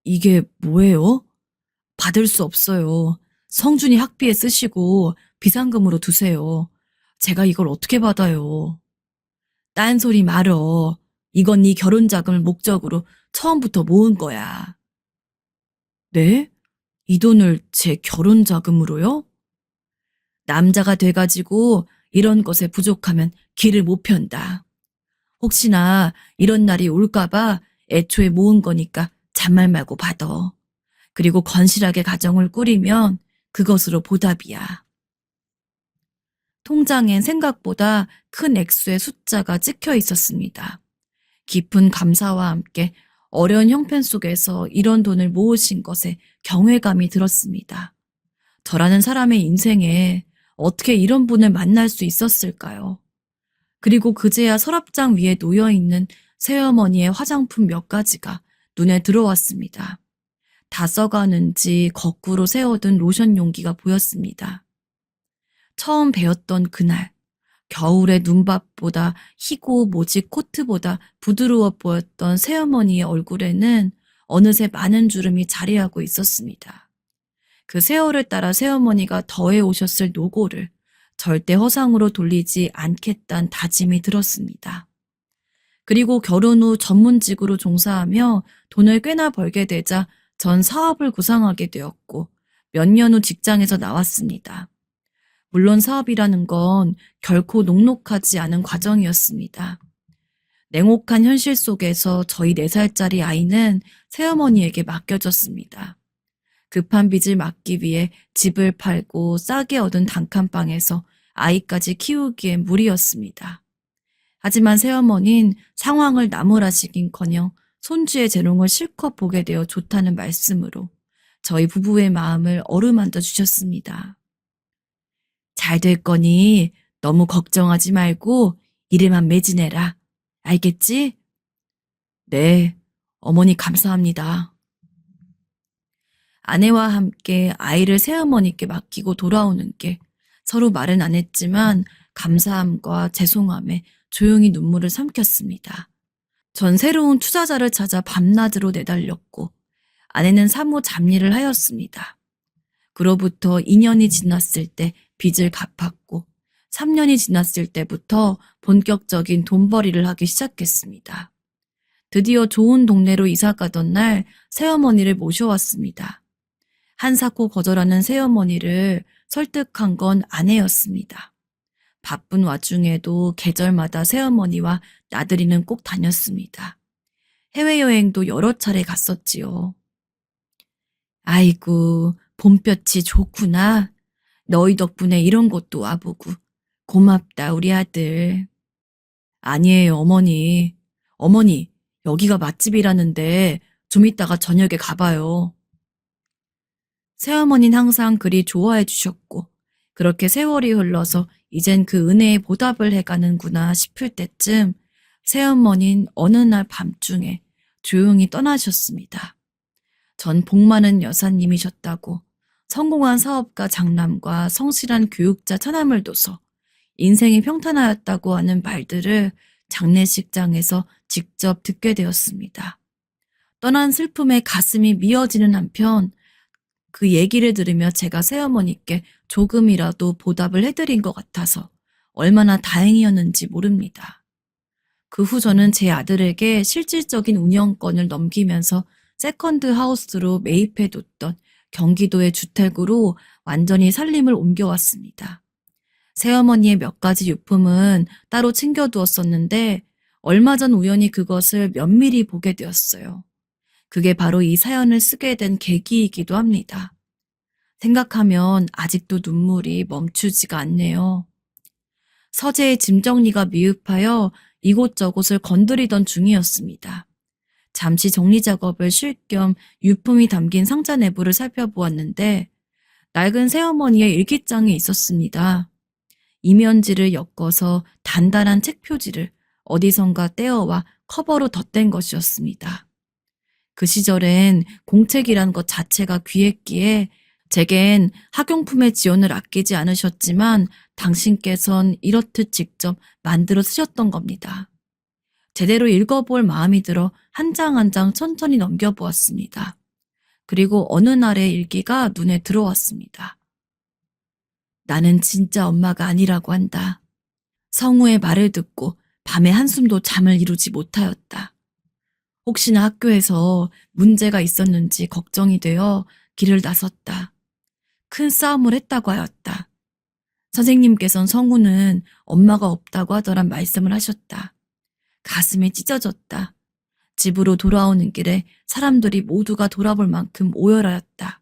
이게 뭐예요? 받을 수 없어요. 성준이 학비에 쓰시고 비상금으로 두세요. 제가 이걸 어떻게 받아요? 딴소리 말어. 이건 네 결혼 자금을 목적으로 처음부터 모은 거야. 네? 이 돈을 제 결혼 자금으로요? 남자가 돼가지고 이런 것에 부족하면 길을 못 편다. 혹시나 이런 날이 올까봐 애초에 모은 거니까 잔말 말고 받아. 그리고 건실하게 가정을 꾸리면 그것으로 보답이야. 통장엔 생각보다 큰 액수의 숫자가 찍혀 있었습니다. 깊은 감사와 함께 어려운 형편 속에서 이런 돈을 모으신 것에 경외감이 들었습니다. 저라는 사람의 인생에 어떻게 이런 분을 만날 수 있었을까요? 그리고 그제야 서랍장 위에 놓여있는 새어머니의 화장품 몇 가지가 눈에 들어왔습니다. 다 써가는지 거꾸로 세워둔 로션 용기가 보였습니다. 처음 배웠던 그날, 겨울의 눈밭보다 희고 모직 코트보다 부드러워 보였던 새어머니의 얼굴에는 어느새 많은 주름이 자리하고 있었습니다. 그 세월을 따라 새어머니가 더해 오셨을 노고를 절대 허상으로 돌리지 않겠다는 다짐이 들었습니다. 그리고 결혼 후 전문직으로 종사하며 돈을 꽤나 벌게 되자 전 사업을 구상하게 되었고 몇 년 후 직장에서 나왔습니다. 물론 사업이라는 건 결코 녹록하지 않은 과정이었습니다. 냉혹한 현실 속에서 저희 4살짜리 아이는 새어머니에게 맡겨졌습니다. 급한 빚을 막기 위해 집을 팔고 싸게 얻은 단칸방에서 아이까지 키우기엔 무리였습니다. 하지만 새어머니는 상황을 나무라시긴커녕 손주의 재롱을 실컷 보게 되어 좋다는 말씀으로 저희 부부의 마음을 어루만져 주셨습니다. 잘 될 거니 너무 걱정하지 말고 일에만 매진해라. 알겠지? 네, 어머니 감사합니다. 아내와 함께 아이를 새어머니께 맡기고 돌아오는 길, 서로 말은 안 했지만 감사함과 죄송함에 조용히 눈물을 삼켰습니다. 전 새로운 투자자를 찾아 밤낮으로 내달렸고 아내는 사무 잡일을 하였습니다. 그로부터 2년이 지났을 때 빚을 갚았고 3년이 지났을 때부터 본격적인 돈벌이를 하기 시작했습니다. 드디어 좋은 동네로 이사 가던 날 새어머니를 모셔왔습니다. 한사코 거절하는 새어머니를 설득한 건 아내였습니다. 바쁜 와중에도 계절마다 새어머니와 나들이는 꼭 다녔습니다. 해외여행도 여러 차례 갔었지요. 아이고, 봄볕이 좋구나. 너희 덕분에 이런 곳도 와보고. 고맙다, 우리 아들. 아니에요, 어머니. 어머니, 여기가 맛집이라는데 좀 이따가 저녁에 가봐요. 새어머니는 항상 그리 좋아해 주셨고, 그렇게 세월이 흘러서 이젠 그 은혜에 보답을 해가는구나 싶을 때쯤 새어머니는 어느 날 밤중에 조용히 떠나셨습니다. 전 복 많은 여사님이셨다고 성공한 사업가 장남과 성실한 교육자 처남을 둬서 인생이 평탄하였다고 하는 말들을 장례식장에서 직접 듣게 되었습니다. 떠난 슬픔에 가슴이 미어지는 한편 그 얘기를 들으며 제가 새어머니께 조금이라도 보답을 해드린 것 같아서 얼마나 다행이었는지 모릅니다. 그 후 저는 제 아들에게 실질적인 운영권을 넘기면서 세컨드 하우스로 매입해뒀던 경기도의 주택으로 완전히 살림을 옮겨왔습니다. 새어머니의 몇 가지 유품은 따로 챙겨두었었는데 얼마 전 우연히 그것을 면밀히 보게 되었어요. 그게 바로 이 사연을 쓰게 된 계기이기도 합니다. 생각하면 아직도 눈물이 멈추지가 않네요. 서재의 짐 정리가 미흡하여 이곳저곳을 건드리던 중이었습니다. 잠시 정리 작업을 쉴 겸 유품이 담긴 상자 내부를 살펴보았는데 낡은 새어머니의 일기장이 있었습니다. 이면지를 엮어서 단단한 책 표지를 어디선가 떼어와 커버로 덧댄 것이었습니다. 그 시절엔 공책이란 것 자체가 귀했기에 제겐 학용품의 지원을 아끼지 않으셨지만 당신께선 이렇듯 직접 만들어 쓰셨던 겁니다. 제대로 읽어볼 마음이 들어 한 장 한 장 천천히 넘겨보았습니다. 그리고 어느 날의 일기가 눈에 들어왔습니다. 나는 진짜 엄마가 아니라고 한다. 성우의 말을 듣고 밤에 한숨도 잠을 이루지 못하였다. 혹시나 학교에서 문제가 있었는지 걱정이 되어 길을 나섰다. 큰 싸움을 했다고 하였다. 선생님께선 성우는 엄마가 없다고 하더란 말씀을 하셨다. 가슴이 찢어졌다. 집으로 돌아오는 길에 사람들이 모두가 돌아볼 만큼 오열하였다.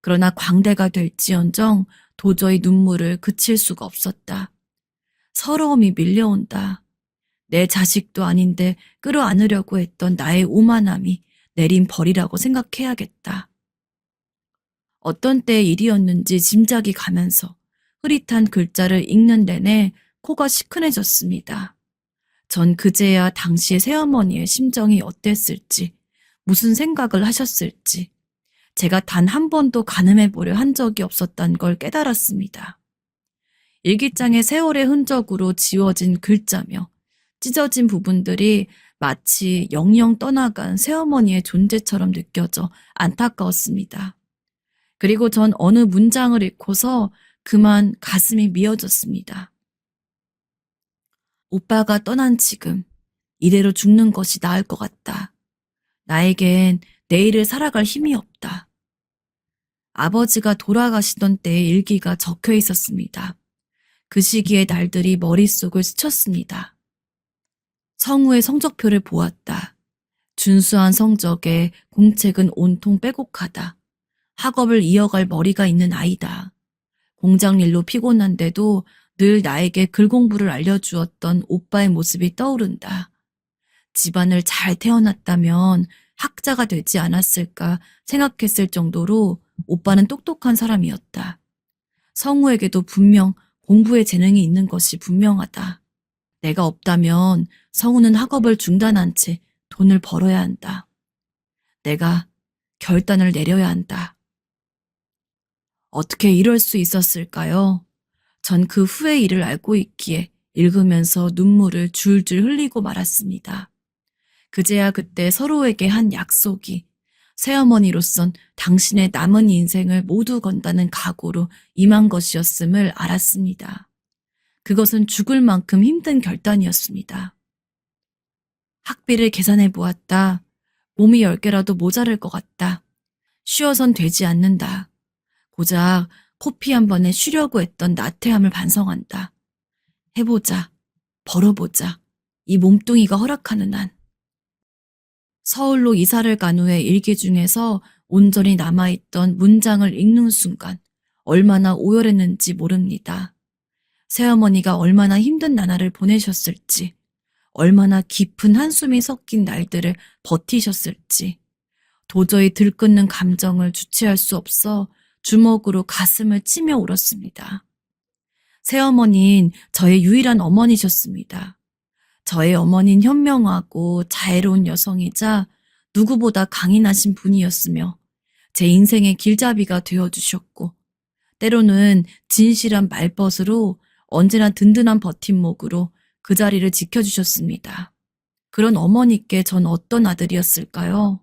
그러나 광대가 될지언정 도저히 눈물을 그칠 수가 없었다. 서러움이 밀려온다. 내 자식도 아닌데 끌어안으려고 했던 나의 오만함이 내린 벌이라고 생각해야겠다. 어떤 때의 일이었는지 짐작이 가면서 흐릿한 글자를 읽는 내내 코가 시큰해졌습니다. 전 그제야 당시의 새어머니의 심정이 어땠을지, 무슨 생각을 하셨을지, 제가 단 한 번도 가늠해보려 한 적이 없었단 걸 깨달았습니다. 일기장의 세월의 흔적으로 지워진 글자며 찢어진 부분들이 마치 영영 떠나간 새어머니의 존재처럼 느껴져 안타까웠습니다. 그리고 전 어느 문장을 읽고서 그만 가슴이 미어졌습니다. 오빠가 떠난 지금 이대로 죽는 것이 나을 것 같다. 나에겐 내일을 살아갈 힘이 없다. 아버지가 돌아가시던 때의 일기가 적혀 있었습니다. 그 시기의 날들이 머릿속을 스쳤습니다. 성우의 성적표를 보았다. 준수한 성적에 공책은 온통 빼곡하다. 학업을 이어갈 머리가 있는 아이다. 공장 일로 피곤한데도 늘 나에게 글 공부를 알려주었던 오빠의 모습이 떠오른다. 집안을 잘 태어났다면 학자가 되지 않았을까 생각했을 정도로 오빠는 똑똑한 사람이었다. 성우에게도 분명 공부에 재능이 있는 것이 분명하다. 내가 없다면 성우는 학업을 중단한 채 돈을 벌어야 한다. 내가 결단을 내려야 한다. 어떻게 이럴 수 있었을까요? 전 그 후의 일을 알고 있기에 읽으면서 눈물을 줄줄 흘리고 말았습니다. 그제야 그때 서로에게 한 약속이 새어머니로선 당신의 남은 인생을 모두 건다는 각오로 임한 것이었음을 알았습니다. 그것은 죽을 만큼 힘든 결단이었습니다. 학비를 계산해 보았다. 몸이 10개라도 모자랄 것 같다. 쉬어선 되지 않는다. 고작 코피 한 번에 쉬려고 했던 나태함을 반성한다. 해보자. 벌어보자. 이 몸뚱이가 허락하는 한. 서울로 이사를 간 후에 일기 중에서 온전히 남아있던 문장을 읽는 순간 얼마나 오열했는지 모릅니다. 새어머니가 얼마나 힘든 나날을 보내셨을지, 얼마나 깊은 한숨이 섞인 날들을 버티셨을지, 도저히 들끓는 감정을 주체할 수 없어 주먹으로 가슴을 치며 울었습니다. 새어머니는 저의 유일한 어머니셨습니다. 저의 어머니는 현명하고 자애로운 여성이자 누구보다 강인하신 분이었으며 제 인생의 길잡이가 되어주셨고 때로는 진실한 말벗으로 언제나 든든한 버팀목으로 그 자리를 지켜주셨습니다. 그런 어머니께 전 어떤 아들이었을까요?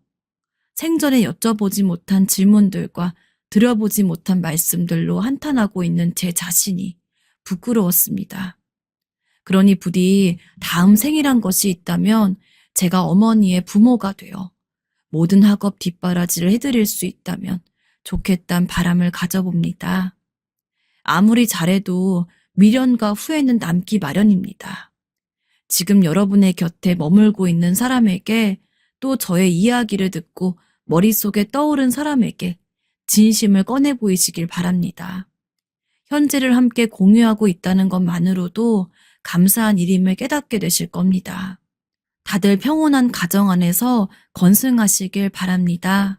생전에 여쭤보지 못한 질문들과 들어보지 못한 말씀들로 한탄하고 있는 제 자신이 부끄러웠습니다. 그러니 부디 다음 생이란 것이 있다면 제가 어머니의 부모가 되어 모든 학업 뒷바라지를 해드릴 수 있다면 좋겠단 바람을 가져봅니다. 아무리 잘해도 미련과 후회는 남기 마련입니다. 지금 여러분의 곁에 머물고 있는 사람에게 또 저의 이야기를 듣고 머릿속에 떠오른 사람에게 진심을 꺼내 보이시길 바랍니다. 현재를 함께 공유하고 있다는 것만으로도 감사한 일임을 깨닫게 되실 겁니다. 다들 평온한 가정 안에서 건승하시길 바랍니다.